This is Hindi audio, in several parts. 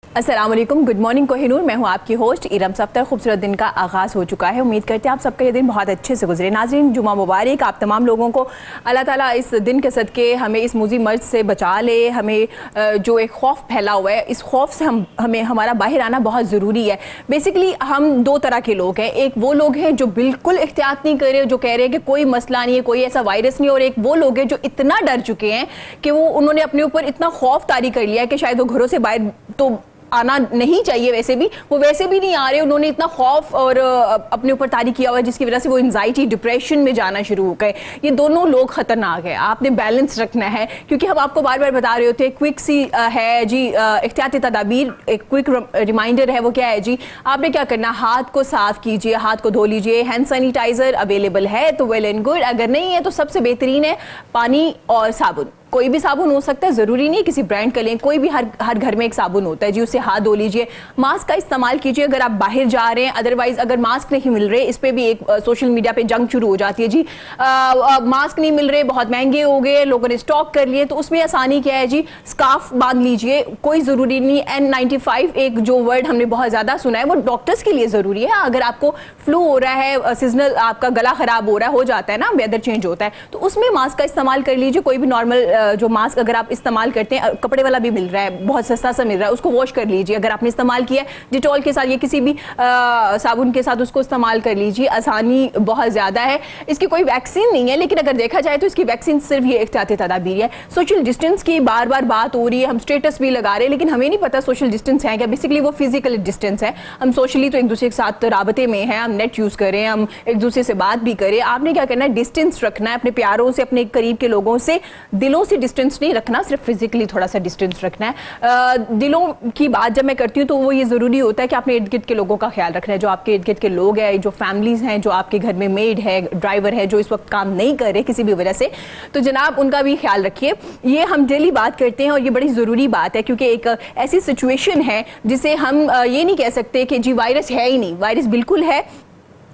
अस्सलाम वालेकुम, गुड मॉर्निंग कोहिनूर। मैं हूं आपकी होस्ट इरम सफ्तर। खूबसूरत दिन का आगाज़ हो चुका है। उम्मीद करते हैं आप सबका ये दिन बहुत अच्छे से गुजरे। नाज़रीन, जुमा मुबारक आप तमाम लोगों को। अल्लाह ताला इस दिन के सदके हमें इस मुज़ी मर्ज से बचा ले। हमें जो एक खौफ फैला हुआ है, इस खौफ से हमें हमारा बाहर आना बहुत ज़रूरी है। बेसिकली हम दो तरह के लोग हैं। एक वो लोग हैं जो बिल्कुल एहतियात नहीं कर रहे, जो कह रहे हैं कि कोई मसला नहीं है, कोई ऐसा वायरस नहीं। और एक वो लोग हैं जो इतना डर चुके हैं कि उन्होंने अपने ऊपर इतना खौफ तारी कर लिया है कि शायद वो घरों से बाहर तो आना नहीं चाहिए, वैसे भी वो वैसे भी नहीं आ रहे। उन्होंने इतना खौफ और अपने ऊपर तारी किया हुआ है जिसकी वजह से वो एंजाइटी डिप्रेशन में जाना शुरू हो गए। ये दोनों लोग खतरनाक है। आपने बैलेंस रखना है, क्योंकि हम आपको बार बार बता रहे होते हैं। क्विक सी है जी एहतियाती तदाबीर, एक क्विक रिमाइंडर है। वो क्या है जी, आपने क्या करना, हाथ को साफ कीजिए, हाथ को धो लीजिए। हैंड सैनिटाइजर अवेलेबल है तो वेल एंड गुड, अगर नहीं है तो सबसे बेहतरीन है पानी और साबुन। कोई भी साबुन हो सकता है, ज़रूरी नहीं किसी ब्रांड का लें, कोई भी हर घर में एक साबुन होता है जी, उससे हाथ धो लीजिए। मास्क का इस्तेमाल कीजिए अगर आप बाहर जा रहे हैं। अदरवाइज अगर मास्क नहीं मिल रहे, इस पे भी एक सोशल मीडिया पे जंग शुरू हो जाती है जी। मास्क नहीं मिल रहे, बहुत महंगे हो गए, लोगों ने स्टॉक कर लिए, तो उसमें आसानी क्या है जी, स्कार्फ बांध लीजिए। कोई ज़रूरी नहीं N95 एक जो वर्ड हमने बहुत ज़्यादा सुना है, वो डॉक्टर्स के लिए ज़रूरी है। अगर आपको फ्लू हो रहा है, सीजनल आपका गला खराब हो रहा है, हो जाता है ना, वेदर चेंज होता है, तो उसमें मास्क का इस्तेमाल कर लीजिए। कोई भी नॉर्मल जो मास्क अगर आप इस्तेमाल करते हैं, कपड़े वाला भी मिल रहा है, बहुत सस्ता सा मिल रहा है, उसको वॉश कर लीजिए। अगर आपने इस्तेमाल किया है डिटॉल के साथ या किसी भी साबुन के साथ, उसको इस्तेमाल कर लीजिए। आसानी बहुत ज़्यादा है। इसकी कोई वैक्सीन नहीं है, लेकिन अगर देखा जाए तो इसकी वैक्सीन सिर्फ ये एहतियाती तदाबीर है। सोशल डिस्टेंस की बार बार बात हो रही है, हम स्टेटस भी लगा रहे हैं, लेकिन हमें नहीं पता सोशल डिस्टेंस है क्या। बेसिकली वो फिजिकल डिस्टेंस है। हम सोशली तो एक दूसरे के साथ राबते में हैं, हम नेट यूज़ करें, हम एक दूसरे से बात भी करें। आपने क्या करना है, डिस्टेंस रखना है अपने प्यारों से, अपने करीब के लोगों से। दिलों से डिस्टेंस नहीं रखना, सिर्फ फिजिकली थोड़ा सा डिस्टेंस रखना है। दिलों की बात जब मैं करती हूँ तो वो ये ज़रूरी होता है कि आपने इर्द गिर्द के लोगों का ख्याल रखना है। जो आपके इर्द गिर्द के लोग हैं, जो फैमिलीज़ हैं, जो आपके घर में मेड है, ड्राइवर है, जो इस वक्त काम नहीं कर रहे किसी भी वजह से, तो जनाब उनका भी ख्याल रखिए। ये हम डेली बात करते हैं और ये बड़ी ज़रूरी बात है, क्योंकि एक ऐसी सिचुएशन है जिसे हम ये नहीं कह सकते कि जी वायरस है ही नहीं। वायरस बिल्कुल है,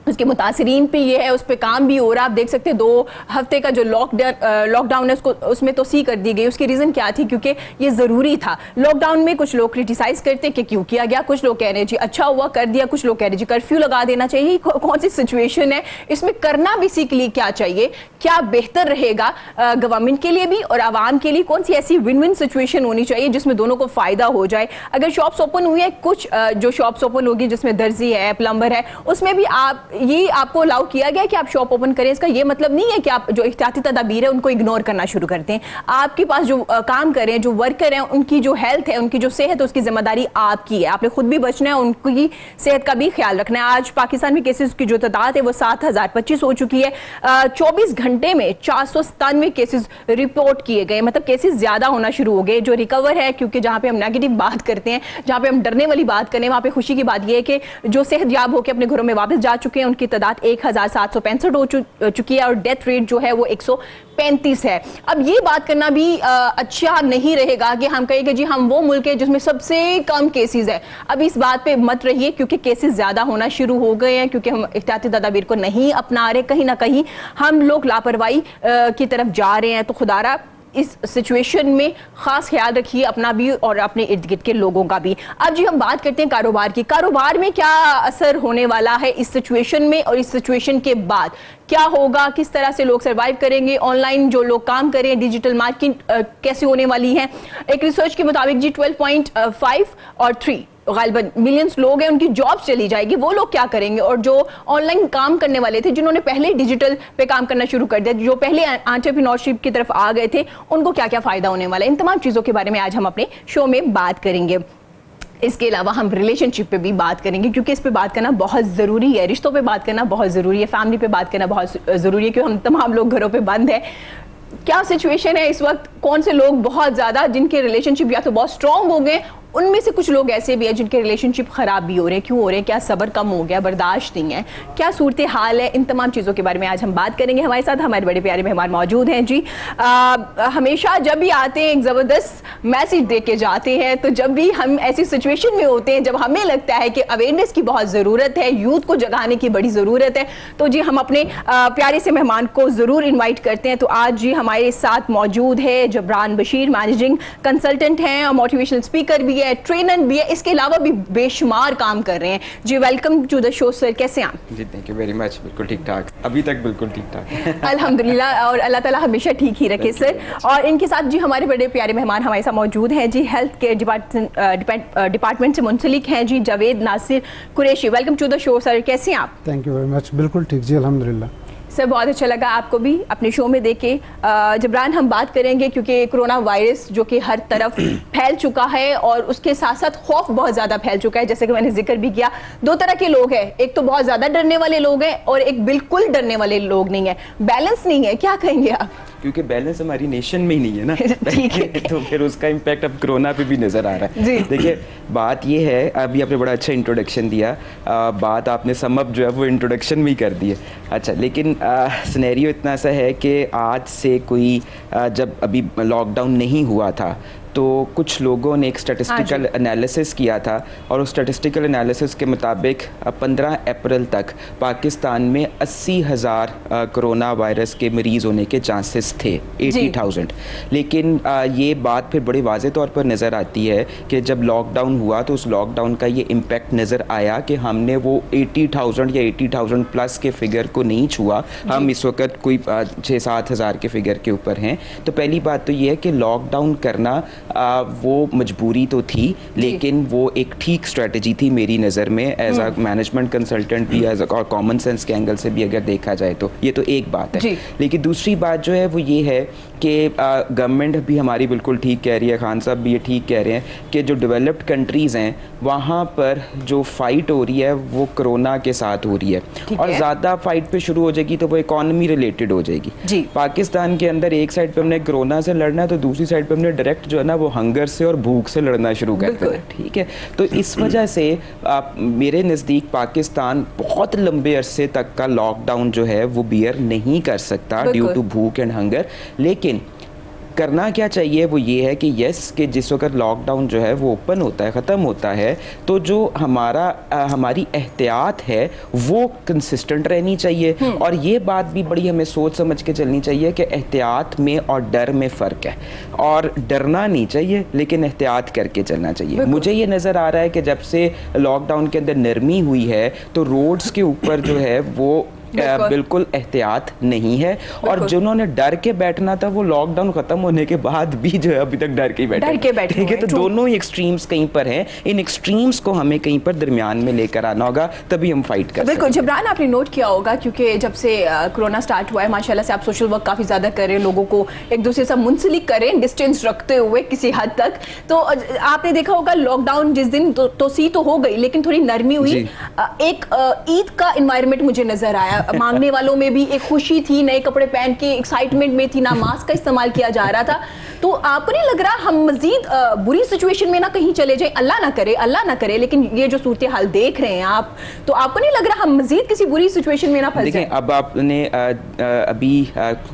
उसके मुतासरीन पे ये है, उस पर काम भी हो रहा है। आप देख सकते हैं 2 हफ्ते का जो लॉकडाउन है उसको उसमें तो सी कर दी गई। उसकी रीज़न क्या थी, क्योंकि ये ज़रूरी था। लॉकडाउन में कुछ लोग क्रिटिसाइज़ करते हैं कि क्यों किया गया, कुछ लोग कह रहे हैं जी अच्छा हुआ कर दिया, कुछ लोग कह रहे हैं जी कर्फ्यू लगा देना चाहिए। कौन सी सिचुएशन है, इसमें करना बेसिकली क्या चाहिए, क्या बेहतर रहेगा गवर्नमेंट के लिए भी और आवाम के लिए, कौन सी ऐसी विन विन सिचुएशन होनी चाहिए जिसमें दोनों को फ़ायदा हो जाए। अगर शॉप्स ओपन हुई है, कुछ जो शॉप्स ओपन होगी जिसमें दर्जी है, प्लम्बर है, उसमें भी ये आपको अलाउ किया गया कि आप शॉप ओपन करें। इसका ये मतलब नहीं है कि आप जो एहतियाती तदाबीर है उनको इग्नोर करना शुरू करते हैं। आपके पास जो काम कर रहे हैं, जो वर्कर हैं, उनकी जो हेल्थ है, उनकी जो सेहत है, उसकी जिम्मेदारी आपकी है। आपने खुद भी बचना है, उनकी सेहत का भी ख्याल रखना है। आज पाकिस्तान में केसेस की जो तादाद है वो 7025 हो चुकी है। 24 घंटे में 497 केसेस रिपोर्ट किए गए, मतलब केसेस ज्यादा होना शुरू हो गए। जो रिकवर है, क्योंकि जहां पे हम नेगेटिव बात करते हैं, जहां पे हम डरने वाली बात करें, वहां पे खुशी की बात यह है कि जो सेहतयाब होकर अपने घरों में वापस जा चुके हैं उनकी तादाद 1765 हो चुकी है और डेथ रेट जो है वो 135 है। अब ये बात करना भी अच्छा नहीं रहेगा कि हम कहें कि जी हम वो मुल्क है जिसमें सबसे कम केसेस है। अब इस बात पे मत रहिए, क्योंकि केसेस ज्यादा होना शुरू हो गए हैं, क्योंकि हम एहतियाती तदाबीर को नहीं अपना रहे। कहीं ना कहीं हम लोग लापरवाही की तरफ जा रहे हैं। तो खुदारा इस सिचुएशन में खास ख्याल रखिए अपना भी और अपने इर्द गिर्द के लोगों का भी। अब जी हम बात करते हैं कारोबार की। कारोबार में क्या असर होने वाला है इस सिचुएशन में, और इस सिचुएशन के बाद क्या होगा, किस तरह से लोग सर्वाइव करेंगे, ऑनलाइन जो लोग काम कर रहे हैं, डिजिटल मार्केटिंग कैसे होने वाली है। एक रिसर्च के मुताबिक जी 12.5 और 3 गालिबन मिलियंस लोग हैं, उनकी जॉब चली जाएगी। वो लोग क्या करेंगे, और जो ऑनलाइन काम करने वाले थे, जिन्होंने पहले डिजिटल पे काम करना शुरू कर दिया, जो पहले एंटरप्रेन्योरशिप की तरफ आ गए थे, उनको क्या क्या फायदा होने वाला है। इन तमाम चीज़ों के बारे में आज हम अपने शो में बात करेंगे। इसके अलावा हम रिलेशनशिप पे भी बात करेंगे, क्योंकि इस पे बात करना बहुत ज़रूरी है। रिश्तों पे बात करना बहुत ज़रूरी है, फैमिली पे बात करना बहुत ज़रूरी है, क्योंकि हम तमाम लोग घरों पे बंद है। क्या सिचुएशन है इस वक्त, कौन से लोग बहुत ज़्यादा जिनके रिलेशनशिप या तो बहुत स्ट्रॉन्ग हो गए, उनमें से कुछ लोग ऐसे भी हैं जिनके रिलेशनशिप ख़राब भी हो रहे हैं। क्यों हो रहे हैं, क्या सब्र कम हो गया, बर्दाश्त नहीं है, क्या सूरत हाल है। इन तमाम चीज़ों के बारे में आज हम बात करेंगे। हमारे साथ हमारे बड़े प्यारे मेहमान मौजूद हैं जी। हमेशा जब भी आते हैं एक ज़बरदस्त मैसेज दे के जाते हैं। तो जब भी हम ऐसी सिचुएशन में होते हैं जब हमें लगता है कि अवेयरनेस की बहुत ज़रूरत है, यूथ को जगाने की बड़ी ज़रूरत है, तो जी हम अपने प्यारे से मेहमान को ज़रूर इन्वाइट करते हैं। तो आज जी हमारे साथ मौजूद है जबरान बशीर, मैनेजिंग कंसल्टेंट हैं और मोटिवेशनल स्पीकर भी है। है, ट्रेनर भी है, इसके अलावा भी बेशुमार काम कर रहे हैं। जी welcome to the show sir, कैसे हैं आप? जी थैंक यू वेरी मच, बिल्कुल ठीक ठाक, अभी तक बिल्कुल ठीक ठाक। अल्हम्दुलिल्लाह, और अल्लाह ताला हमेशा ठीक ही रखे सर। और इनके साथ जी हमारे बड़े प्यारे मेहमान हमारे साथ मौजूद हैं जी, हेल्थ केयर डिपार्टमेंट से मुंसलिक हैं जी Javed Nasir Qureshi. Welcome to the show sir, कैसे हैं आप? थैंक यू वेरी मच, बिल्कुल ठीक जी, अल्हम्दुलिल्लाह सर। बहुत अच्छा लगा आपको भी अपने शो में देखे। जबरान, हम बात करेंगे क्योंकि कोरोना वायरस जो कि हर तरफ फैल चुका है और उसके साथ साथ खौफ बहुत ज़्यादा फैल चुका है, जैसे कि मैंने जिक्र भी किया। दो तरह के लोग हैं, एक तो बहुत ज़्यादा डरने वाले लोग हैं और एक बिल्कुल डरने वाले लोग नहीं है, बैलेंस नहीं है। क्या कहेंगे आप? क्योंकि बैलेंस हमारी नेशन में ही नहीं है ना ठीक है। तो फिर उसका इम्पैक्ट अब कोरोना पे भी नज़र आ रहा है। देखिए बात ये है, अभी आपने बड़ा अच्छा इंट्रोडक्शन दिया, बात आपने समअप जो है वो इंट्रोडक्शन में ही कर दी है। अच्छा, लेकिन सिनेरियो इतना सा है कि आज से कोई जब अभी लॉकडाउन नहीं हुआ था तो कुछ लोगों ने एक स्टैटिस्टिकल एनालिसिस किया था और उस स्टैटिस्टिकल एनालिसिस के मुताबिक 15 अप्रैल तक पाकिस्तान में 80,000 कोरोना वायरस के मरीज़ होने के चांसेस थे, 80,000। लेकिन ये बात फिर बड़े वाज़े तौर पर नज़र आती है कि जब लॉकडाउन हुआ तो उस लॉकडाउन का ये इम्पेक्ट नज़र आया कि हमने वो 80,000 या 80,000 प्लस के फिगर को नहीं छुआ। हम इस वक्त कोई 6-7 हज़ार के फिगर के ऊपर हैं। तो पहली बात तो ये है कि लॉकडाउन करना वो मजबूरी तो थी, लेकिन वो एक ठीक स्ट्रेटजी थी मेरी नज़र में एज अ मैनेजमेंट कंसल्टेंट भी, एज और कॉमन सेंस के एंगल से भी अगर देखा जाए तो ये तो एक बात है। लेकिन दूसरी बात जो है वो ये है कि गवर्नमेंट भी हमारी बिल्कुल ठीक कह रही है, खान साहब भी ये ठीक कह रहे हैं कि जो डेवलप्ड कंट्रीज़ हैं वहाँ पर जो फाइट हो रही है वो कोरोना के साथ हो रही है और ज़्यादा फाइट पे शुरू हो जाएगी तो वो इकॉनमी रिलेटेड हो जाएगी। पाकिस्तान के अंदर एक साइड पे हमने कोरोना से लड़ना है तो दूसरी साइड पे हमने डायरेक्ट जो है ना वो हंगर से और भूख से लड़ना शुरू कर देना, ठीक है। तो इस वजह से मेरे नज़दीक पाकिस्तान बहुत लंबे अरसे तक का लॉकडाउन जो है वो बियर नहीं कर सकता ड्यू टू भूख एंड हंगर। लेकिन करना क्या चाहिए वो ये है कि यस कि जिस वक्त लॉकडाउन जो है वो ओपन होता है, ख़त्म होता है, तो जो हमारी एहतियात है वो कंसिस्टेंट रहनी चाहिए। और ये बात भी बड़ी हमें सोच समझ के चलनी चाहिए कि एहतियात में और डर में फ़र्क है और डरना नहीं चाहिए लेकिन एहतियात करके चलना चाहिए। मुझे ये नज़र आ रहा है कि जब से लॉकडाउन के अंदर नरमी हुई है तो रोड्स के ऊपर जो है वो बिल्कुल एहतियात नहीं है और जिन्होंने डर के बैठना था वो लॉकडाउन खत्म होने के बाद भी जो है अभी तक डर के बैठे, ठीक है। तो दोनों ही एक्सट्रीम्स कहीं पर हैं, इन एक्सट्रीम्स को हमें कहीं पर दरमियान में लेकर आना होगा, तभी हम फाइट कर सकते हैं। बिल्कुल जबरान, आपने नोट किया होगा क्योंकि जब से कोरोना स्टार्ट हुआ है माशाल्लाह से आप सोशल वर्क काफ़ी ज़्यादा कर रहे हैं, लोगों को एक दूसरे से मुंसलिक करें डिस्टेंस रखते हुए किसी हद तक। तो आपने देखा होगा लॉकडाउन जिस दिन तोसी तो हो गई लेकिन थोड़ी नरमी हुई, एक ईद का इन्वायरमेंट मुझे नजर आया, मांगने वालों में भी एक खुशी थी, नए कपड़े पहन के एक्साइटमेंट में थी, ना मास्क का इस्तेमाल किया जा रहा था। तो आपको नहीं लग रहा हम मजीद बुरी सिचुएशन में ना कहीं चले जाए? अल्लाह ना करे, लेकिन ये जो सूरत हाल देख रहे हैं आप, तो आपको नहीं लग रहा हम मजीद किसी बुरी सिचुएशन में ना फंस जाएं? अब आपने अभी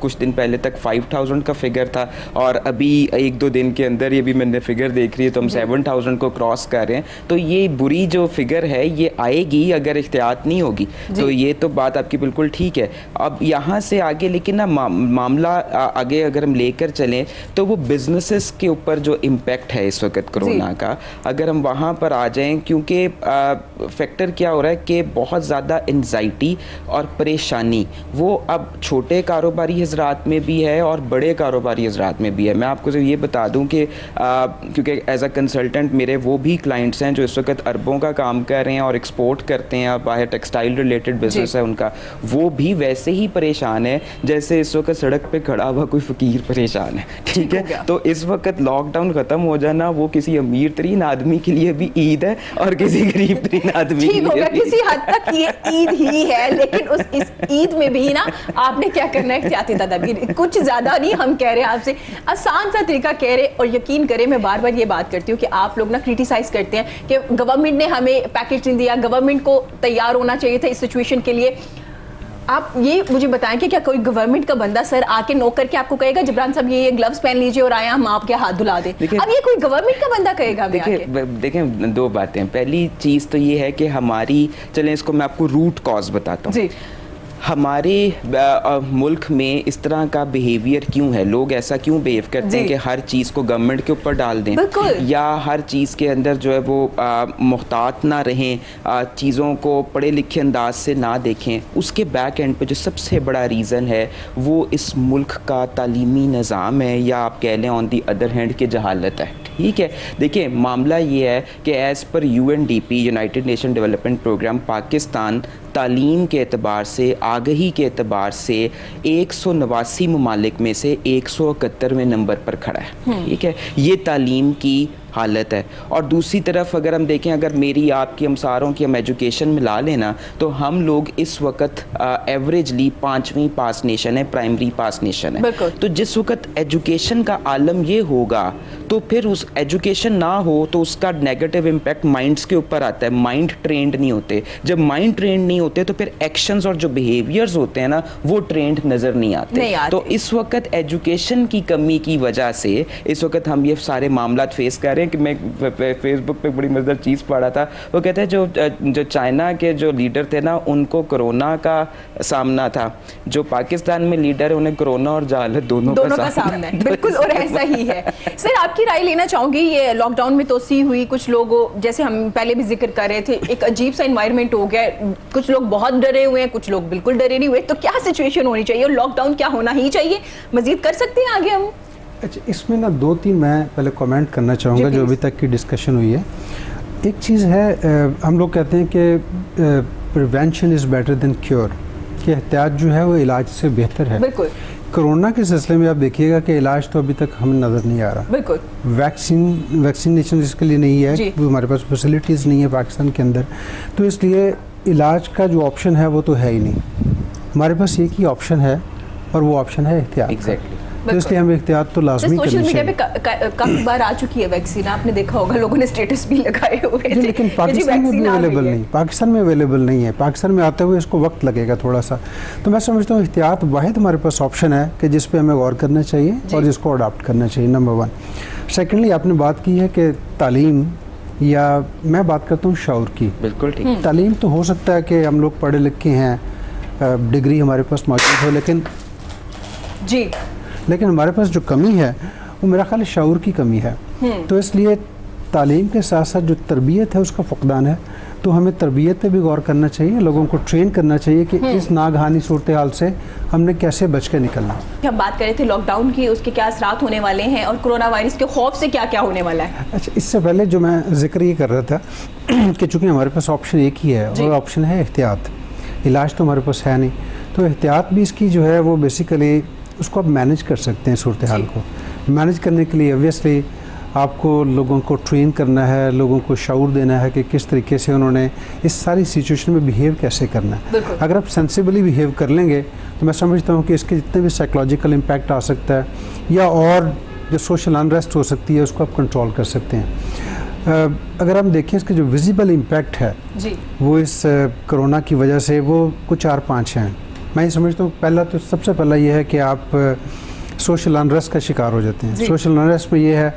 कुछ दिन पहले तक 5,000 का फिगर था और अभी 1-2 दिन के अंदर ये भी मैंने फिगर देख रही है तो हम 7,000 को क्रॉस कर रहे हैं। तो ये बुरी जो फिगर है ये आएगी अगर एहतियात नहीं होगी, तो ये तो बात आपकी बिल्कुल ठीक है। अब यहाँ से आगे लेकिन ना मामला आगे अगर हम लेकर चलें तो वो बिजनेसेस के ऊपर जो इम्पैक्ट है इस वक्त कोरोना का, अगर हम वहाँ पर आ जाएं, क्योंकि फैक्टर क्या हो रहा है कि बहुत ज़्यादा एंजाइटी और परेशानी वो अब छोटे कारोबारी हजरात में भी है और बड़े कारोबारी हजरात में भी है। मैं आपको ये बता दूं कि क्योंकि एज अ कंसल्टेंट मेरे वो भी क्लाइंट्स हैं जो इस वक्त अरबों का काम कर रहे हैं और एक्सपोर्ट करते हैं, बाहर टेक्सटाइल रिलेटेड बिजनेस है उनका, वो भी वैसे ही परेशान है जैसे इस वक्त सड़क पे खड़ा हुआ कोई फकीर परेशान है, ठीक है। तो इस वक्त लॉकडाउन खत्म हो जाना वो किसी अमीर तरीन आदमी के लिए भी ईद है और किसी गरीब तरीन आदमी के लिए किसी हद तक ये ईद ही है, लेकिन इस ईद में भी ना आपने क्या करना है, एहतियाती तदबीर, कुछ ज्यादा नहीं हम कह रहे हैं आपसे, आसान सा तरीका कह रहे। और यकीन करें मैं बार बार ये बात करती हूँ कि आप लोग ना क्रिटिसाइज करते हैं कि गवर्नमेंट ने हमें पैकेज नहीं दिया, गवर्नमेंट को तैयार होना चाहिए था इस सिचुएशन के लिए। आप ये मुझे बताएं कि क्या कोई गवर्नमेंट का बंदा सर आके नोक करके आपको कहेगा जबरान साहब ये ग्लव्स पहन लीजिए और आया हम आपके हाथ धुला दें? अब ये कोई गवर्नमेंट का बंदा कहेगा? देखें दो बातें, पहली चीज़ तो ये है कि हमारी, चलें इसको मैं आपको रूट कॉज बताता हूँ। हमारे मुल्क में इस तरह का बिहेवियर क्यों है? लोग ऐसा क्यों बिहेव करते हैं कि हर चीज़ को गवर्नमेंट के ऊपर डाल दें, या हर चीज़ के अंदर जो है वो मुहतात ना रहें, चीज़ों को पढ़े लिखे अंदाज से ना देखें। उसके बैक एंड पे जो सबसे बड़ा रीज़न है वो इस मुल्क का तालीमी निज़ाम है, या आप कह लें ऑन दी अदर हैंड की जहालत है। ठीक है, देखिए मामला ये है कि as per UNDP United Nation Development Programme, Pakistan तालीम के एतबार से, आगही के एतबार से 189 ममालिक में से 171वें नंबर पर खड़ा है। ठीक है, ये तालीम की हालत है। और दूसरी तरफ अगर हम देखें, अगर मेरी आपकी, हम सारों की हम एजुकेशन मिला लेना, तो हम लोग इस वक्त एवरेजली 5वीं पास नेशन है, प्राइमरी पास नेशन है। तो जिस वक्त एजुकेशन का आलम ये होगा, तो फिर उस एजुकेशन ना हो तो उसका नेगेटिव इम्पैक्ट माइंड्स के ऊपर आता है। माइंड ट्रेंड नहीं होते, जब माइंड ट्रेंड नहीं होते तो फिर एक्शंस और जो बिहेवियर्स होते हैं ना, वो ट्रेंड नज़र नहीं आते। तो इस वक्त एजुकेशन की कमी की वजह से इस वक्त हम ये सारे मामला फेस कर रहे हैं। कि मैं फेसबुक पे बड़ी मज़ेदार चीज़ पढ़ा था, वो कहते हैं जो चाइना के जो लीडर थे ना, उनको कोरोना का सामना था, जो पाकिस्तान में लीडर है उन्हें कोरोना और जहालत दोनों का सामना है। बिल्कुल, और ऐसा ही है। सर, आपकी राय लेना चाहूँगी, ये लॉकडाउन में तोसी हुई, कुछ लोग जैसे हम पहले भी जिक्र कर रहे थे, एक अजीब सा इन्वायरमेंट हो गया, कुछ लोग बहुत डरे हुए हैं, कुछ लोग बिल्कुल डरे नहीं हुए। तो क्या सिचुएशन होनी चाहिए और लॉकडाउन क्या होना ही चाहिए? मजीद कर सकते हैं आगे हम? अच्छा, इसमें ना 2-3 मैं पहले कमेंट करना चाहूँगा जो अभी तक की डिस्कशन हुई है। एक चीज़ है, हम लोग कहते हैं कि prevention is better than cure, कि एहतियात जो है वो इलाज से बेहतर है। बिल्कुल। कोरोना के सिलसिले में आप देखिएगा कि इलाज तो अभी तक हमें नज़र नहीं आ रहा। बिल्कुल। वैक्सीनेशन इसके लिए नहीं है, हमारे पास फैसिलिटीज़ नहीं है पाकिस्तान के अंदर, तो इसलिए इलाज का जो ऑप्शन है वो तो है ही नहीं। हमारे पास एक ही ऑप्शन है और वो ऑप्शन है एहतियात। एग्जैक्टली। तो इसलिए हमें एहतियात तो लाजमी करनी चाहिए। सोशल मीडिया पे काफी बार आ चुकी है वैक्सीन, आपने देखा होगा, लोगों ने स्टेटस भी लगाए हुए थे। लेकिन पाकिस्तान में भी अवेलेबल नहीं, पाकिस्तान में अवेलेबल नहीं है। पाकिस्तान में आते हुए इसको वक्त लगेगा थोड़ा सा। तो मैं समझता हूँ एहतियात वाहिद हमारे पास ऑप्शन है कि जिस पे हमें गौर करना चाहिए और जिसको अडॉप्ट करना चाहिए, नंबर 1। सेकेंडली, आपने बात की है कि तालीम, या मैं बात करता हूँ शऊर की। बिल्कुल ठीक। तालीम तो हो सकता है कि हम लोग पढ़े लिखे हैं, डिग्री हमारे पास मौजूद हो, लेकिन हमारे पास जो कमी है वो मेरा ख्याल शऊर की कमी है। तो इसलिए तालीम के साथ साथ जो तरबियत है उसका फकदान है। तो हमें तरबियत पे भी गौर करना चाहिए, लोगों को ट्रेन करना चाहिए कि इस नागहानी सूरत हाल से हमने कैसे बच के निकलना। हम बात कर रहे थे लॉकडाउन की, उसके क्या असरात होने वाले हैं और कोरोना वायरस के खौफ से क्या क्या होने वाला है? अच्छा, इससे पहले जो मैं जिक्र ये कर रहा था कि चूँकि हमारे पास ऑप्शन एक ही है और ऑप्शन है एहतियात। इलाज तो हमारे पास है नहीं, तो एहतियात भी इसकी जो है वो बेसिकली उसको आप मैनेज कर सकते हैं। सूरत हाल को मैनेज करने के लिए ऑब्वियसली आपको लोगों को ट्रेन करना है, लोगों को शऊर देना है कि किस तरीके से उन्होंने इस सारी सिचुएशन में बिहेव कैसे करना है। अगर आप सेंसिबली बिहेव कर लेंगे तो मैं समझता हूँ कि इसके जितने भी साइकोलॉजिकल इम्पैक्ट आ सकता है या और जो सोशल अनरेस्ट हो सकती है उसको आप कंट्रोल कर सकते हैं। अगर हम देखें इसके जो विजिबल इम्पैक्ट है वो इस कोरोना की वजह से वो कुछ 4-5 हैं। मैं ये समझता हूँ पहला तो सबसे पहला ये है कि आप सोशल अनरेस्ट का शिकार हो जाते हैं। सोशल अनरेस्ट में ये है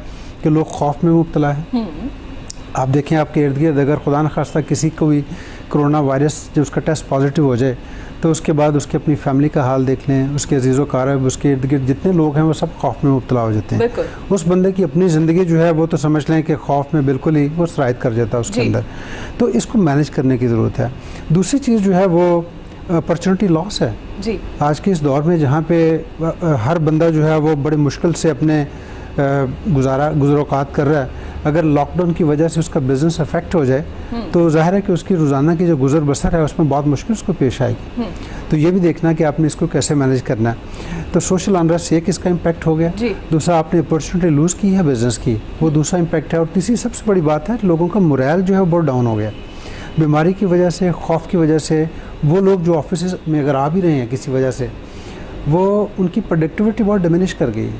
कि लोग खौफ में मुब्तला है। आप देखें आपके इर्द गिर्द अगर खुदा न खास्ता किसी को भी कोरोना वायरस जब उसका टेस्ट पॉजिटिव हो जाए तो उसके बाद उसकी अपनी फैमिली का हाल देख लें, उसके अजीज़ो कारब, उसके इर्द गिर्द जितने लोग हैं वो सब खौफ में मुब्तला हो जाते हैं। उस बंदे की अपनी ज़िंदगी जो है वो तो समझ लें कि खौफ में बिल्कुल ही वो सरायत कर जाता है उसके अंदर। तो इसको मैनेज करने की ज़रूरत है। दूसरी चीज़ जो है वो अपॉर्चुनिटी लॉस है जी। आज के इस दौर में जहाँ पे हर बंदा जो है वो बड़े मुश्किल से अपने गुज़रोकात कर रहा है, अगर लॉकडाउन की वजह से उसका बिज़नेस अफेक्ट हो जाए तो ज़ाहिर है कि उसकी रोज़ाना की जो गुज़र बसर है उसमें बहुत मुश्किल उसको पेश आएगी। तो ये भी देखना कि आपने इसको कैसे मैनेज करना है। तो सोशल अनरेस्ट एक इसका इम्पैक्ट हो गया, दूसरा आपने अपॉर्चुनिटी लूज़ की है बिज़नेस की, वो दूसरा इम्पैक्ट है। और तीसरी सबसे बड़ी बात है लोगों का मोरल जो है वो बहुत डाउन हो गया बीमारी की वजह से, खौफ की वजह से। वो लोग जो ऑफिस में अगर आ भी रहे हैं किसी वजह से, वो उनकी प्रोडक्टिविटी बहुत डिमिनिश कर गई।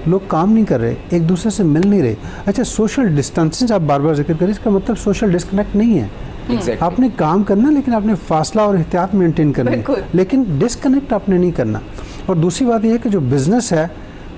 लोग काम नहीं कर रहे, एक दूसरे से मिल नहीं रहे। अच्छा, सोशल डिस्टेंसिंग आप बार बार जिक्र करें, इसका मतलब सोशल डिस्कनेक्ट नहीं है। आपने काम करना लेकिन आपने फासला और एहतियात मेंटेन करना, लेकिन डिस्कनेक्ट आपने नहीं करना। और दूसरी बात यह है कि जो बिज़नेस है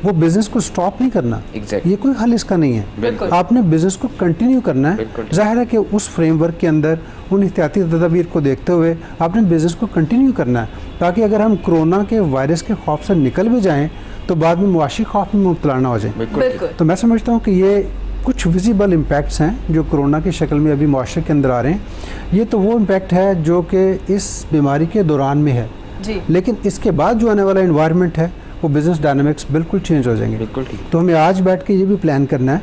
वो बिजनेस को स्टॉप नहीं करना, ये कोई हल इसका नहीं है। आपने बिजनेस को कंटिन्यू करना है। जाहिर है कि उस फ्रेमवर्क के अंदर उन एहतियाती तदाबीर को देखते हुए आपने बिजनेस को कंटिन्यू करना है, ताकि अगर हम कोरोना के वायरस के खौफ से निकल भी जाएं तो बाद में मुआशी खौफ में मुब्तला ना हो जाए। तो मैं समझता हूँ कि ये कुछ विजिबल इम्पैक्ट्स हैं जो कोरोना की शक्ल में अभी मुआशरे के अंदर आ रहे हैं। ये तो वो इम्पैक्ट है जो कि इस बीमारी के दौरान में है जी। लेकिन इसके बाद जो आने वाला इन्वायरमेंट है वो बिज़नेस डायनामिक्स बिल्कुल चेंज हो जाएंगे। तो हमें आज बैठ के ये भी प्लान करना है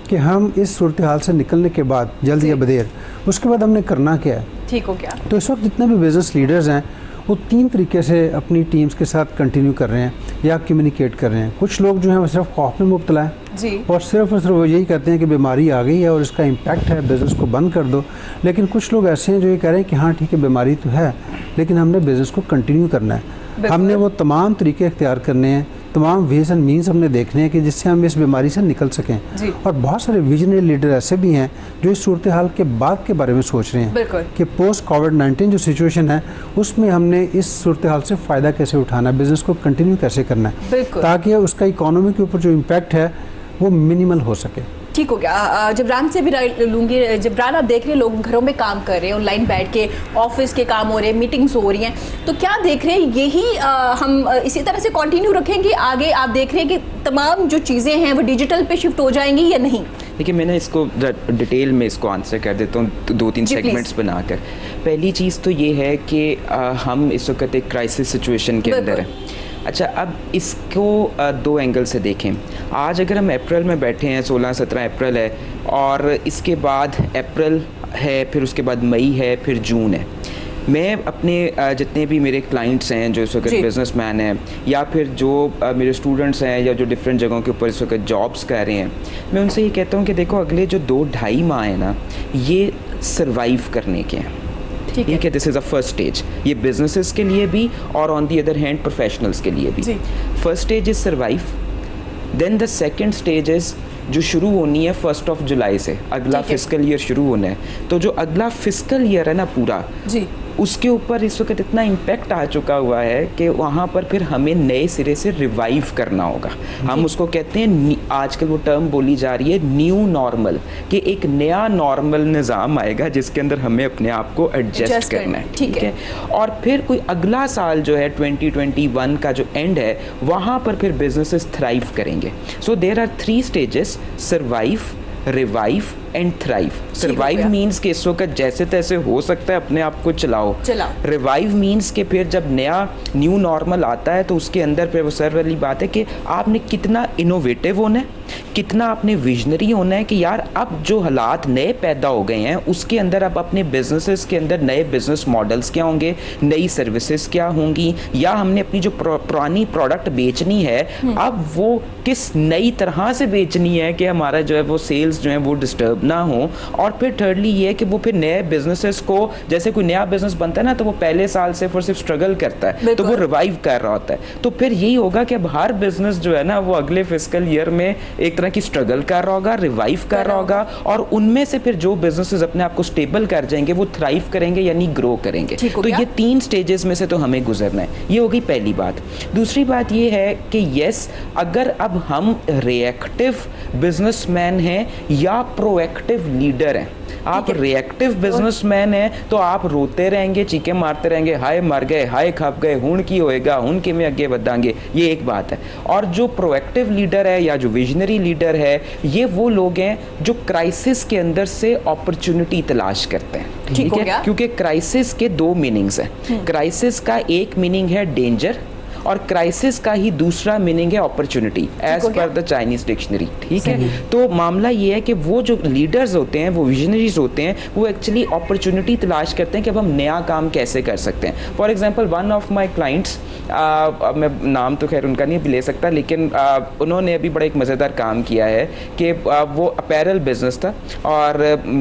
कि हम इस सूरत हाल से निकलने के बाद जल्द या बदेर उसके बाद हमने करना क्या है। ठीक हो गया। तो इस वक्त जितने भी बिज़नेस लीडर्स हैं वो 3 तरीके से अपनी टीम्स के साथ कंटिन्यू कर रहे हैं या कम्युनिकेट कर रहे हैं। कुछ लोग जो हैं वो सिर्फ खौफ में मुब्तला है जी। और सिर्फ वो यही कहते हैं कि बीमारी आ गई है और इसका इम्पैक्ट है, बिज़नेस को बंद कर दो। लेकिन कुछ लोग ऐसे हैं जो ये कह रहे हैं कि हाँ ठीक है बीमारी तो है लेकिन हमने बिज़नेस को कंटिन्यू करना है। हमने वो तमाम तरीके इख्तियार करने हैं, तमाम वेज एंड मीन्स हमने देखने हैं कि जिससे हम इस बीमारी से निकल सकें। और बहुत सारे विजनरी लीडर ऐसे भी हैं जो इस सूरत हाल के बाद के बारे में सोच रहे हैं कि पोस्ट कोविड-19 जो सिचुएशन है उसमें हमने इस सूरत हाल से फ़ायदा कैसे उठाना है, बिज़नेस को कंटिन्यू कैसे करना है ताकि उसका इकोनॉमी के ऊपर जो इम्पैक्ट है वो मिनिमल हो सके। ठीक हो गया। जबरान से भी राय लूँगी। जबरान, आप देख रहे हैं लोग घरों में काम कर रहे हैं, ऑनलाइन बैठ के ऑफिस के काम हो रहे हैं, मीटिंग्स हो रही हैं, तो क्या देख रहे हैं यही हम इसी तरह से कंटिन्यू रखेंगे आगे? आप देख रहे हैं कि तमाम जो चीज़ें हैं वो डिजिटल पे शिफ्ट हो जाएंगी या नहीं? देखिए मैंने इसको डिटेल में इसको आंसर कर देता हूँ 2-3 सेगमेंट्स बनाकर। पहली चीज़ तो ये है कि हम इस वक्त एक क्राइसिस सिचुएशन के अंदर हैं। अच्छा, अब इसको 2 एंगल से देखें। आज अगर हम अप्रैल में बैठे हैं, 16-17 अप्रैल है और इसके बाद अप्रैल है, फिर उसके बाद मई है, फिर जून है। मैं अपने जितने भी मेरे क्लाइंट्स हैं जो इस वक्त बिजनेसमैन हैं या फिर जो मेरे स्टूडेंट्स हैं या जो डिफरेंट जगहों के ऊपर इस वक्त जॉब्स कर रहे हैं, मैं उनसे ये कहता हूँ कि देखो अगले जो 2-2.5 माह है ना, ये सर्वाइव करने के हैं। ठीक है, this is a first stage, ये बिजनेसेस के लिए भी और on the other hand professionals के लिए भी। First stage is survive, then the second stage is जो शुरू होनी है 1 जुलाई से, अगला फिस्कल ईयर शुरू होना है। तो जो अगला फिस्कल ईयर है ना पूरा जी, उसके ऊपर इस वक्त इतना इम्पैक्ट आ चुका हुआ है कि वहाँ पर फिर हमें नए सिरे से रिवाइव करना होगा। हम उसको कहते हैं, आजकल वो टर्म बोली जा रही है न्यू नॉर्मल, कि एक नया नॉर्मल निज़ाम आएगा जिसके अंदर हमें अपने आप को एडजस्ट करना है। ठीक है, और फिर कोई अगला साल जो है 2021 का जो एंड है वहाँ पर फिर बिजनेसेस थ्राइव करेंगे। So there are 3 stages: survive, revive and thrive. Survive means कि इस वक्त जैसे तैसे हो सकता है अपने आप को चलाओ। रिवाइव मीन्स कि फिर जब नया न्यू नॉर्मल आता है तो उसके अंदर फिर वो सर वाली बात है कि आपने कितना इनोवेटिव होना है, कितना आपने विजनरी होना है कि यार अब जो हालात नए पैदा हो गए हैं उसके अंदर अब अपने बिजनेसेस के अंदर नए बिजनेस मॉडल्स क्या होंगे, नई सर्विसेज क्या होंगी, या हमने अपनी जो पुरानी प्रोडक्ट बेचनी है अब वो किस नई तरह से बेचनी है कि हमारा जो है वो सेल्स जो है वो डिस्टर्ब ना हो। और फिर थर्डली ये है कि वो फिर नए बिजनेसेस को, जैसे कोई नया बिजनेस बनता है ना तो वो पहले साल से फिर सिर्फ स्ट्रगल करता है तो वो रिवाइव कर रहा होता है। तो फिर यही होगा कि अब हर बिजनेस जो है ना वो अगले फिस्कल ईयर में एक तरह की स्ट्रगल कर रहा होगा, रिवाइव कर रहा होगा, और उनमें से फिर जो बिजनेसेस अपने आप को स्टेबल कर जाएंगे वो थ्राइव करेंगे यानी ग्रो करेंगे। तो ये 3 स्टेजेस में से तो हमें गुजरना है। ये होगी पहली बात। दूसरी बात ये है कि यस, अगर अब हम रिएक्टिव बिजनेसमैन हैं या प्रोएक्टिव लीडर हैं, आप रिएक्टिव बिजनेसमैन हैं तो आप रोते रहेंगे, चीखे मारते रहेंगे, हाय मर गए, हाय खप गए, हुण की होएगा, हुण के में आगे बढ़ांगे, ये एक बात है। और जो प्रोएक्टिव लीडर है या जो विजनरी लीडर है, ये वो लोग हैं जो क्राइसिस के अंदर से अपॉर्चुनिटी तलाश करते हैं। ठीक है, क्योंकि क्राइसिस के 2 मीनिंग्स हैं। क्राइसिस का एक मीनिंग है डेंजर और क्राइसिस का ही दूसरा मीनिंग है opportunity, as per the Chinese dictionary. ठीक है, तो मामला ये है कि वो जो लीडर्स होते हैं, वो विजनरीज होते हैं, वो एक्चुअली अपॉर्चुनिटी तलाश करते हैं कि अब हम नया काम कैसे कर सकते हैं। For example one of my clients, मैं नाम तो खैर उनका नहीं ले सकता, लेकिन उन्होंने अभी बड़ा एक मज़ेदार काम किया है कि वो अपैरल बिजनेस था और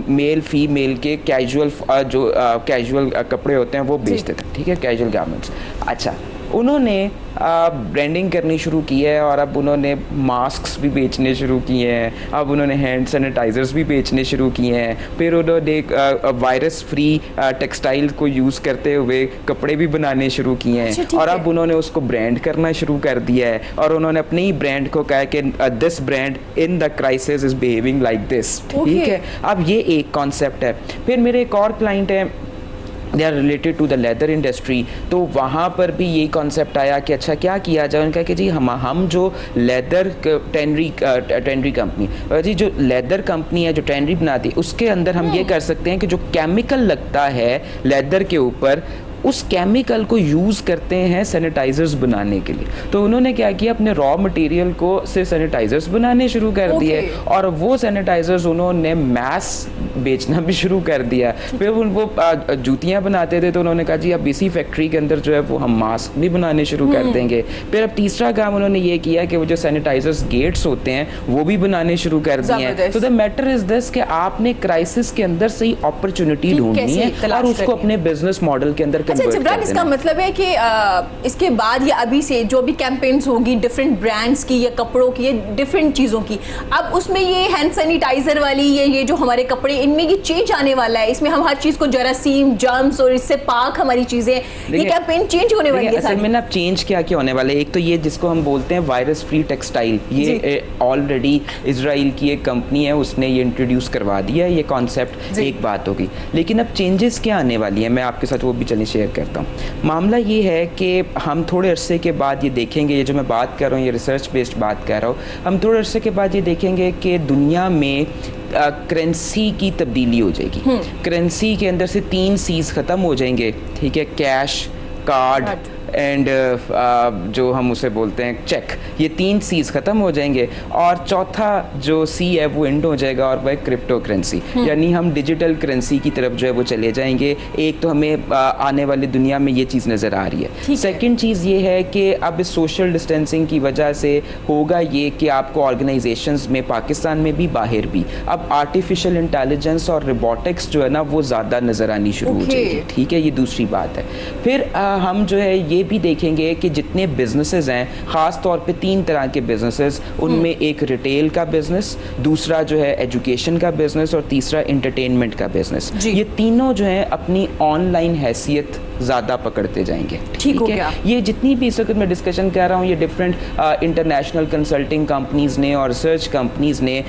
मेल फीमेल के कैजुअल जो कैजुअल कपड़े होते हैं वो बेचते थे। ठीक है, कैजुअल गारमेंट्स। अच्छा, उन्होंने ब्रांडिंग करनी शुरू की है और अब उन्होंने मास्क्स भी बेचने शुरू किए हैं, अब उन्होंने हैंड सैनिटाइजर्स भी बेचने शुरू किए हैं, फिर उन्होंने वायरस फ्री टेक्सटाइल को यूज़ करते हुए कपड़े भी बनाने शुरू किए हैं। अच्छा, और अब उन्होंने उसको ब्रांड करना शुरू कर दिया है और उन्होंने अपने ही ब्रांड को कहा कि this brand in the crisis is behaving like this. ठीक है, अब ये एक कॉन्सेप्ट है। फिर मेरे एक और क्लाइंट है, they are related to the leather industry, तो वहाँ पर भी यही कॉन्सेप्ट आया कि अच्छा क्या किया जाए। उनका कि जी हम जो लेदर टेनरी कंपनी, जी जो लेदर कंपनी है जो टेनरी बनाती है, उसके अंदर हम ये कर सकते हैं कि जो केमिकल लगता है लेदर के ऊपर, उस केमिकल को यूज़ करते हैं सैनिटाइजर्स बनाने के लिए। तो उन्होंने क्या किया, अपने रॉ मटेरियल को से सैनिटाइजर्स बनाने शुरू कर दिए और वो सैनिटाइजर्स उन्होंने मैस बेचना भी शुरू कर दिया। फिर वो जूतियाँ बनाते थे तो उन्होंने कहा जी अब इसी फैक्ट्री के अंदर जो है वो हम मास्क भी बनाने शुरू कर देंगे। फिर अब तीसरा काम उन्होंने ये किया कि वो जो सैनिटाइजर्स गेट्स होते हैं वो भी बनाने शुरू कर दिए हैं। तो द मैटर इज दिस कि आपने क्राइसिस के अंदर से ही अपॉर्चुनिटी ढूंढनी है और उसको अपने बिजनेस मॉडल के अंदर। अच्छा जिब्रान, इसका मतलब है कि इसके बाद या अभी से जो भी कैंपेन्स होगी डिफरेंट ब्रांड्स की या कपड़ों की या डिफरेंट चीज़ों की, अब उसमें ये हैंड सैनिटाइजर वाली ये जो हमारे कपड़े, इनमें ये चेंज आने वाला है। इसमें हम हर चीज़ को जरासीम, जर्म्स और इससे पाक हमारी चीज़ें, ये कैंपेन चेंज होने वाली है। असल में ना चेंज क्या होने वाला है, एक तो ये जिसको हम बोलते हैं वायरस फ्री टेक्सटाइल, ये ऑलरेडी इजराइल की एक कंपनी है, उसने ये इंट्रोड्यूस करवा दिया है ये कॉन्सेप्ट, एक बात होगी। लेकिन अब चेंजेस क्या आने वाली है, मैं आपके साथ वो भी चलिए शेयर करता हूँ। मामला ये है कि हम थोड़े अरसे के बाद ये देखेंगे, ये जो मैं बात कर रहा हूँ ये रिसर्च बेस्ड बात कर रहा हूँ, हम थोड़े अरसे के बाद ये देखेंगे कि दुनिया में करेंसी की तब्दीली हो जाएगी। करेंसी के अंदर से 3 C's ख़त्म हो जाएंगे, ठीक है, कैश, कार्ड एंड जो हम उसे बोलते हैं चेक, ये 3 C's ख़त्म हो जाएंगे और चौथा जो C है वो एंड हो जाएगा और वह क्रिप्टो करेंसी, यानी हम डिजिटल करेंसी की तरफ जो है वो चले जाएंगे। एक तो हमें आने वाली दुनिया में ये चीज़ नज़र आ रही है। सेकंड चीज़ ये है कि अब इस सोशल डिस्टेंसिंग की वजह से होगा ये कि आपको ऑर्गेनाइजेशंस में, पाकिस्तान में भी बाहर भी, अब आर्टिफिशियल इंटेलिजेंस और रोबोटिक्स जो है ना वो ज़्यादा नज़र आनी शुरू हो जाएगी। ठीक है, ये दूसरी बात है। फिर हम जो है ये भी देखेंगे कि जितने बिजनेसेस हैं, ख़ास तौर पे 3 तरह के बिजनेसेस, उनमें एक रिटेल का बिजनेस, दूसरा जो है एजुकेशन का बिजनेस और तीसरा एंटरटेनमेंट का बिजनेस। ये तीनों जो है अपनी ऑनलाइन हैसियत ज़्यादा पकड़ते जाएंगे। ठीक है, ये जितनी भी इस वक्त मैं डिस्कशन कर रहा हूँ, ये डिफरेंट इंटरनेशनल कंसल्टिंग कंपनीज़ ने और रिसर्च कंपनीज़ ने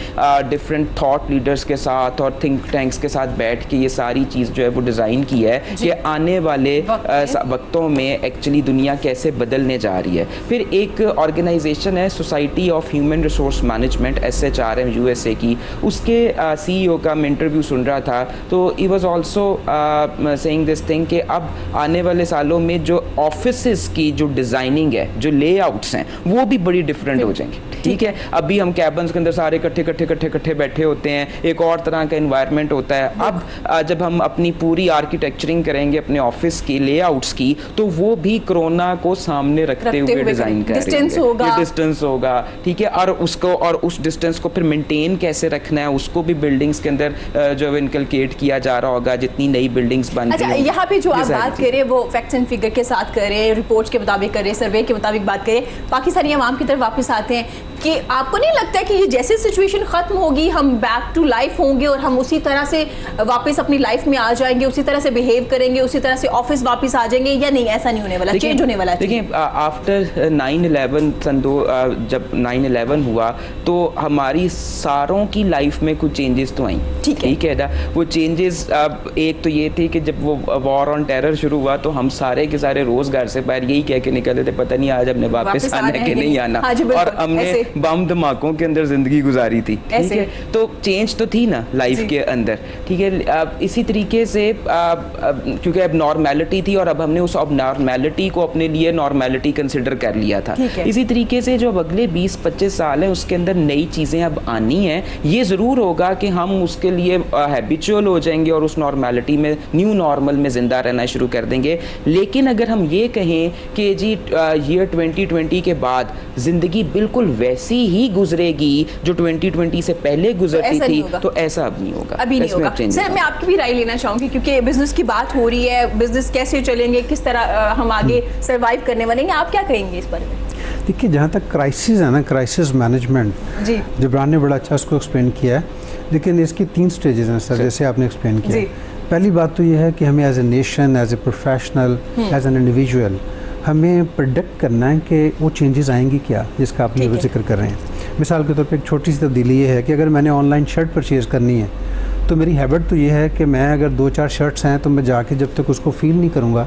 डिफरेंट थॉट लीडर्स के साथ और थिंक टैंक्स के साथ बैठ के ये सारी चीज़ जो है वो डिज़ाइन की है कि आने वाले वक्तों में एक्चुअली दुनिया कैसे बदलने जा रही है। फिर एक ऑर्गेनाइजेशन है society of human resource management, SHRM USA की, उसके CEO का मैं इंटरव्यू सुन रहा था, तो he was also saying this thing कि अब आने वाले सालों में जो ऑफिसेस की जो डिज़ाइनिंग है, जो लेआउट्स हैं, वो भी बड़ी डिफरेंट हो जाएंगे। ठीक है, अभी हम कैबन्स के अंदर सारे इकट्ठे बैठे होते हैं, एक और तरह का एनवायरनमेंट होता है। अब जब हम अपनी पूरी आर्किटेक्चरिंग करेंगे अपने ऑफिस की लेआउट्स की, तो वो भी कोरोना को सामने रखते हुए डिजाइन करेंगे। डिस्टेंस होगा, ठीक है, और उसको और उस डिस्टेंस को फिर मेंटेन कैसे रखना है उसको भी बिल्डिंग्स के अंदर जो इनकलकेट किया जा रहा होगा, जितनी नई बिल्डिंग्स बन रही हैं। अच्छा, यहाँ पे जो आप बात करें वो फैक्ट्स एंड फिगर के साथ करें, रिपोर्ट्स के मुताबिक करें, सर्वे के मुताबिक बात करें, पाकिस्तानी अवाम की तरफ वापस आते हैं कि आपको नहीं लगता है कि ये जैसे सिचुएशन ख़त्म होगी हम बैक टू लाइफ होंगे और हम उसी तरह से वापस अपनी लाइफ में आ जाएंगे, उसी तरह से बिहेव करेंगे, उसी तरह से ऑफिस वापस आ जाएंगे, या नहीं ऐसा नहीं होने वाला, चेंज होने वाला है? देखिए, आफ्टर 9/11 जब 9/11 हुआ तो हमारी सारों की लाइफ में कुछ चेंजेस तो आई। ठीक है ना, वो चेंजेस एक तो ये थे कि जब वो वॉर ऑन टेरर शुरू हुआ तो हम सारे के सारे रोज़ घर से बाहर यही कह के निकले थे, पता नहीं आज हमने वापस आना है कि नहीं आना, और हमने बम धमाकों के अंदर जिंदगी गुजारी थी। ठीक है, तो चेंज तो थी ना लाइफ के अंदर। ठीक है, इसी तरीके से क्योंकि अब नॉर्मेलिटी थी और अब हमने उस अब नॉर्मेलिटी को अपने लिए नॉर्मेलिटी कंसिडर कर लिया था। इसी तरीके से जो अब अगले 20-25 साल हैं उसके अंदर नई चीज़ें अब आनी हैं। ये ज़रूर होगा कि हम उसके लिए हैबिचुअल हो जाएंगे और उस नॉर्मेलिटी में, न्यू नॉर्मल में ज़िंदा रहना शुरू कर देंगे। लेकिन अगर हम ये कहें कि जी ईयर 2020 के बाद ज़िंदगी बिल्कुल वैसी वैसी ही गुजरेगी जो 2020 से पहले गुजरती ऐसा थी, नहीं होगा। तो ऐसा अब नहीं होगा, अभी नहीं इसमें होगा। changes सर मैं आपकी भी राय लेना चाहूंगी क्योंकि बिजनेस की बात हो रही है, बिजनेस कैसे चलेंगे, किस तरह हम आगे सरवाइव करने वाले हैं, आप क्या कहेंगे इस बारे में? देखिए, जहाँ तक क्राइसिस है ना, क्राइसिस मैनेजमेंट, जी जबरान ने बड़ा अच्छा उसको एक्सप्लेन किया है, लेकिन इसकी 3 स्टेजेस हैं सर, जैसे आपने एक्सप्लेन किया। पहली बात तो ये है कि हमें as a nation, as a professional, as an individual हमें प्रेडिक्ट करना है कि वो चेंजेस आएंगी क्या, जिसका आप जिक्र कर रहे हैं। मिसाल के तौर पे एक छोटी सी तब्दीली ये है कि अगर मैंने ऑनलाइन शर्ट परचेज़ करनी है तो मेरी हैबिट तो ये है कि मैं अगर 2-4 शर्ट्स हैं तो मैं जाके जब तक उसको फील नहीं करूँगा,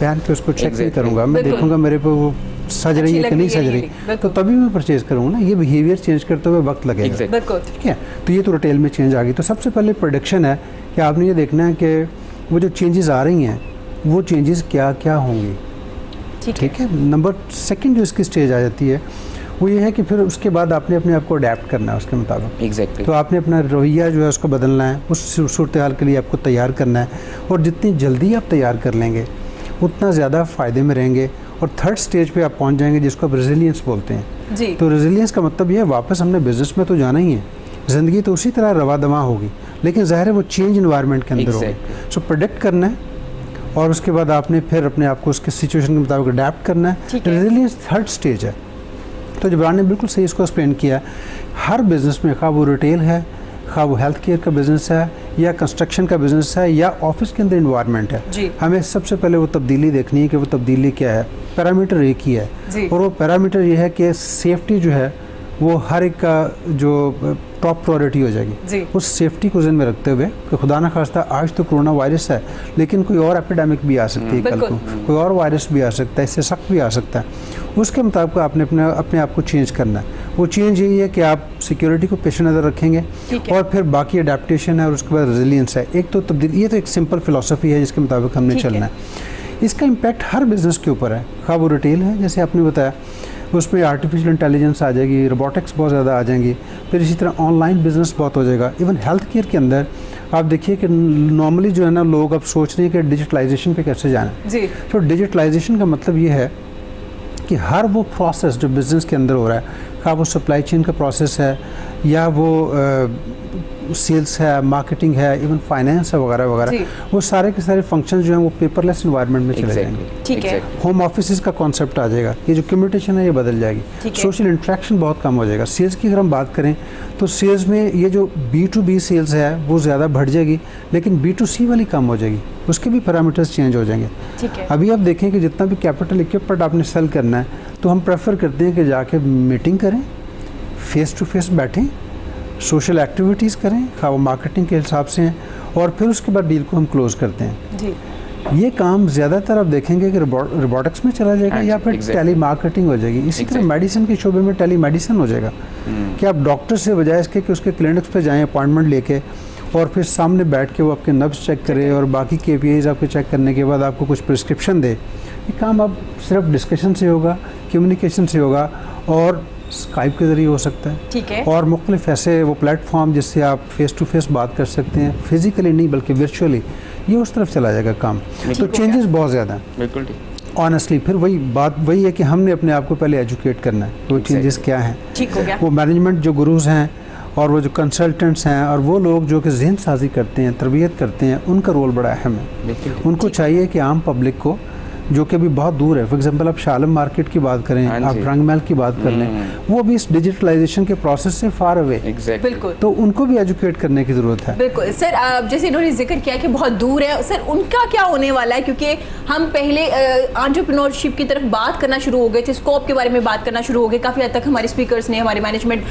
पहन के उसको चेक नहीं करूँगा, मैं देखूँगा मेरे पे वो सज रही है कि नहीं सज रही, तो तभी मैं परचेज़ करूँगा ना। ये बिहेवियर चेंज करते हुए वक्त लगेगा, ठीक है। तो ये तो रिटेल में चेंज आ गई। तो सबसे पहले प्रोडक्शन है कि आपने ये देखना है कि वो जो चेंजेस आ रही हैं वो चेंजेस क्या क्या होंगी, ठीक है। नंबर 2 जो इसकी स्टेज आ जाती है वो ये है कि फिर उसके बाद आपने अपने आप को अडेप्ट करना है उसके मुताबिक। एग्जैक्टली। तो आपने अपना रवैया जो है उसको बदलना है, उस सूरत हाल के लिए आपको तैयार करना है, और जितनी जल्दी आप तैयार कर लेंगे उतना ज़्यादा फ़ायदे में रहेंगे। और 3rd स्टेज पे आप पहुंच जाएंगे जिसको आप रेजिलियंस बोलते हैं जी। तो रेजिलियंस का मतलब ये है वापस हमने बिज़नेस में तो जाना ही है, ज़िंदगी तो उसी तरह रवा दवा होगी, लेकिन ज़ाहिर है वो चेंज इन्वायरमेंट के अंदर होगी। सो प्रोडक्ट करना है और उसके बाद आपने फिर अपने आप को उसके सिचुएशन के मुताबिक अडेप्ट करना है। रेजिलियंस 3rd स्टेज है। तो जबरान ने बिल्कुल सही इसको एक्सप्लेन किया। हर बिज़नेस में, खा वो रिटेल है, खा वो हेल्थ केयर का बिज़नेस है, या कंस्ट्रक्शन का बिज़नेस है, या ऑफिस के अंदर इन्वायरमेंट है, हमें सबसे पहले वो तब्दीली देखनी है कि वो तब्दीली क्या है। पैरामीटर एक ही है, और वो पैरामीटर ये है कि सेफ्टी जो है वो हर एक का जो टॉप प्रायोरिटी हो जाएगी। उस सेफ्टी को ज़हन में रखते हुए कि खुदा ना खास्ता आज तो कोरोना वायरस है, लेकिन कोई और एपिडेमिक भी आ सकती है कल को, कोई और वायरस भी आ सकता है, इससे सख्त भी आ सकता है। उसके मुताबिक आपने अपने आप को चेंज करना है। वो चेंज यही है कि आप सिक्योरिटी को पेश नज़र रखेंगे, और फिर बाकी अडेप्टेशन है, और उसके बाद रेजिलियंस है। एक तो तब्दीली, ये तो एक सिंपल फिलॉसफी है जिसके मुताबिक हमने चलना है। इसका इम्पैक्ट हर बिज़नेस के ऊपर है, खा वो रिटेल है जैसे आपने बताया, उसमें आर्टिफिशियल इंटेलिजेंस आ जाएगी, रोबोटिक्स बहुत ज़्यादा आ जाएंगी, फिर इसी तरह ऑनलाइन बिज़नेस बहुत हो जाएगा। इवन हेल्थ केयर के अंदर आप देखिए कि नॉर्मली जो है ना, लोग अब सोच रहे हैं कि डिजिटलाइजेशन पे कैसे जाना है। तो डिजिटलाइजेशन का मतलब ये है कि हर वो प्रोसेस जो बिज़नेस के अंदर हो रहा है, क्या वो सप्लाई चेन का प्रोसेस है, या वो सेल्स है, मार्केटिंग है, इवन फाइनेंस है, वगैरह वगैरह, वो सारे के सारे फंक्शन जो हैं वो पेपरलेस इन्वायरमेंट में चले जाएंगे। ठीक है। होम ऑफिस का कॉन्सेप्ट आ जाएगा, ये जो कम्युनिकेशन है ये बदल जाएगी, सोशल इंटरेक्शन बहुत कम हो जाएगा। सेल्स की अगर हम बात करें तो सेल्स में ये जो B2B सेल्स है वो ज़्यादा बढ़ जाएगी, लेकिन B2C वाली कम हो जाएगी, उसके भी पैरामीटर्स चेंज हो जाएंगे। अभी आप देखें कि जितना भी कैपिटल इक्विपमेंट आपने सेल करना है तो हम प्रेफर करते हैं कि जाके मीटिंग करें, फेस टू फेस बैठें, सोशल एक्टिविटीज़ करें, खा वो मार्केटिंग के हिसाब से हैं, और फिर उसके बाद डील को हम क्लोज करते हैं जी। ये काम ज़्यादातर आप देखेंगे कि रोबोटिक्स में चला जाएगा, या फिर टेली मार्केटिंग हो जाएगी। इसी तरह मेडिसिन के शोबे में टेली मेडिसिन हो जाएगा कि आप डॉक्टर से बजाय इसके कि उसके क्लिनिक्स पे जाएं अपॉइंटमेंट लेके, और फिर सामने बैठ के वो आपके नब्स चेक करे और बाकी KPIs आपके चेक करने के बाद आपको कुछ प्रिस्क्रिप्शन दे। ये काम अब सिर्फ डिस्कशन से होगा, कम्युनिकेशन से होगा, और स्काइप के ज़रिए हो सकता है, ठीक है, और मुख्तलिफ ऐसे वो प्लेटफॉर्म जिससे आप फेस टू फेस बात कर सकते हैं, फिजिकली नहीं बल्कि वर्चुअली, ये उस तरफ चला जाएगा काम। तो चेंजेस बहुत ज़्यादा हैं, बिल्कुल ऑनेस्टली। फिर वही बात वही है कि हमने अपने आप को पहले एजुकेट करना है, वो चेंजेस क्या हैं। ठीक हो गया। वो मैनेजमेंट जो गुरुज हैं और वो जो कंसल्टेंट्स हैं और वो लोग जो कि जहन साजी करते हैं, तरबियत करते हैं, उनका रोल बड़ा अहम है। उनको चाहिए कि आम पब्लिक को जो कि अभी बहुत दूर है, फॉर एग्जांपल आप शालम मार्केट की बात करें, आप रंगमहल की बात कर लें, वो भी इस डिजिटलाइजेशन के प्रोसेस से फार अवे, बिल्कुल, तो उनको भी एजुकेट करने की ज़रूरत है। बिल्कुल सर, जैसे इन्होंने जिक्र किया कि बहुत दूर है, सर उनका क्या होने वाला है? क्योंकि हम पहले एंटरप्रेन्योरशिप की तरफ बात करना शुरू हो गए थे, स्कोप के बारे में बात करना शुरू हो गए, काफ़ी हद तक हमारे स्पीकर्स ने, हमारे मैनेजमेंट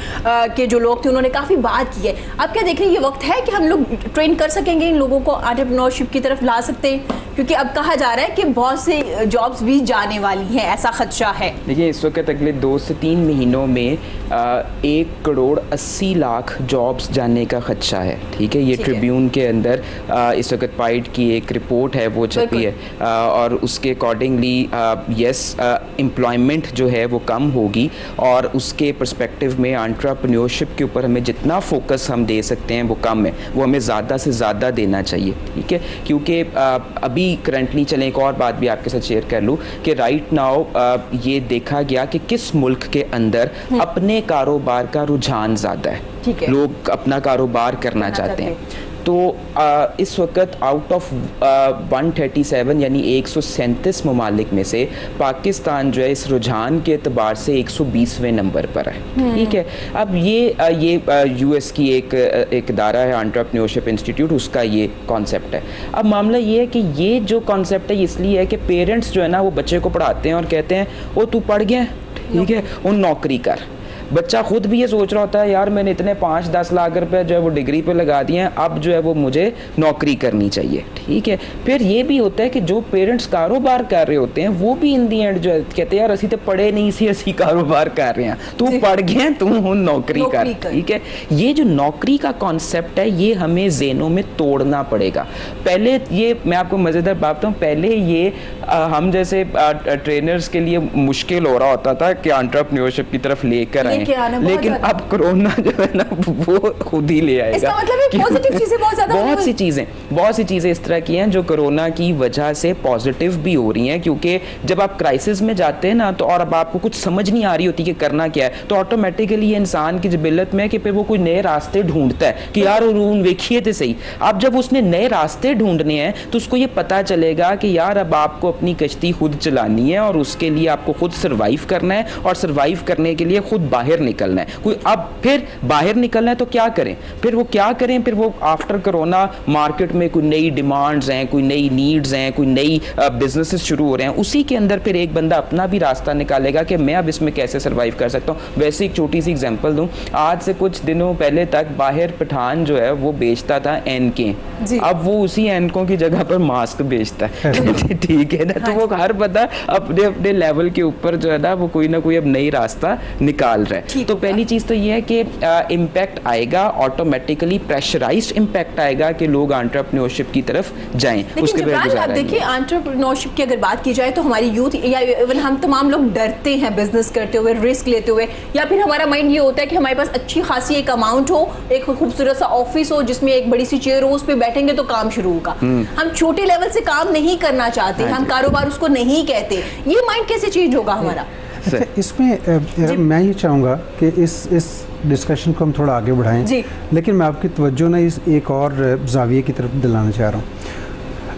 के जो लोग थे उन्होंने काफ़ी बात की है। आप क्या देख रहे हैं, ये वक्त है कि हम लोग ट्रेन कर सकेंगे इन लोगों को, एंटरप्रेन्योरशिप की तरफ ला सकते हैं? क्योंकि अब कहा जा रहा है कि बहुत से जॉब्स भी जाने वाली हैं, ऐसा खदशा है। देखिए इस वक्त अगले 2 से 3 महीनों में 1,80,00,000 जॉब्स जाने का खदशा है। ठीक है, ये ट्रिब्यून के अंदर इस वक्त पाइड की एक रिपोर्ट है वो छपी है, और उसके अकॉर्डिंगली यस एम्प्लॉयमेंट जो है वो कम होगी, और उसके पर्सपेक्टिव में एंटरप्रेन्योरशिप के ऊपर हमें जितना फोकस हम दे सकते हैं वो कम है, वो हमें ज़्यादा से ज़्यादा देना चाहिए। ठीक है, क्योंकि अभी अभी करंटली चलें एक और बात भी आपके साथ शेयर कर लूँ कि राइट नाउ ये देखा गया कि किस मुल्क के अंदर अपने कारोबार का रुझान ज़्यादा है, लोग अपना कारोबार करना चाहते हैं। तो इस वक्त आउट ऑफ 137 यानी 137 ममालिक में से पाकिस्तान जो है इस रुझान के एतबार से 120वें नंबर पर है। ठीक है, अब ये यूएस की एक इदारा है एंटरप्रेन्योरशिप इंस्टीट्यूट, उसका ये कॉन्सेप्ट है। अब मामला ये है कि ये जो कॉन्सेप्ट है इसलिए है कि पेरेंट्स जो है ना वो बच्चे को पढ़ाते हैं और कहते हैं वो तू पढ़ गया, ठीक है, उन नौकरी कर। बच्चा खुद भी ये सोच रहा होता है यार मैंने इतने 5-10 लाख रुपए जो है वो डिग्री पे लगा दिए हैं, अब जो है वो मुझे नौकरी करनी चाहिए। ठीक है, फिर ये भी होता है कि जो पेरेंट्स कारोबार कर रहे होते हैं वो भी इन दी एंड जो है कहते हैं यार असी तो पढ़े नहीं सी, असी कारोबार कर रहे हैं, तू पढ़ गया तू हूँ नौकरी कर। ठीक है, ये जो नौकरी का कॉन्सेप्ट है ये हमें ज़हनों में तोड़ना पड़ेगा। पहले ये मैं आपको मज़ेदार बात बताऊँ, पहले ये हम जैसे ट्रेनर्स के लिए मुश्किल हो रहा होता था कि एंटरप्रेन्योरशिप की तरफ लेकर आए, लेकिन अब कोरोना जो है ना वो खुद ही ले आएगा। इसका मतलब है पॉजिटिव चीजें बहुत सी चीजें इस तरह की हैं जो कोरोना की वजह से पॉजिटिव भी हो रही हैं, क्योंकि जब आप क्राइसिस में जाते हैं ना तो और अब आपको कुछ समझ नहीं आ रही होती कि करना क्या है, तो ऑटोमेटिकली इंसान की जबिलत में कि फिर वो कोई नए रास्ते ढूंढता है कि यार देखिए तो सही। अब जब उसने नए रास्ते ढूंढने हैं तो उसको ये पता चलेगा कि यार अब आपको अपनी कश्ती खुद चलानी है और उसके लिए आपको खुद सर्वाइव करना है, और सर्वाइव करने के लिए खुद बाहर निकलना है। कोई अब फिर बाहर निकलना है तो क्या करें, फिर वो आफ्टर कोरोना मार्केट में कोई नई डिमांड्स हैं, कोई नई नीड्स हैं, कोई नई बिजनेसेस शुरू हो रहे हैं, उसी के अंदर फिर एक बंदा अपना भी रास्ता निकालेगा कि मैं अब इसमें कैसे सर्वाइव कर सकता हूँ। वैसे एक छोटी सी एग्जांपल दूं, आज से कुछ दिनों पहले तक बाहर पठान जो है वो बेचता था एनके, अब वो उसी एनकों की जगह पर मास्क बेचता है। ठीक है ना, तो वो हर बंदा अपने अपने लेवल के ऊपर जो है ना वो कोई ना कोई अब नई रास्ता निकाल रहा है। तो पहली चीज तो ये है कि इम्पैक्ट आएगा, ऑटोमेटिकली प्रेशराइज्ड इम्पैक्ट आएगा कि लोग एंटरप्रेन्योरशिप की तरफ जाएं। उसके बाद आप देखिए एंटरप्रेन्योरशिप की अगर बात की जाए तो हमारी यूथ या इवन हम तमाम लोग डरते हैं बिजनेस करते हुए, रिस्क लेते हुए, या फिर हमारा माइंड ये होता है कि हमारे पास अच्छी खासी एक अमाउंट हो, एक खूबसूरत सा ऑफिस हो जिसमें एक बड़ी सी चेयर हो, उस पर बैठेंगे तो काम शुरू होगा। हम छोटे लेवल से काम नहीं करना चाहते, हम कारोबार उसको नहीं कहते। ये माइंड कैसे चेंज होगा हमारा? अच्छा, इसमें मैं ये चाहूँगा कि इस डिस्कशन को हम थोड़ा आगे बढ़ाएं, लेकिन मैं आपकी तवज्जो ना इस एक और जाविये की तरफ दिलाना चाह रहा हूँ।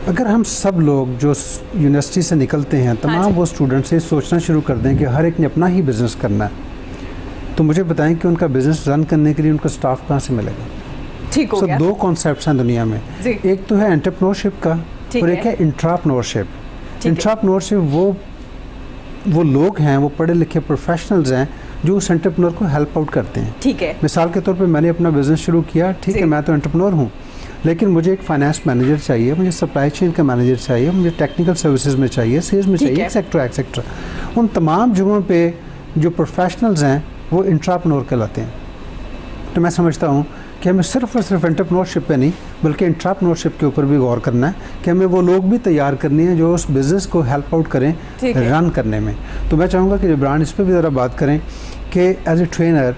अगर हम सब लोग जो यूनिवर्सिटी से निकलते हैं तमाम वो स्टूडेंट से सोचना शुरू कर दें कि हर एक ने अपना ही बिज़नेस करना है, तो मुझे बताएं कि उनका बिज़नेस रन करने के लिए उनका स्टाफ कहाँ से मिलेगा? ठीक हो गया। दो कॉन्सेप्ट्स हैं दुनिया में, एक तो है एंटरप्रेन्योरशिप का और एक है इंट्राप्रेन्योरशिप। इंट्राप्रेन्योरशिप वो लोग हैं, वो पढ़े लिखे प्रोफेशनल्स हैं जो उस एंटरप्रेन्योर को हेल्प आउट करते हैं। ठीक है, मिसाल के तौर पे मैंने अपना बिजनेस शुरू किया, ठीक है, मैं तो एंटरप्रेन्योर हूँ, लेकिन मुझे एक फाइनेंस मैनेजर चाहिए, मुझे सप्लाई चेन का मैनेजर चाहिए, मुझे टेक्निकल सर्विसेज में चाहिए, सेल्स में चाहिए, एक्सेट्रा। उन तमाम जगहों पे जो प्रोफेशनल्स हैं वो इंट्राप्रेन्योर कहलाते हैं। तो मैं समझता हूँ कि हमें सिर्फ और सिर्फ एंटरप्रेन्योरशिप पे नहीं बल्कि इंट्राप्रेन्योरशिप के ऊपर भी गौर करना है कि हमें वो लोग भी तैयार करनी है जो उस बिज़नेस को हेल्प आउट करें रन करने में। तो मैं चाहूँगा कि जबरान इस पर भी ज़रा बात करें कि एज ए ट्रेनर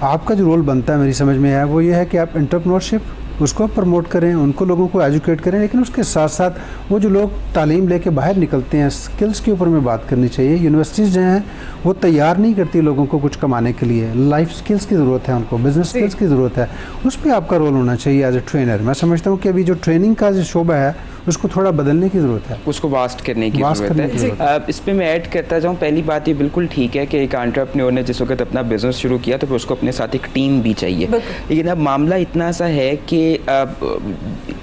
आपका जो रोल बनता है मेरी समझ में है वो ये है कि आप एंटरप्रेन्योरशिप उसको प्रमोट करें, उनको लोगों को एजुकेट करें, लेकिन उसके साथ साथ वो जो लोग तालीम लेके बाहर निकलते हैं स्किल्स के ऊपर में बात करनी चाहिए। यूनिवर्सिटीज़ जो हैं वो तैयार नहीं करती लोगों को कुछ कमाने के लिए, लाइफ स्किल्स की ज़रूरत है, उनको बिजनेस स्किल्स की ज़रूरत है, उस पर आपका रोल होना चाहिए एज ए ट्रेनर। मैं समझता हूँ कि अभी जो ट्रेनिंग का जो शोबा है उसको थोड़ा बदलने की ज़रूरत है, उसको वास्ट करने की ज़रूरत है। इस पर मैं ऐड करता जाऊँ, पहली बात ये बिल्कुल ठीक है कि एक एंटरप्रेन्योर ने जिस वक्त अपना बिजनेस शुरू किया तो फिर उसको अपने साथ एक टीम भी चाहिए, लेकिन अब मामला इतना सा है कि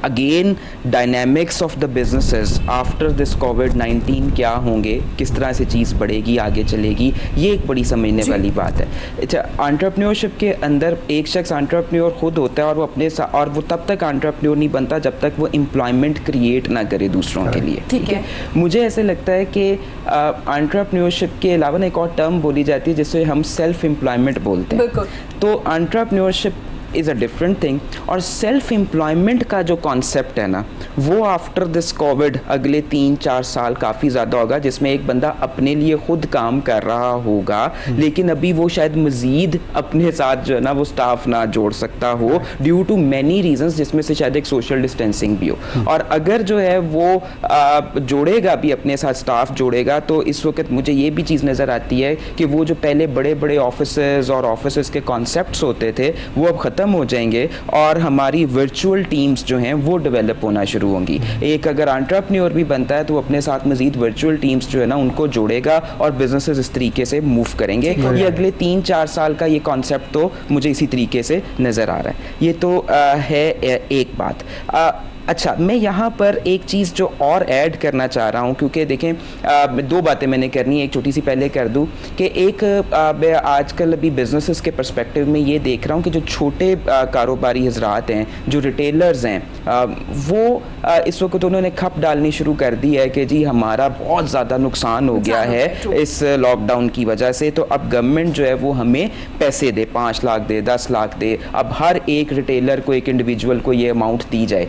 again dynamics of the businesses after this कोविड-19 क्या होंगे, किस तरह से चीज़ बढ़ेगी, आगे चलेगी, ये एक बड़ी समझने वाली बात है। अच्छा, एंटरप्रेन्योरशिप के अंदर एक शख्स एंटरप्रेन्योर खुद होता है और वो अपने साथ, और वो तब तक एंटरप्रेन्योर नहीं बनता जब तक वो एम्प्लॉयमेंट क्रिएट ना करे दूसरों के लिए। ठीक है, मुझे ऐसे लगता है कि एंटरप्रेन्योरशिप के अलावा एक और टर्म बोली जाती है जिसे हम सेल्फ एम्प्लॉयमेंट बोलते हैं। तो entrepreneurship is a different thing. और सेल्फ एम्प्लॉयमेंट का जो कॉन्सेप्ट है ना, वो आफ्टर दिस कोविड अगले 3-4 साल काफ़ी ज़्यादा होगा, जिसमें एक बंदा अपने लिए खुद काम कर रहा होगा, लेकिन अभी वो शायद मज़ीद अपने साथ जो है ना वो स्टाफ ना जोड़ सकता हो ड्यू टू मैनी रीजंस, जिसमें से शायद एक सोशल डिस्टेंसिंग भी हो। और अगर जो है वो जोड़ेगा भी, अपने साथ स्टाफ जोड़ेगा, तो इस वक्त मुझे ये भी चीज़ नज़र आती है कि वो जो पहले बड़े बड़े ऑफिसेज और ऑफिसेज के कॉन्सेप्ट्स होते थे वो अब ख़त्म हो जाएंगे और हमारी वर्चुअल टीम्स जो हैं वो डेवलप होना शुरू होंगी। एक अगर एंटरप्रेन्योर भी बनता है तो अपने साथ मज़ीद वर्चुअल टीम्स जो है ना उनको जोड़ेगा और बिजनेसेस इस तरीके से मूव करेंगे। ये अगले 3-4 साल का ये कॉन्सेप्ट तो मुझे इसी तरीके से नज़र आ रहा है। ये तो है एक बात। अच्छा, मैं यहाँ पर एक चीज़ जो और ऐड करना चाह रहा हूँ, क्योंकि देखें 2 बातें मैंने करनी है, एक छोटी सी पहले कर दूँ कि एक मैं आजकल अभी बिजनेसेस के पर्सपेक्टिव में ये देख रहा हूँ कि जो छोटे कारोबारी हजरात हैं, जो रिटेलर्स हैं, वो इस वक्त उन्होंने खप डालनी शुरू कर दी है कि जी हमारा बहुत ज़्यादा नुकसान हो गया है इस लॉकडाउन की वजह से, तो अब गवर्नमेंट जो है वो हमें पैसे दे, 5 लाख दे, 10 लाख दे, अब हर एक रिटेलर को, एक इंडिविजुअल को ये अमाउंट दी जाए।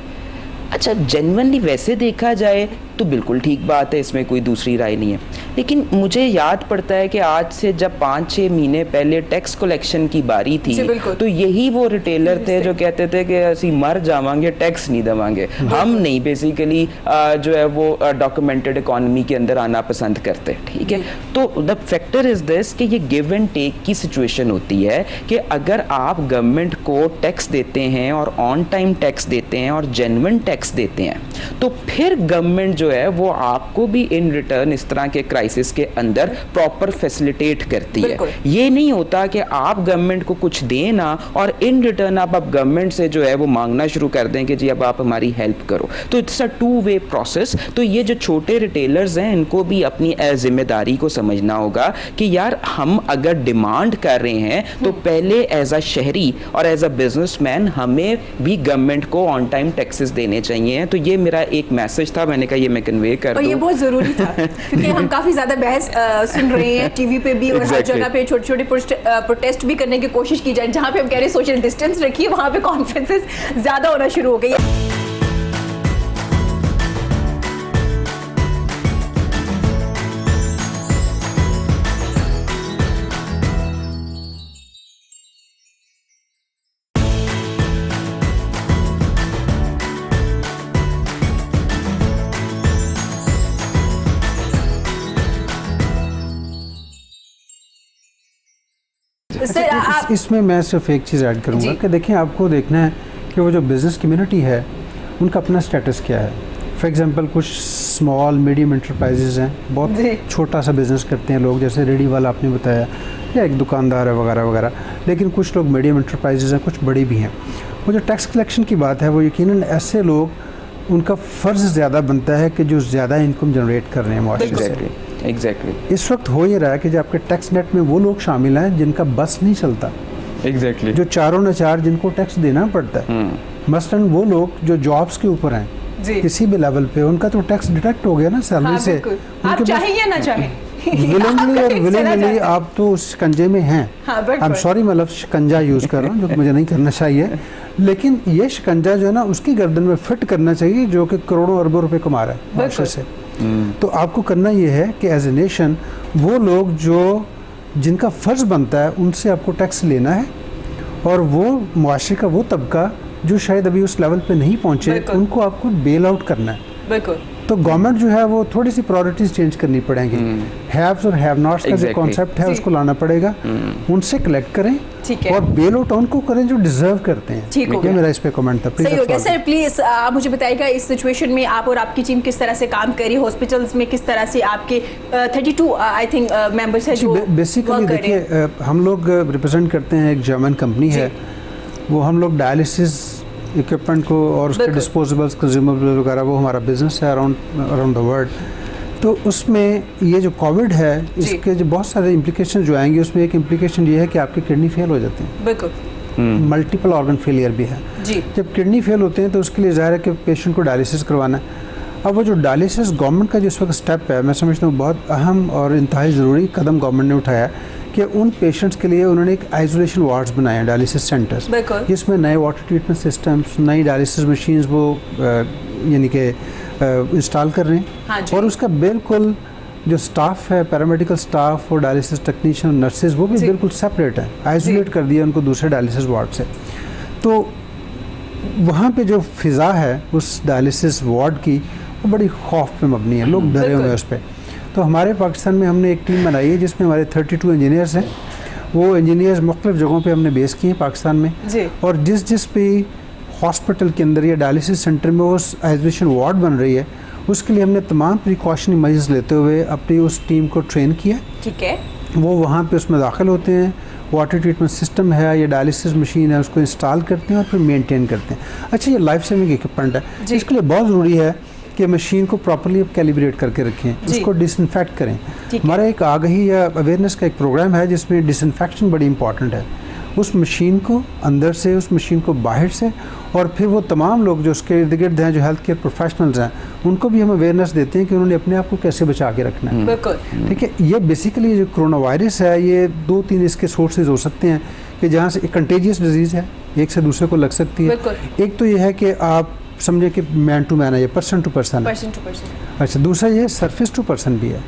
अच्छा, जेन्युइनली वैसे देखा जाए तो बिल्कुल ठीक बात है, इसमें कोई दूसरी राय नहीं है, लेकिन मुझे याद पड़ता है कि आज से जब 5-6 महीने पहले टैक्स कलेक्शन की बारी थी तो यही वो रिटेलर थे जो कहते थे कि असी मर जावांगे, टैक्स नहीं देवांगे, हम नहीं बेसिकली जो है वो डॉक्यूमेंटेड इकोनॉमी के अंदर आना पसंद करते। ठीक है, तो द फैक्टर इज दिस कि ये गिव एंड टेक की सिचुएशन होती है कि अगर आप गवर्नमेंट को टैक्स देते हैं और ऑन टाइम टैक्स देते हैं और जेन्युइन टैक्स देते हैं, तो फिर गवर्नमेंट जो है वो आपको भी इन रिटर्न इस तरह के क्राइसिस के अंदर प्रॉपर फैसिलिटेट करती है। ये नहीं होता कि आप गवर्नमेंट को कुछ दें ना और इन रिटर्न आप गवर्नमेंट से जो है वो मांगना शुरू कर दें कि जी अब आप हमारी हेल्प करो। तो इट्स अ 2-वे प्रोसेस। तो ये जो छोटे रिटेलर्स हैं इनको भी अपनी जिम्मेदारी को समझना होगा कि यार हम अगर डिमांड कर रहे हैं तो पहले एज अ शहरी और एज अ बिजनेसमैन हमें भी गवर्नमेंट को ऑन टाइम टैक्सेस देने चाहिए। तो ये मेरा एक मैसेज था, मैंने कहा ये मैं कन्वे कर दूं। ये बहुत ज़रूरी था क्योंकि हम काफ़ी ज़्यादा बहस सुन रहे हैं टीवी पे भी और हर जगह पे छोटे छोटे प्रोटेस्ट भी करने की कोशिश की जाए, जहाँ पे हम कह रहे हैं सोशल डिस्टेंस रखिए, वहाँ पे कॉन्फ्रेंसेस ज़्यादा होना शुरू हो गई है। इसमें मैं सिर्फ एक चीज़ ऐड करूंगा कि देखिए आपको देखना है कि वो जो बिज़नेस कम्युनिटी है उनका अपना स्टेटस क्या है। फॉर एग्जांपल कुछ स्मॉल मीडियम एंटरप्राइजेज हैं, बहुत छोटा सा बिज़नेस करते हैं लोग, जैसे रेडी वाला आपने बताया या एक दुकानदार है वगैरह वगैरह, लेकिन कुछ लोग मीडियम एंटरप्राइजेज हैं, कुछ बड़ी भी हैं। वो जो टैक्स कलेक्शन की बात है वो यकीनन ऐसे लोग उनका फ़र्ज़ ज़्यादा बनता है कि जो ज़्यादा इनकम जनरेट कर रहे हैं मुआशरे से। एग्जैक्टली इस वक्त हो ये रहा है कि जो आपके टैक्स नेट में वो लोग शामिल हैं जिनका बस नहीं चलता। एग्जैक्टली जो चारों न चार जिनको टैक्स देना पड़ता है, मसलन वो लोग जो जॉब्स के ऊपर हैं किसी भी लेवल पे, उनका तो टैक्स डिडक्ट हो गया ना सैलरी से। आप चाहें या ना चाहें विलिंगली और विलिंगली आप तो उस शिकंजे में हैं। आई एम सॉरी, मैं लफ्ज़ शिकंजा यूज़ कर रहा हूँ जो मुझे नहीं करना चाहिए, लेकिन ये शिकंजा जो है ना उसकी गर्दन में फिट करना चाहिए जो कि करोड़ों अरबों रुपए कमा रहा है मुआशरे से। तो आपको करना ये है कि एज ए नेशन वो लोग जो जिनका फ़र्ज़ बनता है उनसे आपको टैक्स लेना है, और वो मुआशरे का वो तबका जो शायद अभी उस लेवल पे नहीं पहुँचे उनको आपको बेल आउट करना है। बिल्कुल। तो गवर्नमेंट जो है वो थोड़ी सी प्रायोरिटीज चेंज करनी पड़ेंगी। हैव्स और हैव नॉट्स का जो कॉन्सेप्ट है उसको लाना पड़ेगा, उनसे कलेक्ट करें और बेल आउट उनको करें जो डिजर्व करते हैं। ये मेरा इस पे कमेंट था। सही हो गया सर। प्लीज आप मुझे बताइएगा इस सिचुएशन में आप और आपकी टीम किस तरह से काम करी, हॉस्पिटल्स में किस तरह से आपके 32 आई थिंक मेंबर्स हैं जो बेसिकली देखिए हम लोग रिप्रेजेंट करते हैं एक जर्मन कंपनी है, वो हम लोग डायलिसिस इक्विपमेंट को और उसके डिस्पोजेबल्स कंज्यूमेबल्स वगैरह वो हमारा बिजनेस है अराउंड द वर्ल्ड। तो उसमें ये जो कोविड है इसके जो बहुत सारे इम्प्लीकेशन जो आएंगे, उसमें एक इम्प्लीकेशन ये है कि आपके किडनी फेल हो जाते हैं। बिल्कुल। मल्टीपल ऑर्गन फेलियर भी है जी। जब किडनी फेल होते हैं तो उसके लिए ज़ाहिर है कि पेशेंट को डायलिसिस करवाना है। अब वो जो डायलिसिस गवर्नमेंट का जिस वक्त स्टेप है, मैं समझता हूँ बहुत अहम और इंतहाई ज़रूरी कदम गवर्नमेंट ने उठाया कि उन पेशेंट्स के लिए उन्होंने एक आइसोलेशन वार्ड्स बनाए हैं, डायलिसिस सेंटर्स, जिसमें नए वाटर ट्रीटमेंट सिस्टम्स, नई डायलिसिस मशीन्स वो यानी कि इंस्टॉल कर रहे हैं। हाँ, और उसका बिल्कुल जो स्टाफ है, पैरामेडिकल स्टाफ और डायलिसिस टेक्नीशियन, नर्सेज, वो भी बिल्कुल सेपरेट है, आइसोलेट कर दिया उनको दूसरे डायलिसिस वार्ड से। तो वहाँ पे जो फ़िज़ा है उस डायलिसिस वार्ड की, वो बड़ी खौफ पे मबनी है, लोग डरे हुए हैं उस पर। तो हमारे पाकिस्तान में हमने एक टीम बनाई है जिसमें हमारे 32 इंजीनियर्स हैं। वो इंजीनियर्स मुख्तलिफ़ जगहों पे हमने बेस किए हैं पाकिस्तान में, और जिस भी हॉस्पिटल के अंदर या डायलिसिस सेंटर में वो आइसोलेशन वार्ड बन रही है, उसके लिए हमने तमाम प्रिकॉशनरी मेजर्स लेते हुए अपनी उस टीम को ट्रेन किया। ठीक है, वो वहाँ पे उसमें दाखिल होते हैं, वाटर ट्रीटमेंट सिस्टम है या डायलिसिस मशीन है उसको इंस्टॉल करते हैं और फिर मेंटेन करते हैं। अच्छा, ये लाइफ सेविंग इक्विपमेंट है, इसके लिए बहुत ज़रूरी है कि मशीन को प्रॉपर्ली कैलिब्रेट करके रखें, उसको डिसइंफेक्ट करें। हमारा एक आगाही या अवेयरनेस का एक प्रोग्राम है जिसमें डिसइंफेक्शन बड़ी इंपॉर्टेंट है, उस मशीन को अंदर से, उस मशीन को बाहर से, और फिर वो तमाम लोग जो उसके इर्द गिर्द हैं, जो हेल्थ केयर प्रोफेशनल्स हैं, उनको भी हम अवेयरनेस देते हैं कि उन्होंने अपने आप को कैसे बचा के रखना है। ठीक है, ये बेसिकली जो कोरोना वायरस है, ये 2-3 इसके सोर्सेज हो सकते हैं कि जहाँ से एक कंटेजियस डिजीज़ है, एक से दूसरे को लग सकती है। एक तो ये है कि आप समझे कि मैन टू मैन है, ये पर्सन टू पर्सन है। अच्छा, दूसरा ये सरफेस टू पर्सन भी है,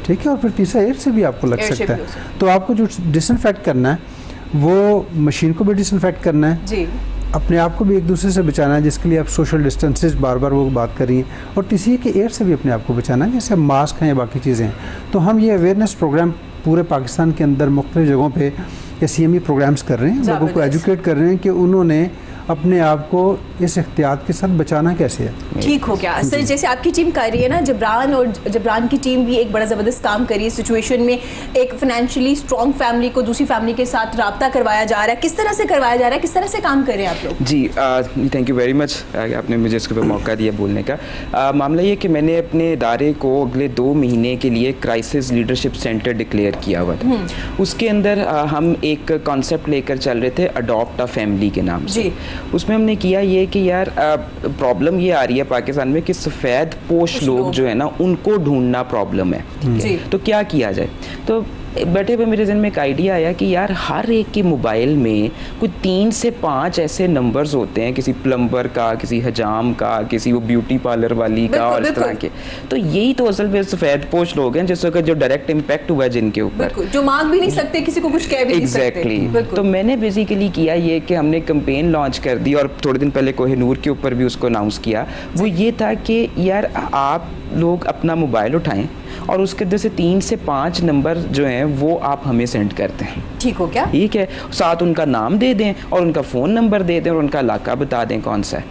ठीक है, और फिर तीसरा एयर से भी आपको लग सकता है। तो आपको जो डिसइंफेक्ट करना है वो मशीन को भी डिसइंफेक्ट करना है जी, अपने आप को भी एक दूसरे से बचाना है, जिसके लिए आप सोशल डिस्टेंसेस बार बार वो बात कर रही हैं, और तीसरी कि एयर से भी अपने आप को बचाना है, जैसे मास्क हैं या बाकी चीज़ें हैं। तो हम ये अवेयरनेस प्रोग्राम पूरे पाकिस्तान के अंदर मुख्तलिफ जगहों पे ये CME प्रोग्राम्स कर रहे हैं, लोगों को एजुकेट कर रहे हैं कि उन्होंने अपने आप को इस एहतियात के साथ बचाना कैसे है। ठीक हो गया सर, जैसे आपकी टीम कर रही है ना, जबरान, और जबरान की टीम भी एक बड़ा ज़बरदस्त काम कर रही है सिचुएशन में। एक फाइनेंशियली स्ट्रॉन्ग फैमिली को दूसरी फैमिली के साथ रब्ता करवाया जा रहा है, किस तरह से करवाया जा रहा है, किस तरह से काम कर रहे हैं आप लोग? जी, थैंक यू वेरी मच, आपने मुझे इसके ऊपर मौका दिया बोलने का। मामला ये कि मैंने अपने इदारे को अगले 2 महीने के लिए क्राइसिस लीडरशिप सेंटर डिक्लेयर किया हुआ था। उसके अंदर हम एक कॉन्सेप्ट लेकर चल रहे थे, अडॉप्ट अ फैमिली के नाम से। उसमें हमने किया ये कि यार प्रॉब्लम ये आ रही है पाकिस्तान में कि सफ़ेद पोश लोग जो है ना, उनको ढूंढना प्रॉब्लम है, ठीक है? तो क्या किया जाए? तो बैठे हुए मेरे ज़हन में एक आइडिया आया कि यार हर एक के मोबाइल में कुछ 3 से 5 ऐसे नंबर्स होते हैं, किसी प्लम्बर का, किसी हजाम का, किसी वो ब्यूटी पार्लर वाली का, और इस तरह के। तो यही तो असल में सफ़ेद पोश लोग हैं जिसका जो डायरेक्ट इम्पैक्ट हुआ है जिनके ऊपर, जो मांग भी नहीं सकते, किसी को कुछ कह भी नहीं सकते। एग्जैक्टली। तो मैंने बेसिकली किया ये कि हमने कैंपेन लॉन्च कर दी, और थोड़े दिन पहले कोहिनूर के ऊपर भी उसको अनाउंस किया। वो ये था कि यार आप लोग अपना मोबाइल उठाएं और उसके अंदर से 3 से 5 नंबर जो हैं वो आप हमें सेंड करते हैं। ठीक हो क्या? ठीक है, साथ उनका नाम दे दें और उनका फ़ोन नंबर दे दें और उनका इलाका बता दें कौन सा है।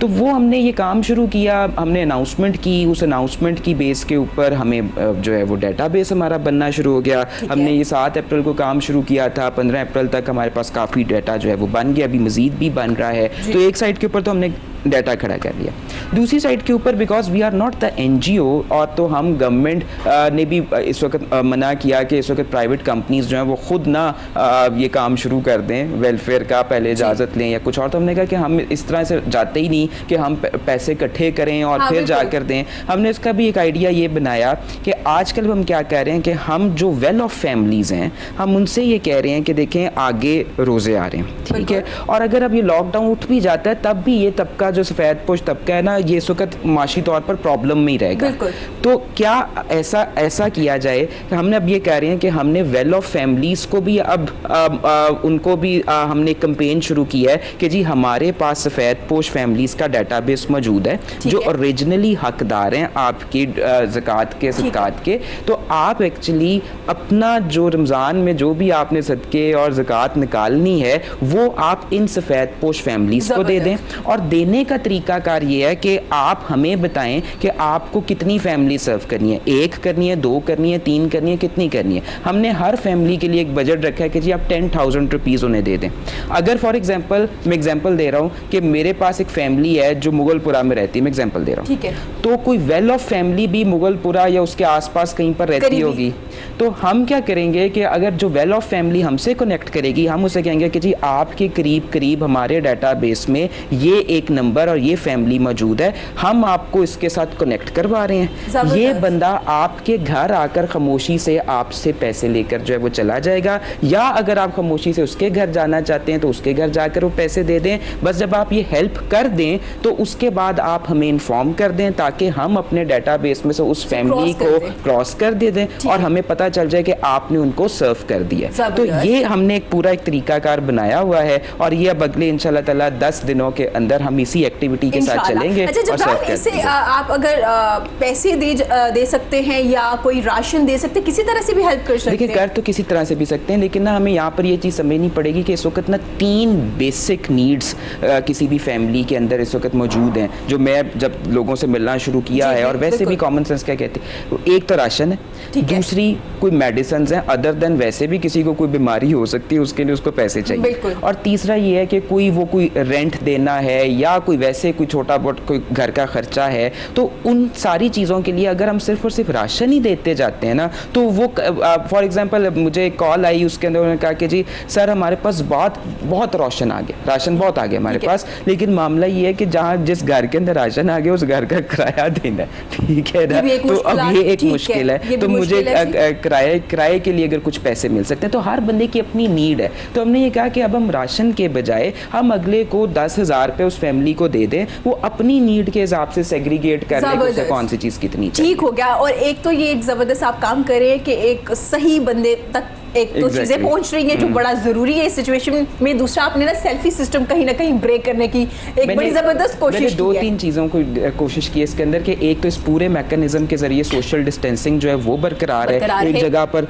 तो वो हमने ये काम शुरू किया, हमने अनाउंसमेंट की, उस अनाउंसमेंट की बेस के ऊपर हमें जो है वो डेटाबेस हमारा बनना शुरू हो गया। हमने ये 7 अप्रैल को काम शुरू किया था, 15 अप्रैल तक हमारे पास काफ़ी डाटा जो है वो बन गया, अभी मज़ीद भी बन रहा है। तो एक साइड के ऊपर तो हमने डाटा खड़ा कर लिया, दूसरी साइड के ऊपर because we are not the NGO, और तो हम गवर्नमेंट ने भी इस वक्त मना किया कि इस वक्त प्राइवेट कंपनीज जो हैं वो खुद ना ये काम शुरू कर दें वेलफेयर का, पहले इजाज़त लें या कुछ और। तो हमने कहा कि हम इस तरह से जाते ही नहीं कि हम पैसे इकट्ठे करें और फिर जाकर दें। हमने इसका भी एक आइडिया ये बनाया कि आजकल हम क्या कह रहे हैं कि हम जो वेल ऑफ फैमिलीज़ हैं, हम उनसे ये कह रहे हैं कि देखें आगे रोज़े आ रहे हैं, ठीक है, और अगर अब ये लॉकडाउन उठ भी जाता है तब भी ये तबका जो सफ़ेद पोश तबका है ना, ये इस वक्त माशी तौर पर प्रॉब्लम में ही रहेगा। तो क्या ऐसा किया जाए कि हमने अब ये कह रहे हैं कि हमने वेल ऑफ फैमिलीज़ को भी अब उनको भी हमने कैंपेन शुरू किया है कि जी हमारे पास सफ़ेद पोश फैमिलीज़ का डाटाबेस मौजूद है जो ओरिजिनली हकदार हैं आपकी ज़कात के सदकात के। तो आप एक्चुअली अपना जो रमज़ान में जो भी आपने सदके और ज़कात निकालनी है वो आप इन सफ़ेद पोश फैमिलीज़ को दे दें, और देने का तरीकाकार ये है कि आप हमें बताएं कि आपको कितनी फैमिली सर्व करनी है, 1 करनी है, 2 करनी है, 3 करनी है, कितनी करनी है। हमने हर फैमिली के लिए एक बजट रखा है कि जी आप 10,000 रुपीज़ उन्हें दे दें। अगर फॉर एग्जांपल मैं एग्जांपल दे रहा हूँ कि मेरे पास एक फैमिली है जो मुगलपुरा में रहती है, मैं एग्जांपल दे रहा हूँ, ठीक है, तो कोई वेल ऑफ फैमिली भी मुगलपुरा या उसके आसपास कहीं पर रहती होगी, तो हम क्या करेंगे कि अगर जो वेल ऑफ फैमिली हमसे कनेक्ट करेगी, हम उसे कहेंगे कि जी आपके करीब करीब हमारे डाटाबेस में ये एक नंबर और ये फैमिली मौजूद है, हम आपको इसके साथ कनेक्ट करवा रहे हैं। ये बंदा आपके घर आकर खामोशी से आपसे पैसे लेकर जो है वो चला जाएगा, या अगर आप खामोशी से उसके घर जाना चाहते हैं तो उसके घर जाकर वो पैसे दे दें। बस जब आप ये हेल्प कर दें तो उसके बाद आप हमें इन्फॉर्म कर दें ताकि हम अपने डाटाबेस में से उस फैमिली को क्रॉस कर दे दें और हमें पता चल जाए कि आपने उनको सर्व कर दिया। तो ये हमने एक पूरा एक तरीकाकार बनाया हुआ है और ये अब अगले इंशाल्लाह ताला 10 दिनों के अंदर हम इसी एक्टिविटी के साथ चलेंगे। अच्छा, और सर्व इससे आप अगर पैसे दे सकते हैं या कोई राशन दे सकते हैं, किसी तरह से भी हेल्प कर सकते हैं। देखिए कर तो किसी तरह से भी सकते हैं, लेकिन ना हमें यहाँ पर ये चीज़ समझनी पड़ेगी कि इस वक्त ना 3 बेसिक नीड्स किसी भी फैमिली के अंदर इस वक्त मौजूद हैं, जो मैं जब लोगों से मिलना शुरू किया है और वैसे भी कॉमन सेंस क्या कहते हैं, एक तो राशन है, दूसरी कोई मेडिसिन है, अदर देन वैसे भी किसी को कोई बीमारी हो सकती है उसके लिए उसको पैसे चाहिए, और तीसरा ये है कि कोई रेंट देना है या कोई वैसे कोई छोटा बहुत कोई घर का खर्चा है। तो उन सारी चीज़ों के लिए अगर हम सिर्फ और सिर्फ राशन ही देते जाते हैं ना, तो वो फॉर एग्जांपल मुझे एक कॉल आई, उसके अंदर उन्होंने कहा कि जी सर हमारे पास बहुत राशन आ गया, राशन बहुत आ गया हमारे पास, लेकिन मामला ये है कि जहाँ जिस घर के अंदर राशन आ गया उस घर का किराया देना है, ठीक है ना, तो अब ये एक मुश्किल है। तो मुझे किराए के लिए अगर कुछ पैसे मिल सकते हैं, तो हर बंदे की अपनी नीड है, तो हमने ये कहा कि अब हम राशन के बजाय हम अगले को 10,000 रुपये उस फैमिली को दे दें, वो अपनी नीड के हिसाब से सेग्रीगेट कर ले कि कौन सी चीज़ कितनी चाहिए। ठीक हो गया। और एक तो ये एक ज़बरदस्त आप काम करें कि एक सही बंदे तक एक तो चीज़ें पहुंच रही हैं जो बड़ा ज़रूरी है इस सिचुएशन में। दूसरा आपने ना सेल्फी सिस्टम कहीं ना कहीं ब्रेक करने की एक बड़ी ज़बरदस्त कोशिश की है। 2-3 चीज़ों को कोशिश की है इसके अंदर, कि एक तो इस पूरे मैकेनिज्म के जरिए सोशल डिस्टेंसिंग जो है वो बरकरार है, एक जगह पर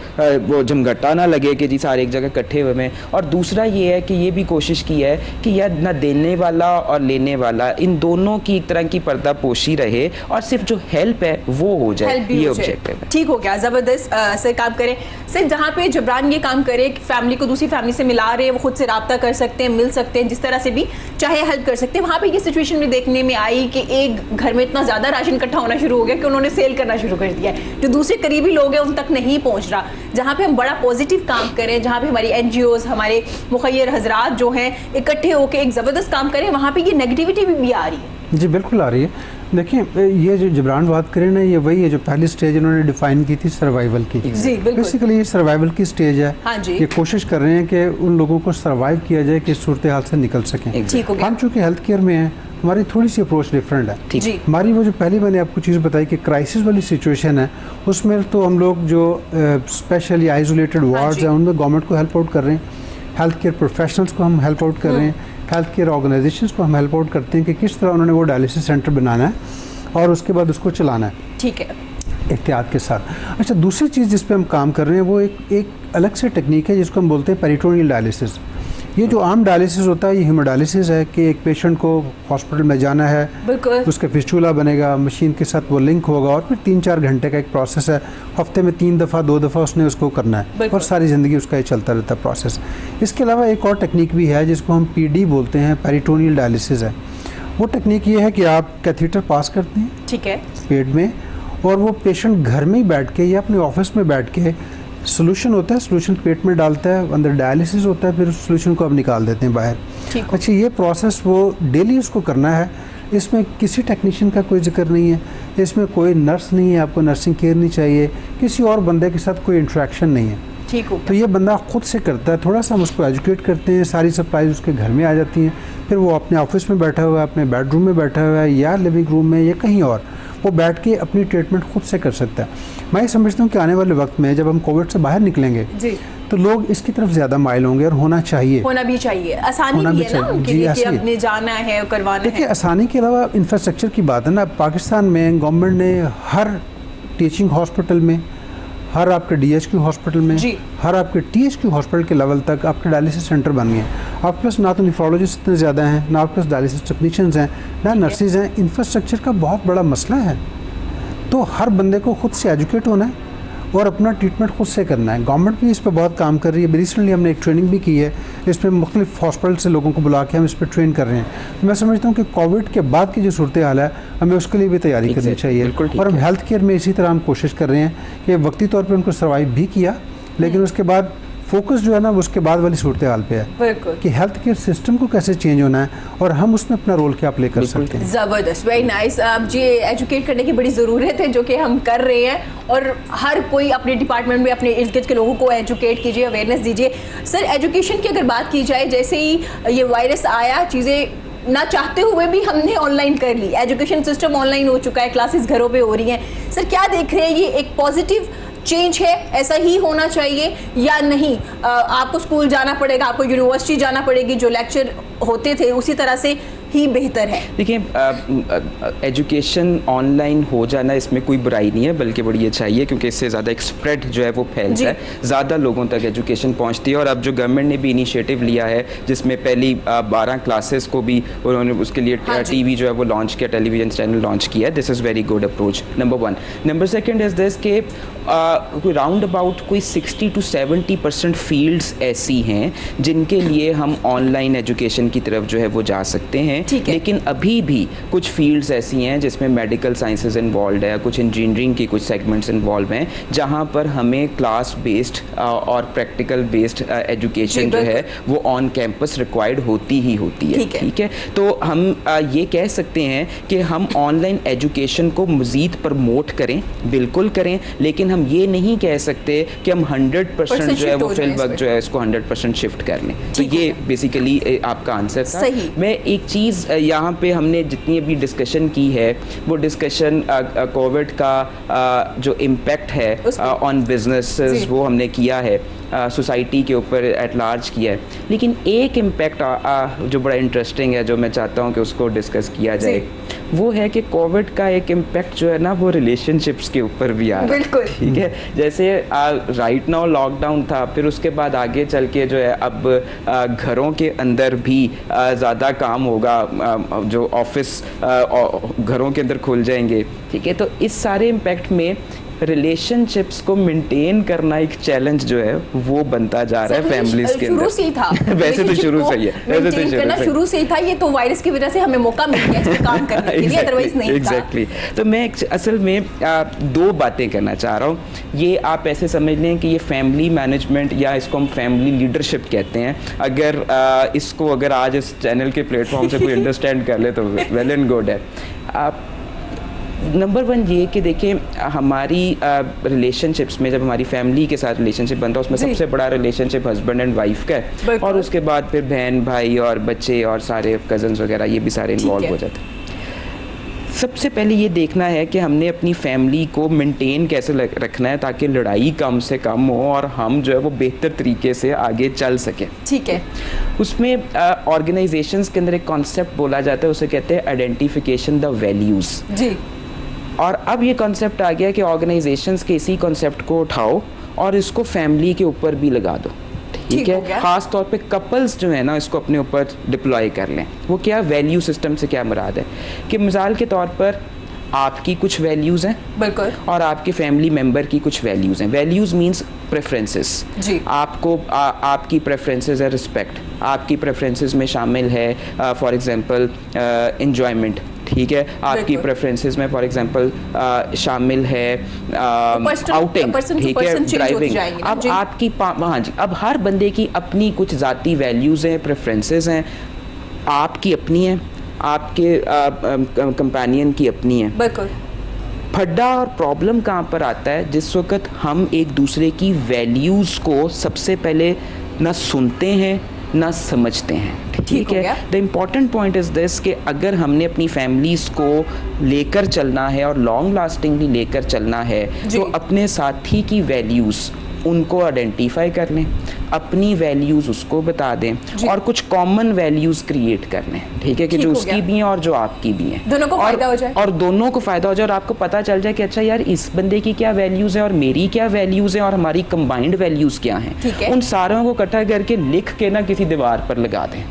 वो जमघटा ना लगे कि जी सारे एक जगह इकट्ठे हुए हैं, और दूसरा ये है कि ये भी कोशिश की है कि यार ना देने वाला और लेने वाला इन दोनों की एक तरह की पर्दापोशी रहे और सिर्फ जो हेल्प है वो हो जाए, ये ऑब्जेक्टिव है। ठीक हो गया, ज़बरदस्त सर काम करें। सर जहाँ पे जबरान ये काम करे, फैमिली को दूसरी फैमिली से मिला रहे हैं, वो खुद से राब्ता कर सकते हैं, मिल सकते हैं, जिस तरह से भी चाहे हेल्प कर सकते हैं। वहाँ पे ये सिचुएशन में देखने में आई कि एक घर में इतना ज़्यादा राशन इकट्ठा होना शुरू हो गया कि उन्होंने सेल करना शुरू कर दिया है, जो दूसरे करीबी लोग हैं उन तक नहीं पहुँच रहा। जहाँ पे हम बड़ा पॉजिटिव काम करें, जहाँ पे हमारी NGOs, हमारे मुखैर हजरात जो हैं इकट्ठे होकर एक ज़बरदस्त काम करें, वहाँ पे ये नेगेटिविटी भी आ रही है। जी बिल्कुल आ रही है। देखिए ये जो जबरान बात करें ना, ये वही है जो पहली स्टेज इन्होंने डिफाइन की थी सर्वाइवल की। जी बिल्कुल, बेसिकली ये सर्वाइवल की स्टेज है। हाँ जी, ये कोशिश कर रहे हैं कि उन लोगों को सर्वाइव किया जाए कि सूरत हाल से निकल सकें। हम चूँकि हेल्थ केयर में हैं, हमारी थोड़ी सी अप्रोच डिफरेंट है। हमारी वो जो पहली मैंने आपको चीज़ बताई कि क्राइसिस वाली सिचुएशन है, उसमें तो हम लोग जो स्पेशली आइसोलेटेड वार्ड्स हैं उनमें गवर्नमेंट को हेल्प आउट कर रहे हैं, हेल्थ केयर प्रोफेशनल्स को हम हेल्प आउट कर रहे हैं, हेल्थ केयर ऑर्गेनाइजेशंस को हम हेल्प आउट करते हैं कि किस तरह उन्होंने वो डायलिसिस सेंटर बनाना है और उसके बाद उसको चलाना है, ठीक है, एहतियात के साथ। अच्छा, दूसरी चीज़ जिस पे हम काम कर रहे हैं वो एक अलग से टेक्निक है जिसको हम बोलते हैं पेरिटोनियल डायलिसिस। ये जो आम डायलिसिस होता है ये हीमोडायलिसिस है कि एक पेशेंट को हॉस्पिटल में जाना है, उसका फिस्टूला बनेगा, मशीन के साथ वो लिंक होगा और फिर 3-4 घंटे का एक प्रोसेस है, हफ्ते में 3 दफ़ा 2 दफ़ा उसने उसको करना है और सारी ज़िंदगी उसका ये चलता रहता है प्रोसेस। इसके अलावा एक और टेक्निक भी है जिसको हम PD बोलते हैं, पेरिटोनियल डायलिसिस है। वो टेक्निक ये है कि आप कैथीटर पास करते हैं, ठीक है, पेट में, और वो पेशेंट घर में ही बैठ के या अपने ऑफिस में बैठ के सोल्यूशन होता है, सोल्यूशन पेट में डालता है, अंदर डायलिसिस होता है, फिर उस सोल्यूशन को आप निकाल देते हैं बाहर। अच्छा, ये प्रोसेस वो डेली उसको करना है। इसमें किसी टेक्नीशियन का कोई जिक्र नहीं है, इसमें कोई नर्स नहीं है, आपको नर्सिंग केयर नहीं चाहिए, किसी और बंदे के साथ कोई इंट्रैक्शन नहीं है, ठीक हो। तो ये बंदा खुद से करता है, थोड़ा सा हम उसको एजुकेट करते हैं, सारी सप्लाईज उसके घर में आ जाती हैं, फिर वो अपने ऑफिस में बैठा हुआ है, अपने बेडरूम में बैठा हुआ है या लिविंग रूम में या कहीं और, वो बैठ के अपनी ट्रीटमेंट खुद से कर सकता है। मैं ये समझता हूँ कि आने वाले वक्त में जब हम कोविड से बाहर निकलेंगे जी, तो लोग इसकी तरफ ज़्यादा माइल होंगे और होना चाहिए, होना भी चाहिए, आसानी भी है ना उनके लिए कि अपने जाना है और करवाना है। देखिए, आसानी के अलावा इंफ्रास्ट्रक्चर की बात है ना, पाकिस्तान में गवर्नमेंट ने हर टीचिंग हॉस्पिटल में, हर आपके DHQ हॉस्पिटल में, हर आपके THQ हॉस्पिटल के लेवल तक आपके डायलिसिस सेंटर बन गए हैं। आपके पास ना तो निफ्रोलॉजिस्ट इतने ज़्यादा हैं, ना आपके पास डायलिसिस टेक्नीशियंस हैं, ना नर्सेज हैं। इंफ्रास्ट्रक्चर का बहुत बड़ा मसला है, तो हर बंदे को खुद से एजुकेट होना है और अपना ट्रीटमेंट खुद से करना है। गवर्नमेंट भी इस पर बहुत काम कर रही है। रिसेंटली हमने एक ट्रेनिंग भी की है, इसमें मुख्तलिफ हॉस्पिटल से लोगों को बुला के हम इस पर ट्रेन कर रहे हैं। तो मैं समझता हूँ कि कोविड के बाद की जो सूरत हाल है, हमें उसके लिए भी तैयारी करनी चाहिए। और हम हेल्थ केयर में इसी तरह हम कोशिश कर रहे हैं कि वक्ती तौर पर उनको सर्वाइव भी किया, लेकिन उसके बाद फोकस जो है ना उसके बाद वाली सूरत हाल पे है कि हेल्थ केयर सिस्टम को कैसे चेंज होना है और हम उसमें अपना रोल क्या प्ले कर सकते हैं। ज़बरदस्त, वेरी नाइस। अब जी एजुकेट करने की बड़ी ज़रूरत है जो कि हम कर रहे हैं, और हर कोई अपने डिपार्टमेंट में अपने इर्द गिर्द के लोगों को एजुकेट कीजिए, अवेयरनेस दीजिए। सर, एजुकेशन की अगर बात की जाए, जैसे ही ये वायरस आया, चीज़ें ना चाहते हुए भी हमने ऑनलाइन कर ली, एजुकेशन सिस्टम ऑनलाइन हो चुका है, क्लासेस घरों पे हो रही हैं। सर, क्या देख रहे हैं, ये एक पॉजिटिव चेंज है, ऐसा ही होना चाहिए या नहीं? आपको स्कूल जाना पड़ेगा, आपको यूनिवर्सिटी जाना पड़ेगी, जो लेक्चर होते थे उसी तरह से ही बेहतर है? देखिए, एजुकेशन ऑनलाइन हो जाना इसमें कोई बुराई नहीं है, बल्कि बड़ी अच्छाई है, क्योंकि इससे ज़्यादा एक स्प्रेड जो है वो फैलता है, ज़्यादा लोगों तक एजुकेशन पहुंचती है। और अब जो गवर्नमेंट ने भी इनिशिएटिव लिया है, जिसमें पहली 12 क्लासेस को भी उन्होंने उसके लिए टीवी जो है वो लॉन्च किया, टेलीविजन चैनल लॉन्च किया है। This is very good approach, number 1। Number 2 is this के राउंड अबाउट कोई 60 to 70% फील्ड्स ऐसी हैं जिनके लिए हम ऑनलाइन एजुकेशन की तरफ जो है वो जा सकते हैं। लेकिन अभी भी कुछ फील्ड्स ऐसी हैं जिसमें मेडिकल साइंसेज इन्वॉल्व है, कुछ इंजीनियरिंग की कुछ सेगमेंट्स इन्वॉल्व हैं, जहाँ पर हमें क्लास बेस्ड और प्रैक्टिकल बेस्ड एजुकेशन जो है वो ऑन कैंपस रिक्वायर्ड होती ही होती है। ठीक है, तो हम ये कह सकते हैं कि हम ऑनलाइन एजुकेशन को मज़ीद प्रमोट करें, बिल्कुल करें, लेकिन हम ये नहीं कह सकते कि हम 100% जो है वो फील्ड वर्क जो है इसको 100% शिफ्ट कर लें। तो ये बेसिकली आपका आंसर था। मैं एक चीज़ यहाँ पे हमने जितनी अभी डिस्कशन की है, वो डिस्कशन कोविड का जो इम्पैक्ट है ऑन बिजनेसेस वो हमने किया है, सोसाइटी के ऊपर एट लार्ज किया है। लेकिन एक इम्पैक्ट जो बड़ा इंटरेस्टिंग है, जो मैं चाहता हूँ कि उसको डिस्कस किया जाए, वो है कि कोविड का एक इम्पैक्ट जो है ना वो रिलेशनशिप्स के ऊपर भी आ रहा है। ठीक है, जैसे राइट नाउ लॉकडाउन था, फिर उसके बाद आगे चल के जो है अब घरों के अंदर भी ज़्यादा काम होगा, जो ऑफिस घरों के अंदर खुल जाएंगे। ठीक है, तो इस सारे इम्पैक्ट में रिलेशनशिप्स को मेंटेन करना एक चैलेंज जो है वो बनता जा रहा है फैमिलीज के अंदर। शुरू से ही था वैसे तो शुरू से ही है, वैसे तो शुरू से ही था। ये तो वायरस की वजह से हमें मौका मिल गया इस पे काम करने के लिए, अदरवाइज नहीं था। एग्जैक्टली। तो मैं असल में 2 बातें करना चाह रहा हूँ। ये आप ऐसे समझ लें कि ये फैमिली मैनेजमेंट या इसको हम फैमिली लीडरशिप कहते हैं। अगर इसको अगर आज इस चैनल के प्लेटफॉर्म से कोई अंडरस्टैंड कर ले तो वेल एंड गुड है। नंबर 1 ये कि देखें, हमारी रिलेशनशिप्स में जब हमारी फैमिली के साथ रिलेशनशिप बनता है, उसमें सबसे बड़ा रिलेशनशिप हस्बैंड एंड वाइफ का है, और उसके बाद फिर बहन भाई और बच्चे और सारे कज़न्स वगैरह ये भी सारे इन्वॉल्व हो जाते हैं। सबसे पहले ये देखना है कि हमने अपनी फैमिली को मेंटेन कैसे रखना है ताकि लड़ाई कम से कम हो और हम जो है वो बेहतर तरीके से आगे चल सकें। ठीक है, उसमें ऑर्गेनाइजेशंस के अंदर एक कॉन्सेप्ट बोला जाता है, उसे कहते हैं आइडेंटिफिकेशन द वैल्यूज़। जी। और अब ये कॉन्सेप्ट आ गया कि ऑर्गेनाइजेशंस के इसी कॉन्सेप्ट को उठाओ और इसको फैमिली के ऊपर भी लगा दो। ठीक है, खास तौर पे कपल्स जो है ना इसको अपने ऊपर डिप्लॉय कर लें। वो क्या वैल्यू सिस्टम से क्या मुराद है कि मिसाल के तौर पर आपकी कुछ वैल्यूज़ हैं, बिल्कुल, और आपके फैमिली मेंबर की कुछ वैल्यूज़ हैं। Values means preferences. जी। आपको आपकी प्रेफरेंसेस है रिस्पेक्ट, आपकी प्रेफरेंसेस में शामिल है फॉर एग्जांपल एंजॉयमेंट। ठीक है, आपकी प्रेफरेंसेस में फॉर एग्जांपल शामिल है आउटिंग, ठीक है, ड्राइविंग। अब आपकी हाँ जी, अब हर बंदे की अपनी कुछ ज़ाती वैल्यूज़ हैं, प्रेफरेंसेस हैं, आपकी अपनी हैं, आपके कंपेनियन की अपनी है। बिल्कुल। फड्डा और प्रॉब्लम कहाँ पर आता है? जिस वक्त हम एक दूसरे की वैल्यूज़ को सबसे पहले ना सुनते हैं ना समझते हैं। ठीक है, the important point is this कि अगर हमने अपनी फैमिलीज़ को लेकर चलना है और लॉन्ग लास्टिंगली लेकर चलना है तो अपने साथी की वैल्यूज़ उनको आइडेंटिफाई कर लें, अपनी वैल्यूज़ उसको बता दें और कुछ कॉमन वैल्यूज़ क्रिएट कर लें। ठीक है, कि जो उसकी भी हैं और जो आपकी भी हैं, दोनों को फ़ायदा हो जाए, और दोनों को फ़ायदा हो जाए, और आपको पता चल जाए कि अच्छा यार इस बंदे की क्या वैल्यूज़ हैं और मेरी क्या वैल्यूज़ हैं और हमारी कंबाइंड वैल्यूज़ क्या हैं। उन सारों को इकट्ठा करके लिख के ना किसी दीवार पर लगा दें।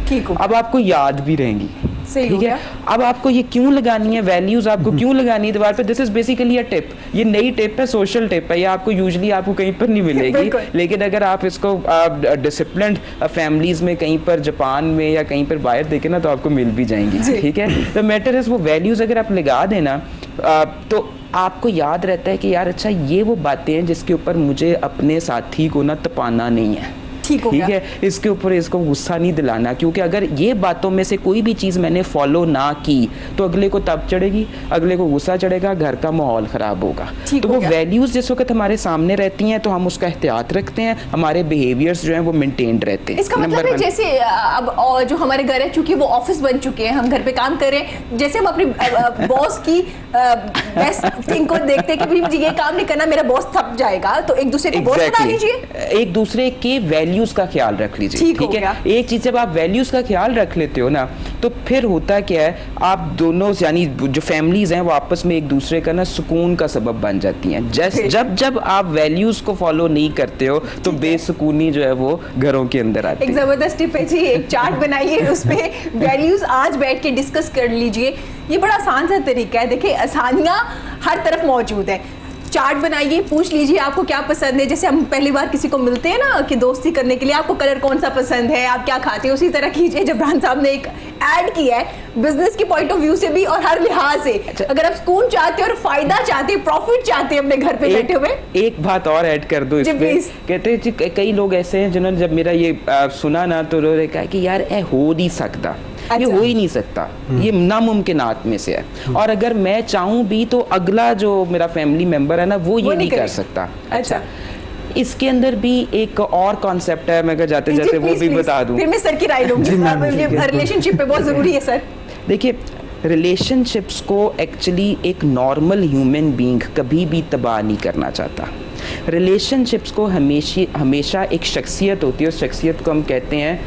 ठीक हो, अब आपको याद भी रहेंगी। सही हो ठीक है। गया। अब आपको ये क्यों लगानी है वैल्यूज, आपको क्यों लगानी है दीवार पे? This is basically a tip, ये नई टिप है, सोशल टिप है, ये आपको यूजुअली आपको कहीं पर नहीं मिलेगी, बिल्कुल। लेकिन अगर आप इसको डिसिप्लिन्ड फैमिलीज में कहीं पर जापान में या कहीं पर बाहर देखें ना तो आपको मिल भी जाएंगी, ठीक है। द मैटर इज वो वैल्यूज अगर आप लगा देना तो आपको याद रहता है कि यार अच्छा ये वो बातें हैं जिसके ऊपर मुझे अपने साथी को ना तपाना नहीं है, ठीक हो गया। है, इसके ऊपर इसको गुस्सा नहीं दिलाना, क्योंकि अगर ये बातों में से कोई भी चीज़ मैंने फॉलो ना की तो अगले को तब चढ़ेगी, अगले को गुस्सा चढ़ेगा, घर का माहौल ख़राब होगा। तो वो वैल्यूज़ जिस वक्त हमारे सामने रहती हैं तो हम उसका एहतियात रखते हैं, हमारे बिहेवियर्स जो हैं वो मेंटेन्ड रहते हैं। इसका मतलब है जैसे अब और जो हमारे घर है, चूंकि वो ऑफिस बन चुके हैं, हम घर पे काम कर रहे हैं, जैसे हम अपनी बॉस की बेस्ट थिंग को देखते हैं कि भाई मुझे ये काम नहीं करना, मेरा बॉस थक जाएगा, तो एक दूसरे को बॉस बना लीजिए, एक दूसरे के वैल्यूज का ख्याल रख लीजिए, ठीक है। एक चीज जब आप वैल्यूज का ख्याल रख लेते हो ना तो फिर होता क्या है, आप दोनों यानी जो फैमिलीज हैं वो आपस में एक दूसरे का ना सुकून का सबब बन जाती हैं। जब आप वैल्यूज को फॉलो नहीं करते हो तो बेसुकूनी जो है वो घरों के अंदर आती है। एक जबरदस्त टिप है जी, एक चार्ट बनाइए, उस पे वैल्यूज आज बैठ के डिस्कस कर लीजिए। ये बड़ा आसान सा तरीका है, देखिए आसानियां हर तरफ मौजूद है। चार्ट बनाइए, पूछ लीजिए आपको क्या पसंद है। जैसे हम पहली बार किसी को मिलते हैं ना कि दोस्ती करने के लिए, आपको कलर कौन सा पसंद है, आप क्या खाते हैं, उसी तरह कीजिए। जबरान साहब ने एक ऐड किया है बिजनेस की पॉइंट ऑफ व्यू से भी और हर लिहाज से। अगर आप सुकून चाहते हैं और फायदा चाहते हैं, प्रॉफिट चाहते हैं अपने घर पे बैठे हुए, एक बात और ऐड कर दो इसमें। कहते हैं कई लोग ऐसे हैं जिन्होंने जब मेरा ये सुना ना तो उन्होंने कहा कि यार ये हो नहीं सकता, ये हो ही नहीं सकता, ये नामुमकिनात में से है, और अगर मैं चाहूं भी तो अगला जो मेरा फैमिली मेंबर है ना वो ये नहीं कर सकता। अच्छा, इसके अंदर भी एक और कॉन्सेप्ट है, मैं जाते जाते वो भी बता दूं, फिर मैं सर की राय लूंगी। रिलेशनशिप पे बहुत जरूरी है सर। देखिए रिलेशनशिप्स को एक्चुअली एक नॉर्मल ह्यूमन बीइंग कभी भी तबाह नहीं करना चाहता। रिलेशनशिप्स को हमेशा एक शख्सियत होती है, उस शख्सियत को हम कहते हैं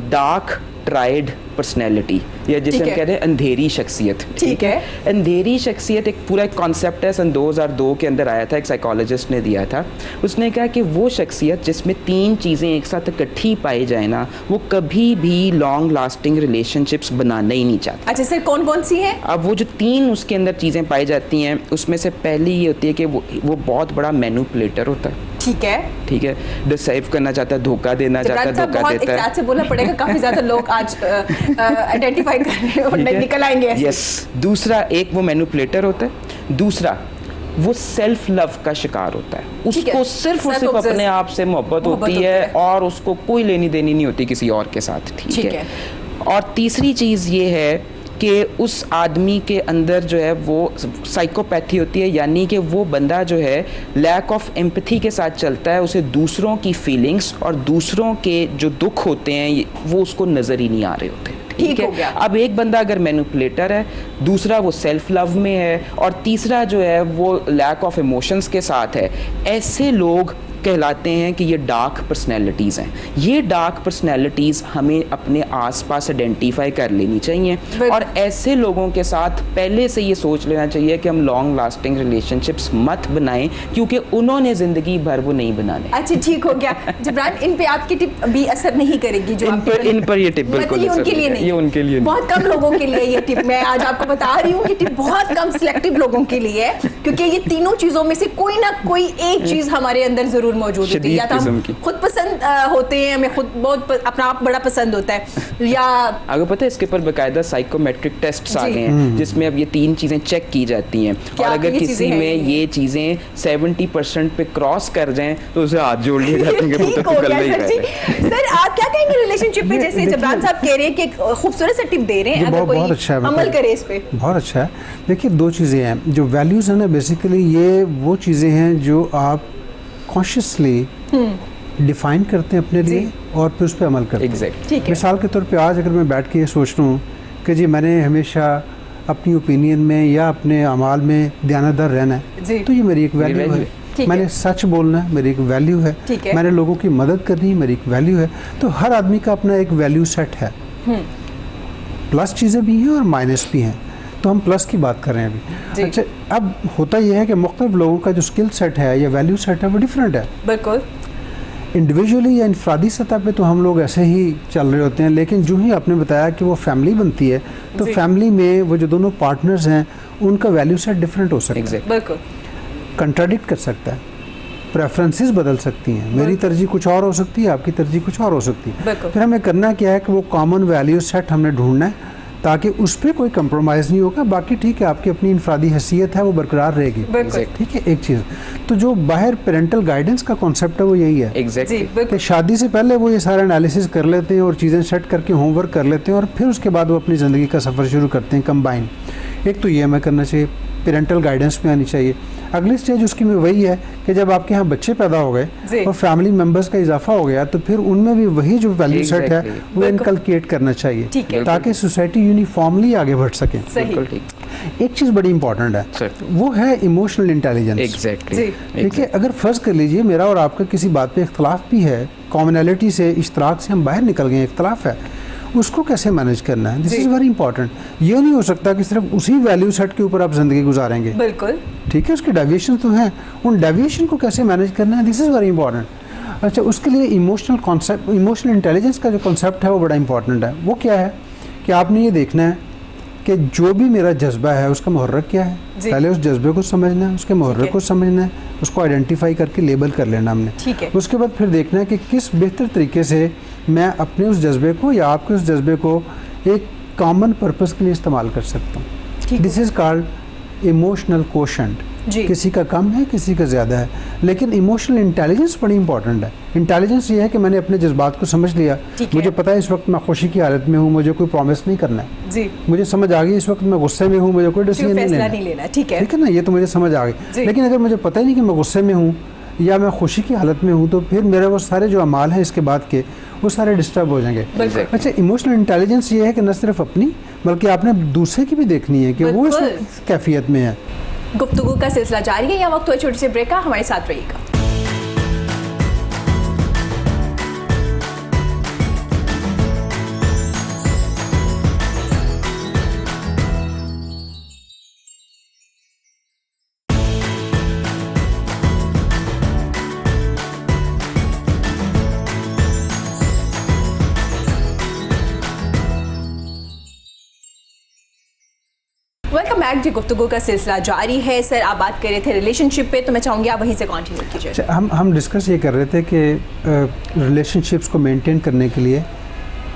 डार्क ट्राइड पर्सनैलिटी, या जिसे हम कहते हैं अंधेरी शख्सियत। ठीक है, अंधेरी शख्सियत एक पूरा कॉन्सेप्ट है, सन 2002 के अंदर आया था, एक साइकोलॉजिस्ट ने दिया था। उसने कहा कि वो शख्सियत जिसमें तीन चीज़ें एक साथ इकट्ठी पाई जाए ना, वो कभी भी लॉन्ग लास्टिंग रिलेशनशिप्स बनाना ही नहीं चाहता। अच्छा सर, कौन कौन सी है? अब वो जो तीन उसके अंदर चीज़ें पाई जाती हैं उसमें से पहली ये होती है कि वो बहुत बड़ा मैनिपुलेटर होता है। ठीक है, ठीक है, डिसाइव करना चाहता है, धोखा देना चाहता है, धोखा देता है। से बोलना पड़ेगा, काफी ज्यादा लोग आज आइडेंटिफाई कर रहे हैं और निकल आएंगे ऐसे। यस, दूसरा एक वो मैनिपुलेटर होता है, दूसरा वो सेल्फ लव का शिकार होता है, उसको सिर्फ और सिर्फ अपने आप से मोहब्बत होती है और उसको कोई लेनी देनी नहीं होती किसी और के साथ। ठीक है। और तीसरी चीज़ ये है कि उस आदमी के अंदर जो है वो साइकोपैथी होती है, यानी कि वो बंदा जो है लैक ऑफ एम्पैथी के साथ चलता है, उसे दूसरों की फीलिंग्स और दूसरों के जो दुख होते हैं वो उसको नज़र ही नहीं आ रहे होते। ठीक है। अब एक बंदा अगर मैनिपुलेटर है, दूसरा वो सेल्फ लव में है और तीसरा जो है वो लैक ऑफ इमोशंस के साथ है, ऐसे लोग कहलाते हैं कि ये डार्क पर्सनैलिटीज़ हैं। ये डार्क पर्सनैलिटीज़ हमें अपने आसपास आइडेंटिफाई कर लेनी चाहिए और ऐसे लोगों के साथ पहले से ये सोच लेना चाहिए कि हम लॉन्ग लास्टिंग रिलेशनशिप्स मत बनाएं, क्योंकि उन्होंने ज़िंदगी भर वो नहीं बनाने। अच्छा ठीक हो गया जबरान, इन पे आपकी टिप भी असर नहीं करेगी? जो इन पर ये टिप बिल्कुल ये उनके लिए नहीं, ये उनके लिए बहुत कम लोगों के लिए ये टिप मैं आज आपको बता रही हूँ। ये टिप बहुत कम सिलेक्टिव लोगों के लिए है, क्योंकि ये तीनों चीज़ों में से कोई ना कोई एक चीज़ हमारे अंदर जरूर मौजूद होती है। या तो हम खुद पसंद होते हैं, हमें खुद बहुत अपना आप बड़ा पसंद होता है, या अगर पता है इसके ऊपर बकायदा साइकोमेट्रिक टेस्ट्स आ गए हैं जिसमें अब ये तीन चीजें चेक की जाती हैं और अगर किसी में ये चीजें 70% पे क्रॉस कर जाएं तो उसे हाथ जोड़ लिए जाते हैं कि तो कल नहीं कर। सर आप क्या कहेंगे रिलेशनशिप पे, जैसे जबरान साहब कह रहे हैं कि खूबसूरत सा टिप दे रहे हैं, अगर कोई अमल करे इस पे? बहुत अच्छा है। देखिए दो चीज़ें हैं, जो वैल्यूज़ हैं ना बेसिकली ये वो चीज़ें हैं जो आप कॉन्शियसली डिफाइन करते हैं अपने लिए और फिर उस पर अमल करते हैं। मिसाल के तौर पे आज अगर मैं बैठ के ये सोच रहा हूँ कि जी मैंने हमेशा अपनी ओपिनियन में या अपने अमाल में दयानतदार रहना है, तो ये मेरी एक वैल्यू है। मैंने सच बोलना है, मेरी एक वैल्यू है। मैंने लोगों की मदद करनी है, मेरी एक वैल्यू है। तो हर आदमी का अपना एक वैल्यू सेट है। प्लस चीज़ें भी हैं और माइनस भी हैं, तो हम प्लस की बात कर रहे हैं अभी। अच्छा, अब होता यह है कि मुख्तलिफ लोगों का जो स्किल सेट है या वैल्यू सेट है वो डिफरेंट है। बिल्कुल। इंडिविजुअली या इनफरादी सतह पे तो हम लोग ऐसे ही चल रहे होते हैं, लेकिन जो ही आपने बताया कि वो फैमिली बनती है तो फैमिली में वो जो दोनों पार्टनर्स हैं उनका वैल्यू सेट डिफरेंट हो सकता है, बिल्कुल कंट्राडिक्ट कर सकता है, प्रेफरेंसेस बदल सकती हैं, मेरी तरजीह कुछ और हो सकती है, आपकी तरजीह कुछ और हो सकती है। फिर हमें करना क्या है कि वो कॉमन वैल्यू सेट हमने ढूंढना है ताकि उस पर कोई कंप्रोमाइज़ नहीं होगा। बाकी ठीक है, आपकी अपनी इनफरादी हैसियत है वो बरकरार रहेगी, ठीक है। एक चीज़ तो जो बाहर पेरेंटल गाइडेंस का कॉन्सेप्ट है वो यही है कि शादी से पहले वो ये सारा एनालिसिस कर लेते हैं और चीज़ें सेट करके होमवर्क कर लेते हैं और फिर उसके बाद वो अपनी ज़िंदगी का सफ़र शुरू करते हैं कंबाइन। एक तो ये हमें करना चाहिए, पेरेंटल गाइडेंस में आनी चाहिए। अगली स्टेज उसकी में वही है कि जब आपके यहाँ बच्चे पैदा हो गए और फैमिली मेंबर्स का इजाफा हो गया तो फिर उनमें भी वही जो वैल्यू सेट है वो इनकलकेट करना चाहिए ताकि सोसाइटी यूनिफॉर्मली आगे बढ़ सके। एक चीज़ बड़ी इंपॉर्टेंट है वो है इमोशनल इंटेलिजेंस। देखिए, अगर फर्ज कर लीजिए मेरा और आपका किसी बात पे इख्तलाफ भी है, कॉमनैलिटी से इश्तराक से हम बाहर निकल गए, इख्तलाफ है, उसको कैसे मैनेज करना है, दिस इज़ वेरी इंपॉर्टेंट। ये नहीं हो सकता कि सिर्फ उसी वैल्यू सेट के ऊपर आप ज़िंदगी गुजारेंगे, बिल्कुल ठीक है, उसके डेविएशन तो हैं, उन डेविएशन को कैसे मैनेज करना है, दिस इज़ वेरी इंपॉर्टेंट। अच्छा, उसके लिए इमोशनल कॉन्सेप्ट, इमोशनल इंटेलिजेंस का जो कॉन्सेप्ट है वो बड़ा इंपॉर्टेंट है। वो क्या है कि आपने ये देखना है कि जो भी मेरा जज्बा है उसका मुहर्रक क्या है, पहले उस जज्बे को समझना है, उसके मुहर्रक को समझना है, उसको आइडेंटिफाई करके लेबल कर लेना हमने। उसके बाद फिर देखना है कि किस बेहतर तरीके से मैं अपने उस जज्बे को या आपके उस जज्बे को एक कॉमन पर्पस के लिए इस्तेमाल कर सकता हूँ। This is called emotional quotient. किसी का कम है, किसी का ज़्यादा है, लेकिन इमोशनल इंटेलिजेंस बड़ी इंपॉर्टेंट है। इंटेलिजेंस ये है कि मैंने अपने जज्बात को समझ लिया, मुझे पता है इस वक्त मैं खुशी की हालत में हूँ, मुझे कोई प्रॉमिस नहीं करना है, मुझे समझ आ गई इस वक्त मैं गुस्से में हूँ, मुझे कोई डिसीजन नहीं लेना, ठीक है ना, ये तो मुझे समझ आ गई। लेकिन अगर मुझे पता ही नहीं कि मैं गुस्से में हूँ या मैं खुशी की हालत में हूँ तो फिर मेरे वो सारे जो अमाल हैं इसके बाद के वो सारे डिस्टर्ब हो जाएंगे। अच्छा, इमोशनल इंटेलिजेंस ये है कि न सिर्फ अपनी बल्कि आपने दूसरे की भी देखनी है कि वो इस कैफियत में है। गुफ्तगू का सिलसिला जारी है, या वक्त हुआ छोटे से ब्रेक का, हमारे साथ रहिएगा। वेलकम बैक जी, गुफ्तगू का सिलसिला जारी है। सर, आप बात कर रहे थे रिलेशनशिप पे, तो मैं चाहूँगी आप वहीं से कंटिन्यू कीजिए। हम डिस्कस ये कर रहे थे कि रिलेशनशिप्स को मेंटेन करने के लिए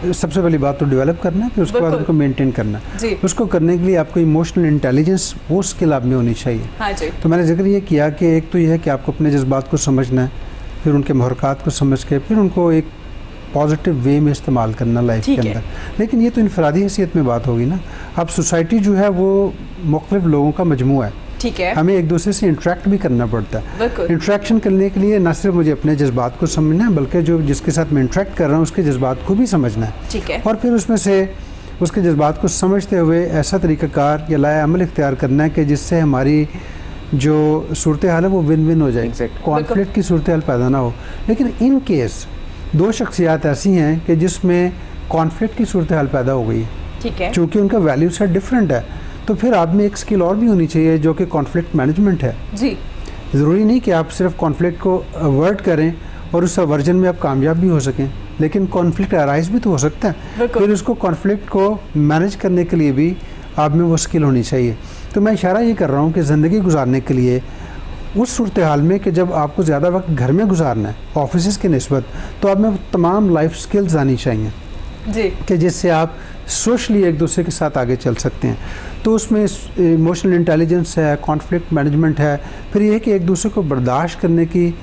सबसे पहली बात तो डेवलप करना है, फिर उसके बाद उनको मेंटेन करना है। उसको करने के लिए आपको इमोशनल इंटेलिजेंस वो स्किल आप में होनी चाहिए। हाँ जी। तो मैंने जिक्र ये किया कि एक तो ये है कि आपको अपने जज्बात को समझना है, फिर उनके मुहर्रकात को समझ के फिर उनको एक पॉजिटिव वे में इस्तेमाल करना लाइफ के अंदर। लेकिन ये तो इनफरादी हैसियत में बात होगी ना। अब सोसाइटी जो है वो मुख्तलिफ लोगों का मजमू है, ठीक है, हमें एक दूसरे से इंटरेक्ट भी करना पड़ता है। इंटरेक्शन करने के लिए न सिर्फ मुझे अपने जज्बात को समझना है बल्कि जो जिसके साथ मैं इंटरेक्ट कर रहा हूँ उसके जज्बात को भी समझना है, ठीक है, और फिर उसमें से उसके जज्बात को समझते हुए ऐसा तरीक़ाकार या लाया अमल इख्तियार करना है कि जिससे हमारी जो सूरत हाल है वो विन विन हो जाए, कॉन्फ्लिक्ट की सूरत हाल पैदा ना हो। लेकिन इन केस दो शख्सियात ऐसी हैं कि जिसमें कॉन्फ्लिक्ट की सूरत हाल पैदा हो गई, ठीक है, चूँकि उनका वैल्यू सेट डिफरेंट है, तो फिर आप में एक स्किल और भी होनी चाहिए जो कि कॉन्फ्लिक्ट मैनेजमेंट है। जी, ज़रूरी नहीं कि आप सिर्फ कॉन्फ्लिक्ट को अवॉइड करें और उस अवर्जन में आप कामयाब भी हो सकें, लेकिन कॉन्फ्लिक्ट अराइज भी तो हो सकता है। फिर उसको कॉन्फ्लिक्ट को मैनेज करने के लिए भी आप में वो स्किल होनी चाहिए। तो मैं इशारा ये कर रहा हूँ कि ज़िंदगी गुजारने के लिए उस सूरत हाल में कि जब आपको ज़्यादा वक्त घर में गुजारना है ऑफिस की निस्बत, तो आप में तमाम लाइफ स्किल्स आनी चाहिए जी, कि जिससे आप सोशली एक दूसरे के साथ आगे चल सकते हैं। तो उसमें इमोशनल इंटेलिजेंस है, कॉन्फ्लिक्ट मैनेजमेंट है, फिर ये है कि एक दूसरे को बर्दाश्त करने की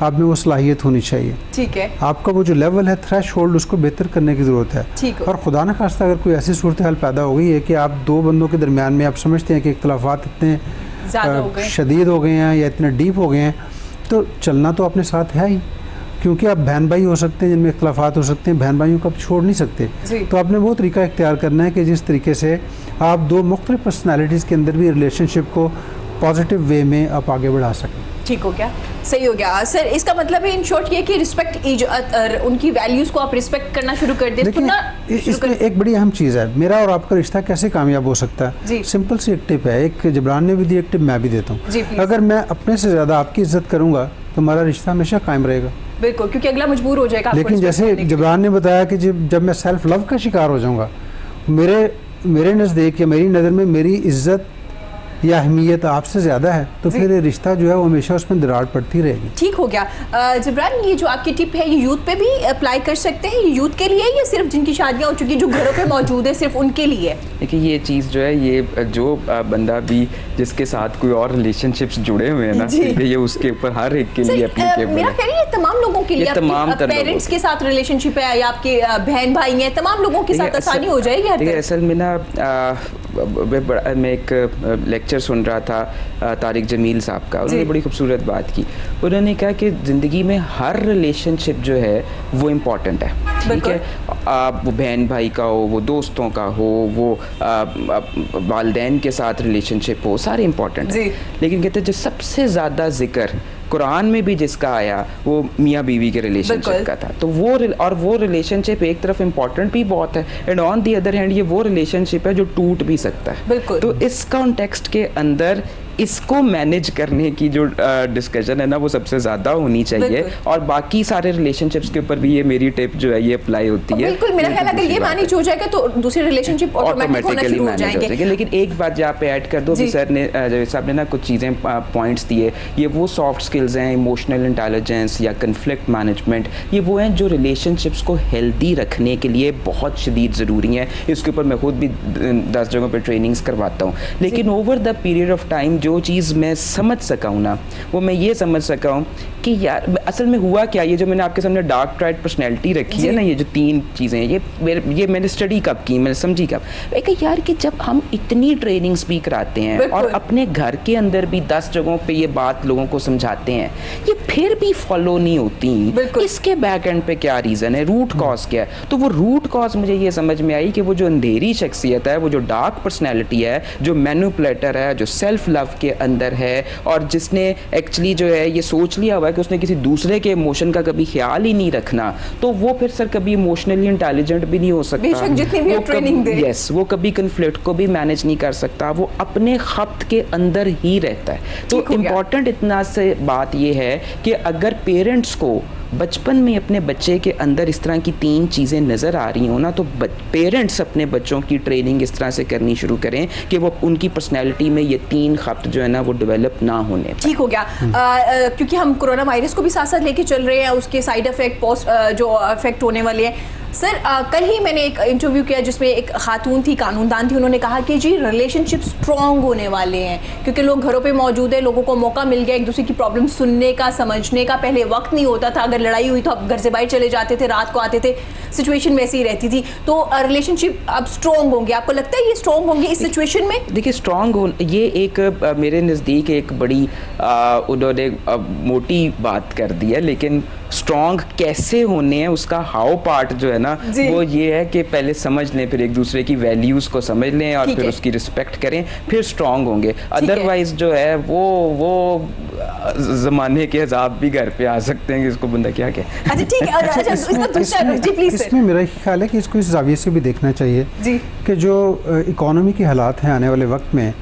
आप में वो सलाहियत होनी चाहिए, ठीक है, आपका वो जो लेवल है थ्रेशोल्ड उसको बेहतर करने की ज़रूरत है, ठीक है। और खुदा न खास्ता अगर कोई ऐसी सूरत हाल पैदा हो गई है कि आप दो बंदों के दरमियान में आप समझते हैं कि इख्तलाफात इतने शदीद हो गए हैं या इतने डीप हो गए हैं, तो चलना तो अपने साथ है ही, क्योंकि आप बहन भाई हो सकते हैं जिनमें इख्तलाफात हो सकते हैं, बहन भाइयों को आप छोड़ नहीं सकते। तो आपने वो तरीका इख्तियार करना है कि जिस तरीके से आप दो मुख्तलिफ पर्सनैलिटीज़ के अंदर भी रिलेशनशिप को पॉजिटिव वे में आप आगे बढ़ा सकें। ठीक हो गया, सही हो गया। सर, इसका मतलब है इन शॉर्ट ये कि रिस्पेक्ट, उनकी वैल्यूज़ को आप रिस्पेक्ट करना शुरू कर दें। इसमें एक बड़ी अहम चीज़ है, मेरा और आपका रिश्ता कैसे कामयाब हो सकता है। सिंपल सी एक टिप है, एक जबरान ने भी दी, एक टिप मैं भी देता हूँ। अगर मैं अपने से ज़्यादा आपकी इज्जत करूँगा तो हमारा रिश्ता हमेशा कायम रहेगा। बिल्कुल, क्योंकि अगला मजबूर हो जाएगा। लेकिन जैसे जबरान ने बताया कि जब मैं सेल्फ लव का शिकार हो जाऊंगा, मेरे नज़दीक या मेरी नज़र में मेरी इज्जत या अहमियत आपसे ज़्यादा है, तो फिर ये रिश्ता जो है वो हमेशा उसमें दरार पड़ती रहेगी। ठीक हो गया। जबरान, ये जो आपकी टिप है ये यूथ पे भी अप्लाई कर सकते हैं? ये यूथ के लिए या सिर्फ जिनकी शादियां हो चुकी, जो घरों पे मौजूद है, सिर्फ उनके लिए? देखिए ये चीज़ जो है, ये जो बंदा भी जिसके साथ कोई और रिलेशनशिप्स जुड़े हुए हैं ना, ये उसके ऊपर हर एक के लिए एप्लीकेबल है। मेरा ख्याल है ये तमाम लोगों के लिए, तमाम पेरेंट्स के साथ रिलेशनशिप है या आपके बहन भाई हैं, तमाम लोगों के साथ आसानी हो जाएगी। असल में ना मैं एक लेक्चर सुन रहा था तारिक जमील साहब का, उन्होंने बड़ी खूबसूरत बात की। उन्होंने कहा कि ज़िंदगी में हर रिलेशनशिप जो है वो इम्पॉर्टेंट है, ठीक है। वो बहन भाई का हो, वो दोस्तों का हो, वो वालिदैन के साथ रिलेशनशिप हो, सारे इम्पॉर्टेंट है। लेकिन कहते हैं जो सबसे ज़्यादा जिक्र कुरान में भी जिसका आया वो मियाँ बीवी के रिलेशनशिप का था। तो वो रिलेशनशिप एक तरफ इम्पॉर्टेंट भी बहुत है, and on the other hand ये वो रिलेशनशिप है जो टूट भी सकता है। तो इस कॉन्टेक्स्ट के अंदर इसको मैनेज करने की जो डिस्कशन है ना वो सबसे ज़्यादा होनी चाहिए, और बाकी सारे रिलेशनशिप्स के ऊपर भी ये मेरी टिप जो है ये अप्लाई होती है। बिल्कुल, मेरा ख्याल अगर ये मैनेज हो जाएगा तो दूसरे रिलेशनशिप ऑटोमेटिकली मैनेज हो जाएंगे। लेकिन एक बात जो आप ऐड कर दो, सर ने जवेद साहब ने ना कुछ चीज़ें पॉइंट्स दिए, ये वो सॉफ्ट स्किल्स हैं, इमोशनल इंटेलिजेंस या कन्फ्लिक्ट मैनेजमेंट, ये वो हैं जो रिलेशनशिप्स को हेल्दी रखने के लिए बहुत शदीद ज़रूरी हैं। इसके ऊपर मैं खुद भी 10 जगहों पर ट्रेनिंग्स करवाता हूँ। लेकिन over the period of time जो चीज़ मैं समझ सका हूँ ना, वो मैं ये समझ सका हूँ कि यार असल में हुआ क्या, ये जो मैंने आपके सामने डार्क ट्राइड पर्सनैलिटी रखी है ना, ये जो 3 चीज़ें हैं, ये मैंने स्टडी कब की, मैंने समझी कब, यार कि जब हम इतनी ट्रेनिंग्स भी कराते हैं और अपने घर के अंदर भी 10 जगहों पे ये बात लोगों को समझाते हैं, ये फिर भी फॉलो नहीं होती, इसके बैक एंड पे क्या रीज़न है, रूट कॉज क्या है? तो वो रूट कॉज मुझे ये समझ में आई कि वो जो अंधेरी शख्सियत है, वो जो डार्क पर्सनैलिटी है, जो मैनिपुलेटर है, जो सेल्फ लव के अंदर है, और जिसने एक्चुअली जो है ये सोच लिया हुआ है कि उसने किसी दूसरे के इमोशन का कभी ख्याल ही नहीं रखना, तो वो फिर सर कभी इमोशनली इंटेलिजेंट भी नहीं हो सकता, बेशक जितनी भी ट्रेनिंग दे। यस, वो कभी कन्फ्लिक्ट को भी मैनेज नहीं कर सकता, वो अपने खप्त के अंदर ही रहता है। तो इम्पॉर्टेंट इतना से बात ये है कि अगर पेरेंट्स को बचपन में अपने बच्चे के अंदर इस तरह की 3 चीज़ें नज़र आ रही हो ना, तो पेरेंट्स अपने बच्चों की ट्रेनिंग इस तरह से करनी शुरू करें कि वो उनकी पर्सनैलिटी में ये 3 खप्त जो है ना वो डेवलप ना होने। ठीक हो गया। क्योंकि हम कोरोना वायरस को भी साथ साथ लेके चल रहे हैं, उसके साइड इफेक्ट पोस्ट जो इफेक्ट होने वाले हैं। सर कल ही मैंने एक इंटरव्यू किया जिसमें एक खातून थी, कानूनदान थी, उन्होंने कहा कि जी रिलेशनशिप स्ट्रॉन्ग होने वाले हैं क्योंकि लोग घरों पे मौजूद है, लोगों को मौका मिल गया एक दूसरे की प्रॉब्लम सुनने का, समझने का। पहले वक्त नहीं होता था, अगर लड़ाई हुई तो आप घर से बाहर चले जाते थे, रात को आते थे, सिचुएशन वैसी ही रहती थी। तो रिलेशनशिप अब स्ट्रॉन्ग होंगे, आपको लगता है ये स्ट्रॉन्ग होंगे इस सिचुएशन में? देखिए स्ट्रॉन्ग हो, ये एक मेरे नज़दीक एक बड़ी उन्होंने मोटी बात कर दी है, लेकिन स्ट्रॉन्ग कैसे होने हैं उसका हाउ पार्ट जो है ना वो ये है कि पहले समझ लें, फिर एक दूसरे की वैल्यूज़ को समझ लें और फिर उसकी रिस्पेक्ट करें, फिर स्ट्रॉन्ग होंगे। अदरवाइज जो है वो ज़माने के अजाब भी घर पे आ सकते हैं कि इसको बंदा क्या कहे। अच्छा ठीक है, इसमें मेरा ख्याल है कि इसको इस जाविये से भी देखना चाहिए कि जो इकोनॉमी के हालात हैं आने वाले वक्त में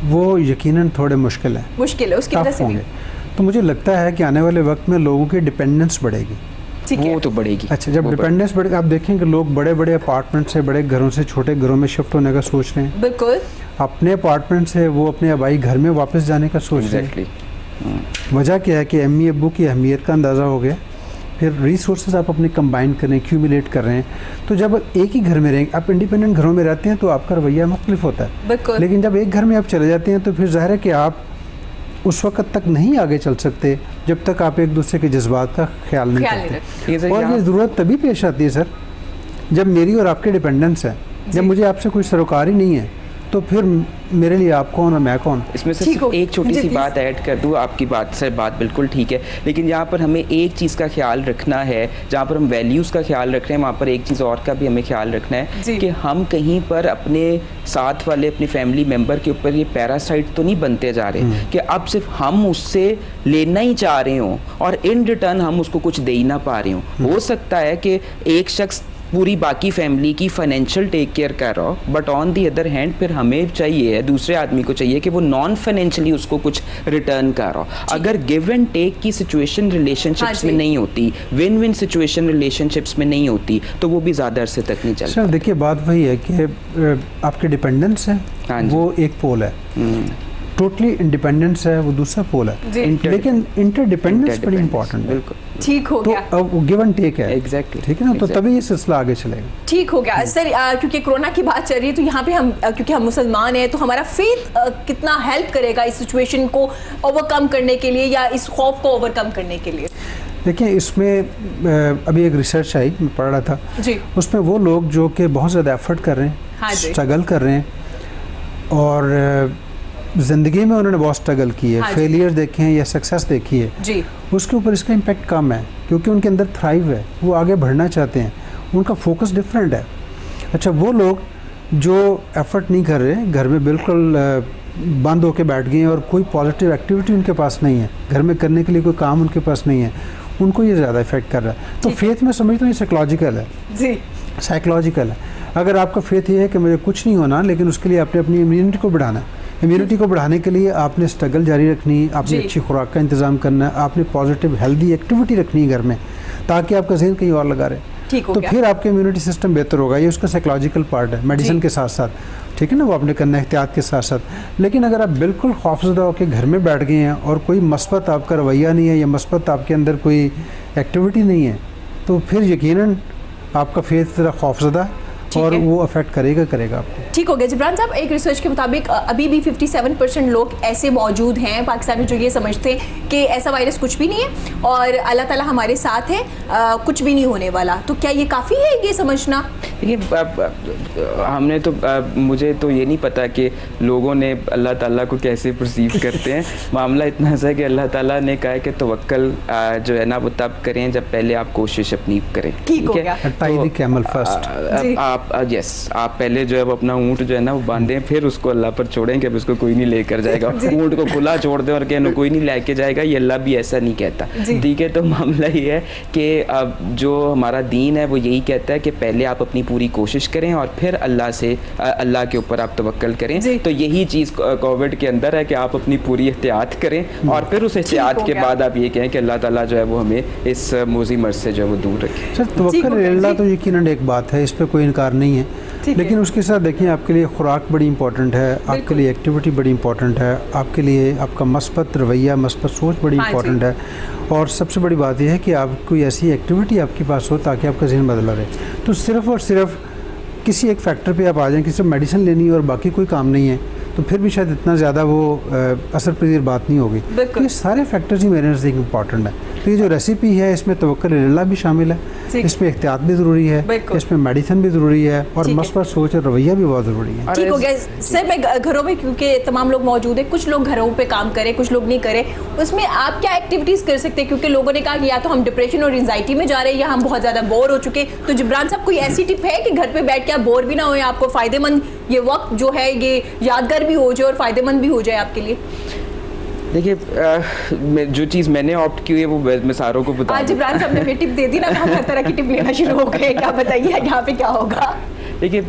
वो यकीनन थोड़े मुश्किल है, उसकी वजह से होंगे। तो मुझे लगता है कि आने वाले वक्त में लोगों की डिपेंडेंस बढ़ेगी। वो तो बढ़ेगी। अच्छा, जब डिपेंडेंस बढ़ेगी, आप देखें कि लोग बड़े बड़े अपार्टमेंट से, बड़े घरों से छोटे घरों में शिफ्ट होने का सोच रहे हैं। बिल्कुल। अपने अपार्टमेंट से वो अपने आबाई घर में वापस जाने का सोच रहे हैं। वजह क्या है कि अम्मी अब्बू की अहमियत का अंदाज़ा हो गया, फिर रिसोर्सेज आप अपने कंबाइन कर रहे हैं, एक्यूमुलेट कर रहे हैं। तो जब एक ही घर में रहेंगे, आप इंडिपेंडेंट घरों में रहते हैं तो आपका रवैया मुख्तलिफ होता है, लेकिन जब एक घर में आप चले जाते हैं तो फिर ज़ाहिर है कि आप उस वक्त तक नहीं आगे चल सकते जब तक आप एक दूसरे के जज्बात का ख्याल नहीं करते। और ये ज़रूरत तभी पेश आती है सर जब मेरी और आपकी डिपेंडेंस है, जब मुझे आपसे कोई सरोकार ही नहीं है तो फिर मेरे लिए आप कौन और मैं कौन। इसमें से एक छोटी सी बात ऐड कर दूँ, आपकी बात से बात बिल्कुल ठीक है, लेकिन यहाँ पर हमें एक चीज़ का ख्याल रखना है, जहाँ पर हम वैल्यूज़ का ख्याल रख रहे हैं वहाँ पर एक चीज़ और का भी हमें ख्याल रखना है कि हम कहीं पर अपने साथ वाले अपनी फैमिली मेम्बर के ऊपर ये पैरासाइट तो नहीं बनते जा रहे कि अब सिर्फ हम उससे लेना ही चाह रहे हों और इन रिटर्न हम उसको कुछ दे ही ना पा रहे हों। हो सकता है कि एक शख्स पूरी बाकी फैमिली की फाइनेंशियल टेक केयर कर रहा हो, but on the other hand फिर हमें चाहिए है, दूसरे आदमी को चाहिए कि वो नॉन फाइनेंशियली उसको कुछ रिटर्न कर रहा हो। अगर गिव एंड टेक की सिचुएशन रिलेशनशिप्स में नहीं होती, विन विन सिचुएशन रिलेशनशिप्स में नहीं होती, तो वो भी ज़्यादा अरसे तक नहीं चलता। सर देखिए बात वही है कि आपके डिपेंडेंस है वो एक पोल है, टोटली इंडिपेंडेंस है वो दूसरा पोल है, लेकिन इंटरडिपेंडेंस बड़ी इंपॉर्टेंट है। ठीक हो गया, तो अब गिव एंड टेक है, एग्जैक्टली, ठीक है ना, तो तभी ये सिलसिला आगे चलेगा। ठीक हो गया सर। क्योंकि कोरोना की बात चल रही है तो यहाँ पे हम क्योंकि हम मुसलमान हैं तो हमारा फेथ कितना हेल्प करेगा इस सिचुएशन को ओवरकम करने के लिए या इस खौफ को ओवरकम करने के लिए? देखिए इसमें अभी एक रिसर्च आई, मैं पढ़ रहा था जी, उसमें वो लोग जो कि बहुत ज़्यादा एफर्ट कर रहे हैं, हाँ जी, स्ट्रगल कर रहे हैं और ज़िंदगी में उन्होंने बहुत स्ट्रगल की है, हाँ फेलियर देखे हैं या सक्सेस देखी है जी, उसके ऊपर इसका इम्पैक्ट कम है क्योंकि उनके अंदर थ्राइव है, वो आगे बढ़ना चाहते हैं, उनका फोकस डिफरेंट है। अच्छा वो लोग जो एफर्ट नहीं कर रहे, घर में बिल्कुल बंद होके बैठ गए हैं और कोई पॉजिटिव एक्टिविटी उनके पास नहीं है, घर में करने के लिए कोई काम उनके पास नहीं है, उनको ये ज़्यादा इफेक्ट कर रहा है। तो फेथ में समझता हूँ ये साइकोलॉजिकल है जी, साइकोलॉजिकल है। अगर आपका फेथ ये है कि मुझे कुछ नहीं होना, लेकिन उसके लिए आपने अपनी इम्यूनिटी को बढ़ाना है, इम्यूनिटी को बढ़ाने के लिए आपने स्ट्रगल जारी रखनी, आपने अच्छी खुराक का इंतज़ाम करना है, आपने पॉजिटिव हेल्दी एक्टिविटी रखनी है घर में ताकि आपका जहन कहीं और लगा रहे, तो फिर आपका इम्यूनिटी सिस्टम बेहतर होगा। ये उसका साइकोलॉजिकल पार्ट है मेडिसिन के साथ साथ, ठीक है ना, वो आपने करना है एहतियात के साथ साथ। लेकिन अगर आप बिल्कुल खौफजदा होकर घर में बैठ गए हैं और कोई मस्बत आपका रवैया नहीं है या मस्बत आपके अंदर कोई एक्टिविटी नहीं है, तो फिर यकीनन आपका फेथ ज़रा खौफजदा है और वो अफेक्ट करेगा आपको। ठीक हो गया जिब्रान साहब। एक रिसर्च के मुताबिक अभी भी 57% लोग ऐसे मौजूद हैं पाकिस्तान में जो ये समझते हैं कि ऐसा वायरस कुछ भी नहीं है और अल्लाह ताला हमारे साथ है, कुछ भी नहीं होने वाला। तो क्या ये काफ़ी है ये समझना? देखिए हमने तो मुझे तो ये नहीं पता कि लोगों ने अल्लाह ताला को कैसे परसीव करते हैं। मामला इतना सा है कि अल्लाह ताला ने कहा है कि तवक्कल जो है ना वो तब करें जब पहले आप कोशिश अपनी करें। ठीक है, आप पहले जो है वो अपना ऊँट जो है ना वो बांधें, फिर उसको अल्लाह पर छोड़ें कि अब उसको कोई नहीं लेकर जाएगा। ऊँट को खुला छोड़ दें और कहने कोई नहीं लेके जाएगा, ये अल्लाह भी ऐसा नहीं कहता। ठीक है, तो मामला ये है कि अब जो हमारा दीन है वो यही कहता है कि पहले आप अपनी पूरी कोशिश करें और फिर अल्लाह के ऊपर आप तवक्कल करें। तो यही चीज़ कोविड के अंदर है कि आप अपनी पूरी एहतियात करें और फिर उस एहतियात के बाद आप ये कहें कि अल्लाह ताला जो है वो हमें इस मौजी मर्ज से जो है वो दूर रखे। सर तवक्कुल अल्लाह तो यकीनन एक बात है, इस पर कोई इनकार नहीं है, लेकिन उसके साथ देखिए आपके लिए खुराक बड़ी इंपॉर्टेंट है, आपके लिए एक्टिविटी बड़ी इंपॉर्टेंट है, आपके लिए आपका मस्बत रवैया मस्बत सोच बड़ी इंपॉर्टेंट है, और सबसे बड़ी बात यह है कि आप कोई ऐसी एक्टिविटी आपके पास हो ताकि आपका जहन बदला रहे। तो सिर्फ़ और सिर्फ किसी एक फैक्टर पे आप आ जाएं कि सिर्फ मेडिसिन लेनी है और बाकी कोई काम नहीं है, तो फिर भी शायद इतना ज़्यादा वो असर पजीर बात नहीं होगी। तो ये सारे फैक्टर्स ही मेरे नज़दीक इंपॉर्टेंट है। तो ये जो रेसिपी है इसमें तवक्कुल अल्लाह भी शामिल है, इसमें एहतियात भी ज़रूरी है, इसमें मेडिसिन भी ज़रूरी है और मस्बत सोच और रवैया भी बहुत ज़रूरी है। ठीक हो गया सर। मैं घरों में क्योंकि तमाम लोग मौजूद हैं, कुछ लोग घरों पे काम करें, कुछ लोग नहीं करें, उसमें आप क्या एक्टिविटीज़ कर सकते हैं? क्योंकि लोगों ने कहा कि या तो हम डिप्रेशन और एंजाइटी में जा रहे हैं या हम बहुत ज़्यादा बोर हो चुके। तो जिब्रान साहब कोई ऐसी टिप है कि घर पर बैठ के आप बोर भी ना हो, आपको फ़ायदेमंद ये वक्त जो है ये यादगार भी हो जाए और फ़ायदेमंद भी हो जाए आपके लिए? देखिए जो चीज़ मैंने ऑप्ट की है वो मैं सारों को बता दूं। जिब्रान साहब ने टिप दे दी ना, हम हर तरह की टिप लेना शुरू हो गए। क्या बताइए यहाँ पे क्या होगा? देखिए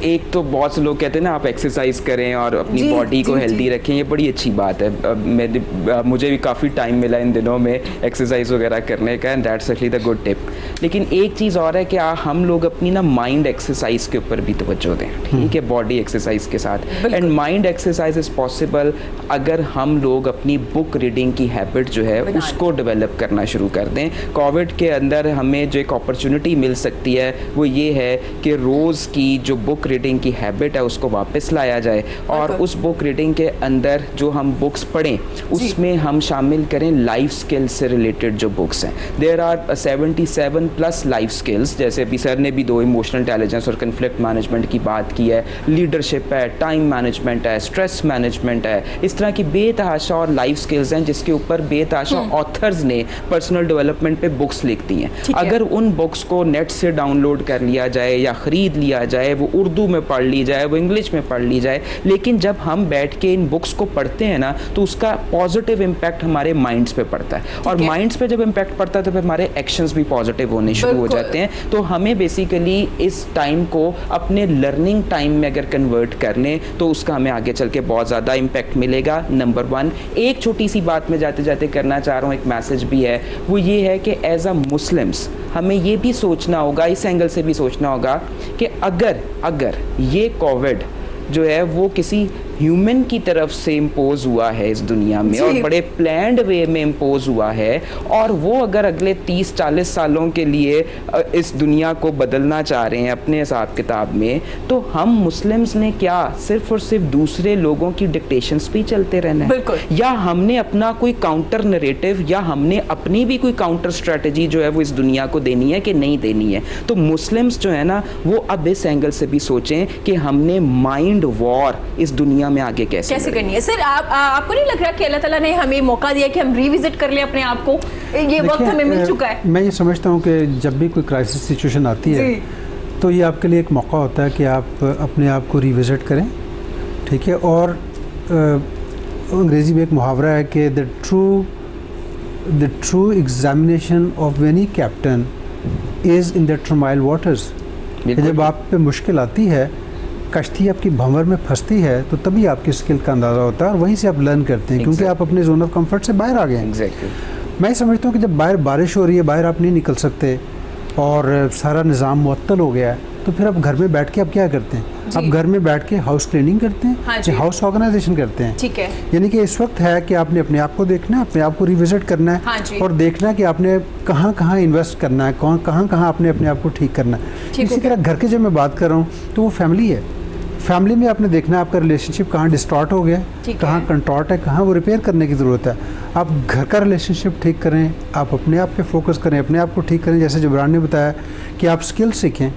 एक तो बहुत से लोग कहते हैं ना आप एक्सरसाइज करें और अपनी बॉडी को हेल्दी रखें, ये बड़ी अच्छी बात है। मुझे भी काफ़ी टाइम मिला इन दिनों में एक्सरसाइज वगैरह करने का, and that's actually the good tip. लेकिन एक चीज़ और है कि हम लोग अपनी ना माइंड एक्सरसाइज के ऊपर भी तवज्जो दें, ठीक है, बॉडी एक्सरसाइज के साथ। And mind exercise is possible अगर हम लोग अपनी बुक रीडिंग की हैबिट जो है उसको डेवलप करना शुरू कर दें। कोविड के अंदर हमें जो एक अपॉर्चुनिटी मिल सकती है वो ये है कि रोज़ की जो बुक रीडिंग की हैबिट है उसको वापस लाया जाए और उस बुक रीडिंग के अंदर जो हम बुक्स पढ़ें उसमें हम शामिल करें लाइफ स्किल्स से रिलेटेड जो बुक्स हैं। देयर आर 77+ लाइफ स्किल्स, जैसे अभी सर ने भी 2 इमोशनल इंटेलिजेंस और कन्फ्लिक्ट मैनेजमेंट की बात की है, लीडरशिप है, टाइम मैनेजमेंट है, स्ट्रेस मैनेजमेंट है, इस तरह की बेतहाशा और लाइफ स्किल्स हैं जिसके ऊपर बेतहाशा ऑथर्स ने पर्सनल डेवलपमेंट पे बुक्स लिख दी हैं। अगर उन बुक्स को नेट से डाउनलोड कर लिया जाए या ख़रीद लिया जाए, वो उर्दू उर्दू में पढ़ ली जाए, वो इंग्लिश में पढ़ ली जाए, लेकिन जब हम बैठ के इन बुक्स को पढ़ते हैं ना तो उसका पॉजिटिव इम्पैक्ट हमारे माइंड्स पे पड़ता है, और माइंड्स पे जब इम्पैक्ट पड़ता है तो फिर हमारे एक्शंस भी पॉजिटिव होने शुरू हो जाते हैं। तो हमें बेसिकली इस टाइम को अपने लर्निंग टाइम में अगर कन्वर्ट कर लें तो उसका हमें आगे चल के बहुत ज़्यादा इम्पैक्ट मिलेगा। नंबर 1 एक छोटी सी बात में जाते जाते करना चाह रहा हूँ, एक मैसेज भी है, वो ये है कि एज अ मुस्लिम्स हमें ये भी सोचना होगा, इस एंगल से भी सोचना होगा कि अगर ये कोविड जो है वो किसी ह्यूमन की तरफ से इम्पोज हुआ है इस दुनिया में और बड़े प्लान्ड वे में इम्पोज हुआ है, और वो अगर अगले 30-40 सालों के लिए इस दुनिया को बदलना चाह रहे हैं अपने हिसाब किताब में, तो हम मुस्लिम्स ने क्या सिर्फ और सिर्फ दूसरे लोगों की डिक्टेशंस पे चलते रहना है, या हमने अपना कोई काउंटर नरेटिव या हमने अपनी भी कोई काउंटर स्ट्रेटजी जो है वो इस दुनिया को देनी है कि नहीं देनी है। तो मुस्लिम्स जो है ना वो अब इस एंगल से भी सोचें कि हमने माइंड वॉर इस दुनिया में आगे कैसे करनी है। सर आपको नहीं लग रहा कि अल्लाह ताला ने हमें मौका दिया कि हम रिविजिट कर लें अपने आप को, ये वक्त हमें मिल चुका है? मैं ये समझता हूँ कि जब भी कोई क्राइसिस सिचुएशन आती है तो ये आपके लिए एक मौका होता है कि आप अपने आप को रिविजिट करें, ठीक है। और अंग्रेज़ी में एक मुहावरा है कि the true examination of any captain is in the turmoil waters. जब आप पे मुश्किल आती है, कश्ती आपकी भंवर में फंसती है, तो तभी आपकी स्किल का अंदाज़ा होता है और वहीं से आप लर्न करते हैं, क्योंकि आप अपने जोन ऑफ कंफर्ट से बाहर आ गए हैं। मैं समझता हूँ कि जब बाहर बारिश हो रही है, बाहर आप नहीं निकल सकते और सारा निज़ाम मुअत्तल हो गया है, तो फिर आप घर में बैठ के आप क्या करते हैं? आप घर में बैठ के हाउस क्लीनिंग करते हैं, या हाउस ऑर्गेनाइजेशन करते हैं, ठीक है। यानी कि इस वक्त है कि आपने अपने आप को देखना है, अपने आप को रिविजिट करना है और देखना है कि आपने कहाँ कहाँ इन्वेस्ट करना है, कहाँ कहाँ आपने अपने आप को ठीक करना है। इसी तरह घर के जब मैं बात कर रहा हूँ तो वो फैमिली है। फैमिली में आपने देखना है आपका रिलेशनशिप कहाँ डिस्टॉर्ट हो गया, कहाँ कंटॉर्ट है, कहाँ वो रिपेयर करने की ज़रूरत है। आप घर का रिलेशनशिप ठीक करें, आप अपने आप पे फोकस करें, अपने आप को ठीक करें। जैसे जबरान ने बताया कि आप स्किल सीखें,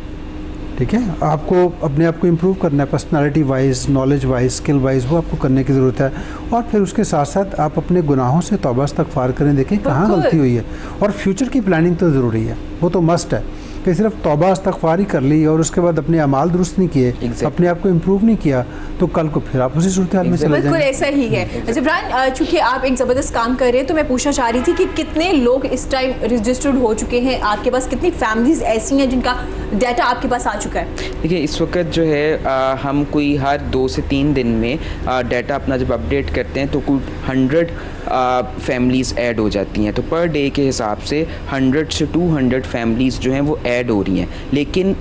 ठीक है, आपको अपने आप को इम्प्रूव करना है personality wise, knowledge wise, skill wise, वो आपको करने की ज़रूरत है। और फिर उसके साथ साथ आप अपने गुनाहों से तौबा इस्तग़फ़ार करें, देखें कहाँ गलती हुई है। और फ्यूचर की प्लानिंग तो ज़रूरी है, वो तो मस्ट है कि सिर्फ तौबा इस्तग़फ़ार ही कर ली और उसके बाद अपने अमाल दुरुस्त नहीं किए, अपने आप को इम्प्रूव नहीं किया, तो कल को फिर आप उसी सूरत हाल में चले जाएंगे। बिल्कुल ऐसा ही है। जबरान, चूँकि आप एक ज़बरदस्त काम कर रहे हैं, तो मैं पूछना चाह रही थी कि कितने लोग इस टाइम रजिस्टर्ड हो चुके हैं आपके पास, कितनी फैमिलीज ऐसी हैं जिनका डाटा आपके पास आ चुका है? देखिए, इस वक्त जो है हम कोई हर 2 से 3 दिन में डाटा अपना जब अपडेट करते हैं तो कोई 100 फैमिलीज़ ऐड हो जाती हैं। तो पर डे के हिसाब से 100 से 200 फैमिलीज़ जो हैं वो ऐड हो रही हैं। लेकिन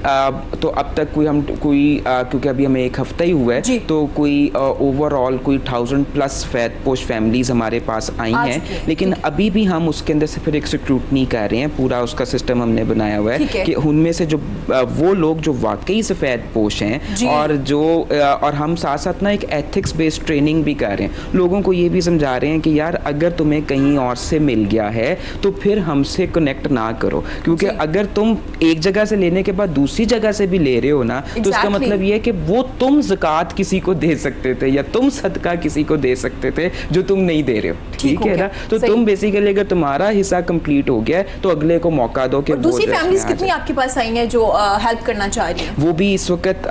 तो अब तक क्योंकि अभी हमें 1 हफ़्ता ही हुआ है, तो कोई ओवरऑल कोई 1000+ पोस्ट फैमिलीज़ हमारे पास आई हैं। लेकिन अभी भी हम उसके अंदर से फिर एक स्क्रूटनी कर रहे हैं, पूरा उसका सिस्टम हमने बनाया हुआ है कि उनमें से जो वो लोग जो वाकई सफ़ेद पोश हैं और हम साथ साथ ना एक एथिक्स बेस्ड ट्रेनिंग भी कर रहे हैं। लोगों को ये भी समझा रहे हैं कि यार अगर तुम्हें कहीं और से मिल गया है तो फिर हमसे कनेक्ट ना करो, क्योंकि अगर तुम एक जगह से लेने के बाद दूसरी जगह से भी ले रहे हो ना, तो इसका मतलब ये है कि वो तुम ज़कात किसी को दे सकते थे या तुम सदका किसी को दे सकते थे जो तुम नहीं दे रहे हो, ठीक है ना। तो तुम बेसिकली अगर तुम्हारा हिस्सा कंप्लीट हो गया तो अगले को मौका दो कि दूसरी फैमिलीज कितनी आपके पास आई हैं जो हेल्प करना चाह रही हैं? वो भी इस वक्त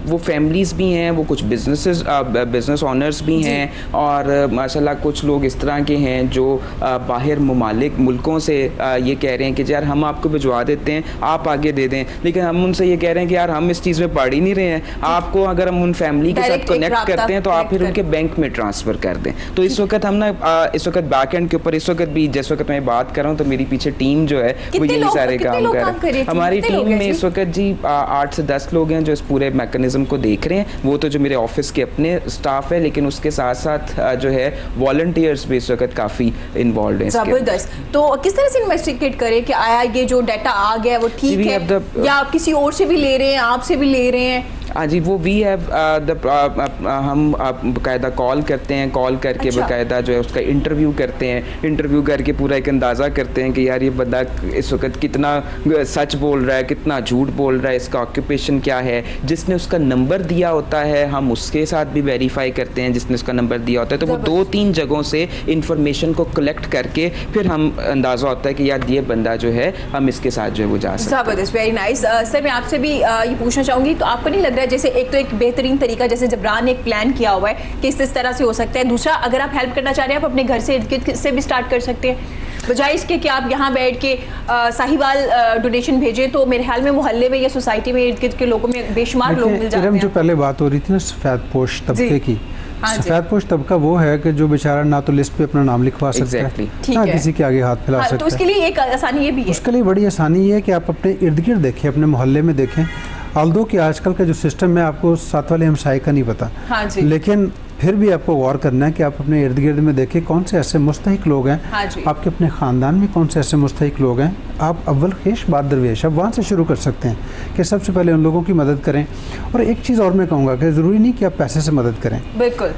वो फैमिलीज भी हैं, वो कुछ बिजनेस ऑनर्स भी हैं, और माशाल्लाह कुछ लोग इस तरह के हैं जो बाहर मुल्कों से ये कह रहे हैं कि यार हम आपको भिजवा देते हैं, आप आगे दे दें। लेकिन हम उनसे ये कह रहे हैं कि यार हम इस चीज़ में पढ़ ही नहीं रहे हैं, आपको अगर हम उन फैमिली के साथ कनेक्ट करते हैं तो आप फिर उनके बैंक में ट्रांसफ़र कर दें। तो इस वक्त हम ना इस वक्त बैक एंड के ऊपर इस वक्त भी जिस वक्त मैं बात कर रहा हूँ तो मेरी पीछे टीम जो है वो यही सारे काम कर रहे हैं। हमारी टीम में इस वक्त जी 8 से 10 लोग हैं जो इस पूरे मैकेनिज्म को देख रहे हैं। वो तो जो मेरे ऑफिस के अपने स्टाफ है, लेकिन उसके साथ साथ जो है वॉलंटियर्स भी इस वक्त काफ़ी इन्वॉल्व हैं। ज़बरदस्त। तो किस तरह से इन्वेस्टिगेट करें कि आया ये जो डाटा आ गया वो ठीक है या किसी और से भी ले रहे हैं, आपसे भी ले रहे हैं? हाँ जी, वो वी हैव हम बाकायदा कॉल करते हैं, कॉल करके अच्छा। बाकायदा जो है उसका इंटरव्यू करते हैं, इंटरव्यू करके पूरा एक अंदाज़ा करते हैं कि यार ये बंदा इस वक्त कितना सच बोल रहा है, कितना झूठ बोल रहा है, इसका ऑक्यूपेशन क्या है। जिसने उसका नंबर दिया होता है हम उसके साथ भी वेरीफाई करते हैं, जिसने उसका नंबर दिया होता है। तो वो 2-3 जगहों से इंफॉर्मेशन को कलेक्ट करके फिर हम अंदाज़ा होता है कि यार ये बंदा जो है हम इसके साथ जो है वो जा सकते हैं। ज़बरदस्त, वेरी नाइस। सर मैं आपसे भी ये पूछना चाहूँगी, तो आपको नहीं लग रहा है जैसे एक तो एक बेहतरीन तरीका जैसे जबरान ने एक प्लान किया हुआ है कि इस तरह से हो सकता है, दूसरा अगर आप हेल्प करना चाह रहे हैं आप अपने घर से इर्द गिर्द से भी स्टार्ट कर सकते हैं, बजाय इसके कि आप यहाँ बैठ के साहिवाल डोनेशन भेजें, तो मेरे ख्याल में मोहल्ले में या सोसाइटी में इर्द गिर्द के लोगों में बेशुमार लोग मिल जाते हैं। जो पहले बात हो रही थी ना सफ़ेद पोश तबके की, हाँ जी। सफ़ेद पोश तबका वो है कि जो बेचारा ना तो लिस्ट पे अपना नाम लिखवा सकता Exactly. है ठीक ना है। किसी के आगे हाथ फैला हाँ, सकता तो है। उसके लिए एक आसानी ये भी है। उसके लिए बड़ी आसानी ये है कि आप अपने इर्द गिर्द देखें, अपने मोहल्ले में देखें। आल्दो कि आजकल का जो सिस्टम है आपको साथ वाले हमसाये का नहीं पता, हाँ जी। लेकिन फिर भी आपको गौर करना है कि आप अपने इर्द गिर्द में देखें कौन से ऐसे मुस्तहिक लोग हैं, हाँ जी। आपके अपने ख़ानदान में कौन से ऐसे मुस्तहिक लोग हैं। आप अव्वल खेश बाद दरवेश, आप वहाँ से शुरू कर सकते हैं कि सबसे पहले उन लोगों की मदद करें। और एक चीज़ और मैं कहूँगा कि ज़रूरी नहीं कि आप पैसे से मदद करें। बिल्कुल,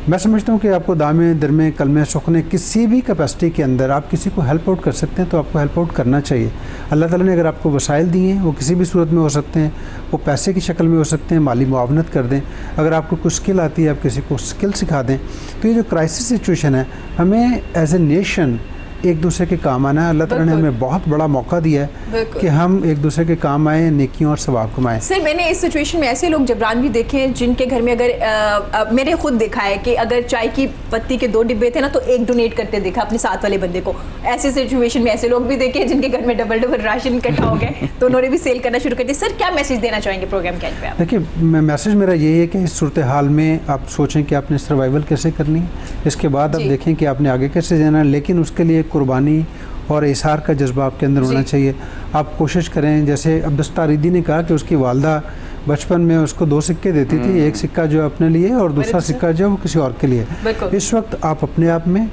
मैं समझता हूँ कि आपको दामे दरमे कलमे सुखने किसी भी कैपेसिटी के अंदर आप किसी को हेल्प आउट कर सकते हैं, तो आपको हेल्प आउट करना चाहिए। अल्लाह ताला ने अगर आपको वसाइल दिए हैं, वो किसी भी सूरत में हो सकते हैं, वो पैसे की शक्ल में हो सकते हैं, माली मुआवनत कर दें। अगर आपको कुछ स्किल आती है आप किसी को स्किल सिखा दें। तो ये जो क्राइसिस सिचुएशन है, हमें एज ए नेशन एक दूसरे के काम आना है। अल्लाह ताला ने हमें बहुत बड़ा मौका दिया है कि हम एक दूसरे के काम आए, नेकियों और सवाब कमाएं। सर मैंने इस सिचुएशन में ऐसे लोग जबरान भी देखे हैं जिनके घर में अगर मैंने खुद देखा है कि अगर चाय की पत्ती के 2 डिब्बे थे ना, तो एक डोनेट करते देखा अपने साथ वाले बंदे को। ऐसी सिचुएशन में ऐसे लोग भी देखे जिनके घर में डबल डबल राशन इकट्ठा हो गए, तो उन्होंने भी सेल करना शुरू कर दिया। सर क्या मैसेज देना चाहेंगे प्रोग्राम के एंड पे आप? देखिए, मैसेज मेरा यही है कि इस सूरत हाल में आप सोचें कि आपने सर्वाइवल कैसे करनी है, इसके बाद आप जी। देखें कि आपने आगे कैसे जाना है, लेकिन उसके लिए कुर्बानी और इसार का जज्बा आपके अंदर होना चाहिए। आप कोशिश करें, जैसे अब्दुल तारीदी ने कहा कि उसकी वालदा बचपन में उसको 2 सिक्के देती थी, एक सिक्का जो है अपने लिए और दूसरा सिक्का जो है वो किसी और के लिए। बिल्कुल। इस वक्त आप अपने आप में,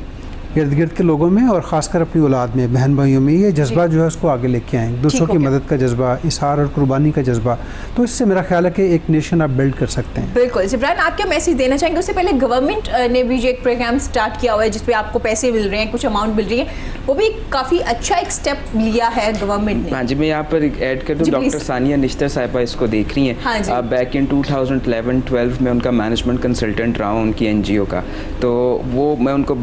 इर्द गिर्द के लोगों में और ख़ासकर अपनी औलाद में, बहन भाइयों में ये जज्बा जो है उसको आगे लेके आएँ, दूसरों की मदद का जज्बा, इसार और कुर्बानी का जज्बा। तो इससे मेरा ख्याल है कि एक नेशन आप बिल्ड कर सकते हैं। बिल्कुल। जबरान आप क्या मैसेज देना चाहेंगे? उससे पहले गवर्नमेंट ने भी जो एक प्रोग्राम स्टार्ट किया हुआ है जिसपे आपको पैसे मिल रहे हैं, कुछ अमाउंट मिल रही है, वो भी काफ़ी अच्छा एक स्टेप लिया है गवर्नमेंट ने। हाँ जी, मैं यहाँ पर ऐड कर दूँ, जी, डॉक्टर प्लीज़। सानिया निश्तर साहिबा इसको देख रही हाँ जी। हैं। बैक इन 2011-12 में उनका मैनेजमेंट कंसल्टेंट रहा हूँ उनकी NGO का। तो वो मैं उनको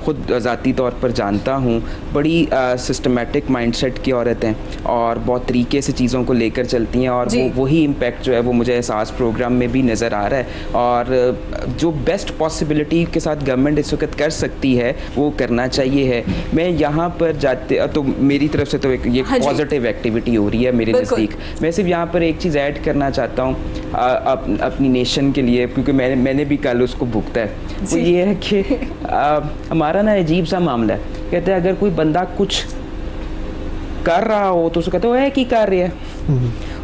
खुद ज़ाती तौर पर जानता हूँ। बड़ी सिस्टमेटिक माइंडसेट की औरत हैं और बहुत तरीके से चीज़ों को लेकर चलती हैं, और वही इम्पैक्ट जो है वो मुझे एहसास प्रोग्राम में भी नज़र आ रहा है। और जो बेस्ट पॉसिबिलिटी के साथ गवर्नमेंट इस वक्त कर सकती है वो करना चाहिए है। मैं यहाँ पर जाते तो मेरी तरफ से तो एक ये हाँ जी। पॉजिटिव एक्टिविटी हो रही है मेरे नज़दीक। मैं सिर्फ यहाँ पर एक चीज़ ऐड करना चाहता हूँ अपनी नेशन के लिए, क्योंकि मैंने भी कल उसको भुगता है। वो ये है कि हमारा ना अजीब सा मामला है। कहते हैं अगर कोई बंदा कुछ कर रहा हो तो उसको कहते हो है कि कर रही है,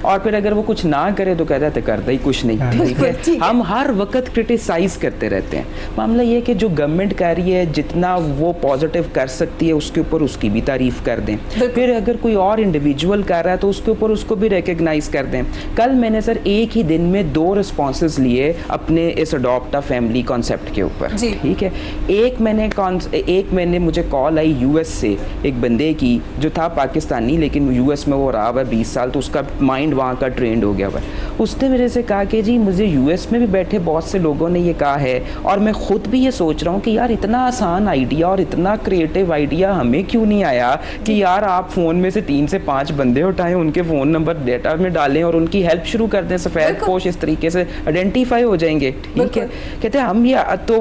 और फिर अगर वो कुछ ना करे तो कहता है तो करता ही कुछ नहीं। ठीक है, हम हर वक्त क्रिटिसाइज करते रहते हैं। मामला ये है कि जो गवर्नमेंट कर रही है जितना वो पॉजिटिव कर सकती है उसके ऊपर उसकी भी तारीफ कर दें, फिर अगर कोई और इंडिविजुअल कर रहा है तो उसके ऊपर उसको भी रिकग्नाइज कर दें। कल मैंने सर एक ही दिन में 2 रिस्पॉन्सेज लिए अपने इस अडॉप्ट अ फैमिली कॉन्सेप्ट के ऊपर। ठीक है, एक मैंने मुझे कॉल आई US से एक बंदे की जो था पाकिस्तानी, लेकिन US में वो रहा हुआ 20 साल, तो उसका माइंड वहाँ का ट्रेंड हो गया हुआ है। उसने मेरे से कहा कि जी मुझे US में भी बैठे बहुत से लोगों ने ये कहा है, और मैं खुद भी ये सोच रहा हूँ कि यार इतना आसान आइडिया और इतना क्रिएटिव आइडिया हमें क्यों नहीं आया कि यार आप फ़ोन में से 3 से 5 बंदे उठाएं, उनके फ़ोन नंबर डेटा में डालें और उनकी हेल्प शुरू कर दें। सफ़ेद पोश इस तरीके से आइडेंटिफाई हो जाएंगे। ठीक है, कहते हैं हम ये तो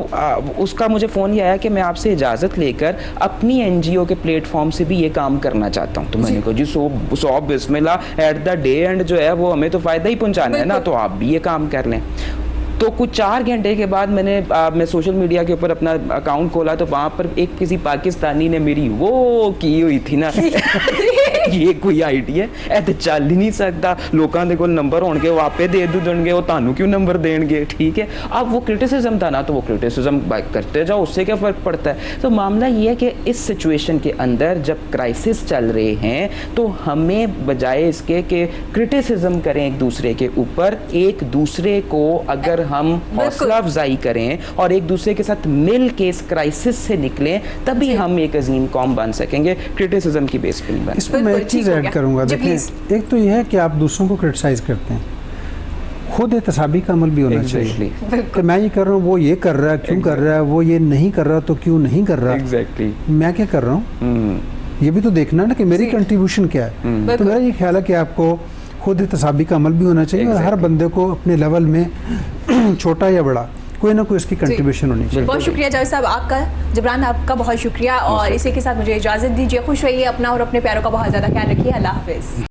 उसका मुझे फ़ोन ये आया कि मैं आपसे इजाज़त लेकर अपनी NGO के प्लेटफॉर्म से भी ये काम करना चाहता हूँ। तो मैंने कहा जी सो बिस्मिल्लाह, एट द डे एंड जो है वो हमें तो फ़ायदा ही पहुंचाना है ना, तो आप भी ये काम कर लें। तो कुछ 4 घंटे के बाद मैं सोशल मीडिया के ऊपर अपना अकाउंट खोला, तो वहाँ पर एक किसी पाकिस्तानी ने मेरी वो की हुई थी ना ये कोई आइडिया है तो चल ही नहीं सकता लोगों के कोल नंबर होंगे वो आपे दे देंगे वो तानू क्यों नंबर देंगे ठीक है अब वो क्रिटिसिज्म था ना तो वो क्रिटिसिज्म करते जाओ उससे क्या फ़र्क पड़ता है तो मामला ये है कि इस सिचुएशन के अंदर जब क्राइसिस चल रहे हैं तो हमें बजाय इसके कि क्रिटिसिज्म करें एक दूसरे के ऊपर एक दूसरे को अगर हम हौसला अफजाई करें और एक दूसरे के साथ मिल के इस क्राइसिस से निकलें तभी हम एक अजीम कौम बन सकेंगे क्रिटिसिज्म की बेस पे नहीं बन इसमें मैं एक चीज़ ऐड करूँगा देखिए एक तो यह है कि आप दूसरों को क्रिटिसाइज करते हैं खुद एहतसाबी का अमल भी होना चाहिए कि मैं ये कर रहा हूँ वो ये कर रहा है क्यों कर रहा है वो ये नहीं कर रहा तो क्यों नहीं कर रहा मैं क्या कर रहा हूँ ये भी तो देखना ना कि मेरी कंट्रीब्यूशन क्या है तो मेरा ये ख्याल है कि आपको खुद एहतसाबी का अमल भी होना चाहिए और हर बंदे को अपने लेवल में छोटा या बड़ा कोई ना कोई इसकी कंट्रीब्यूशन होनी चाहिए। बहुत शुक्रिया जावेद साहब आपका, जबरान आपका बहुत शुक्रिया और इसी के साथ मुझे इजाज़त दीजिए। खुश रहिए, अपना और अपने प्यारों का बहुत ज़्यादा ख्याल रखिए। अल्लाह हाफिज़।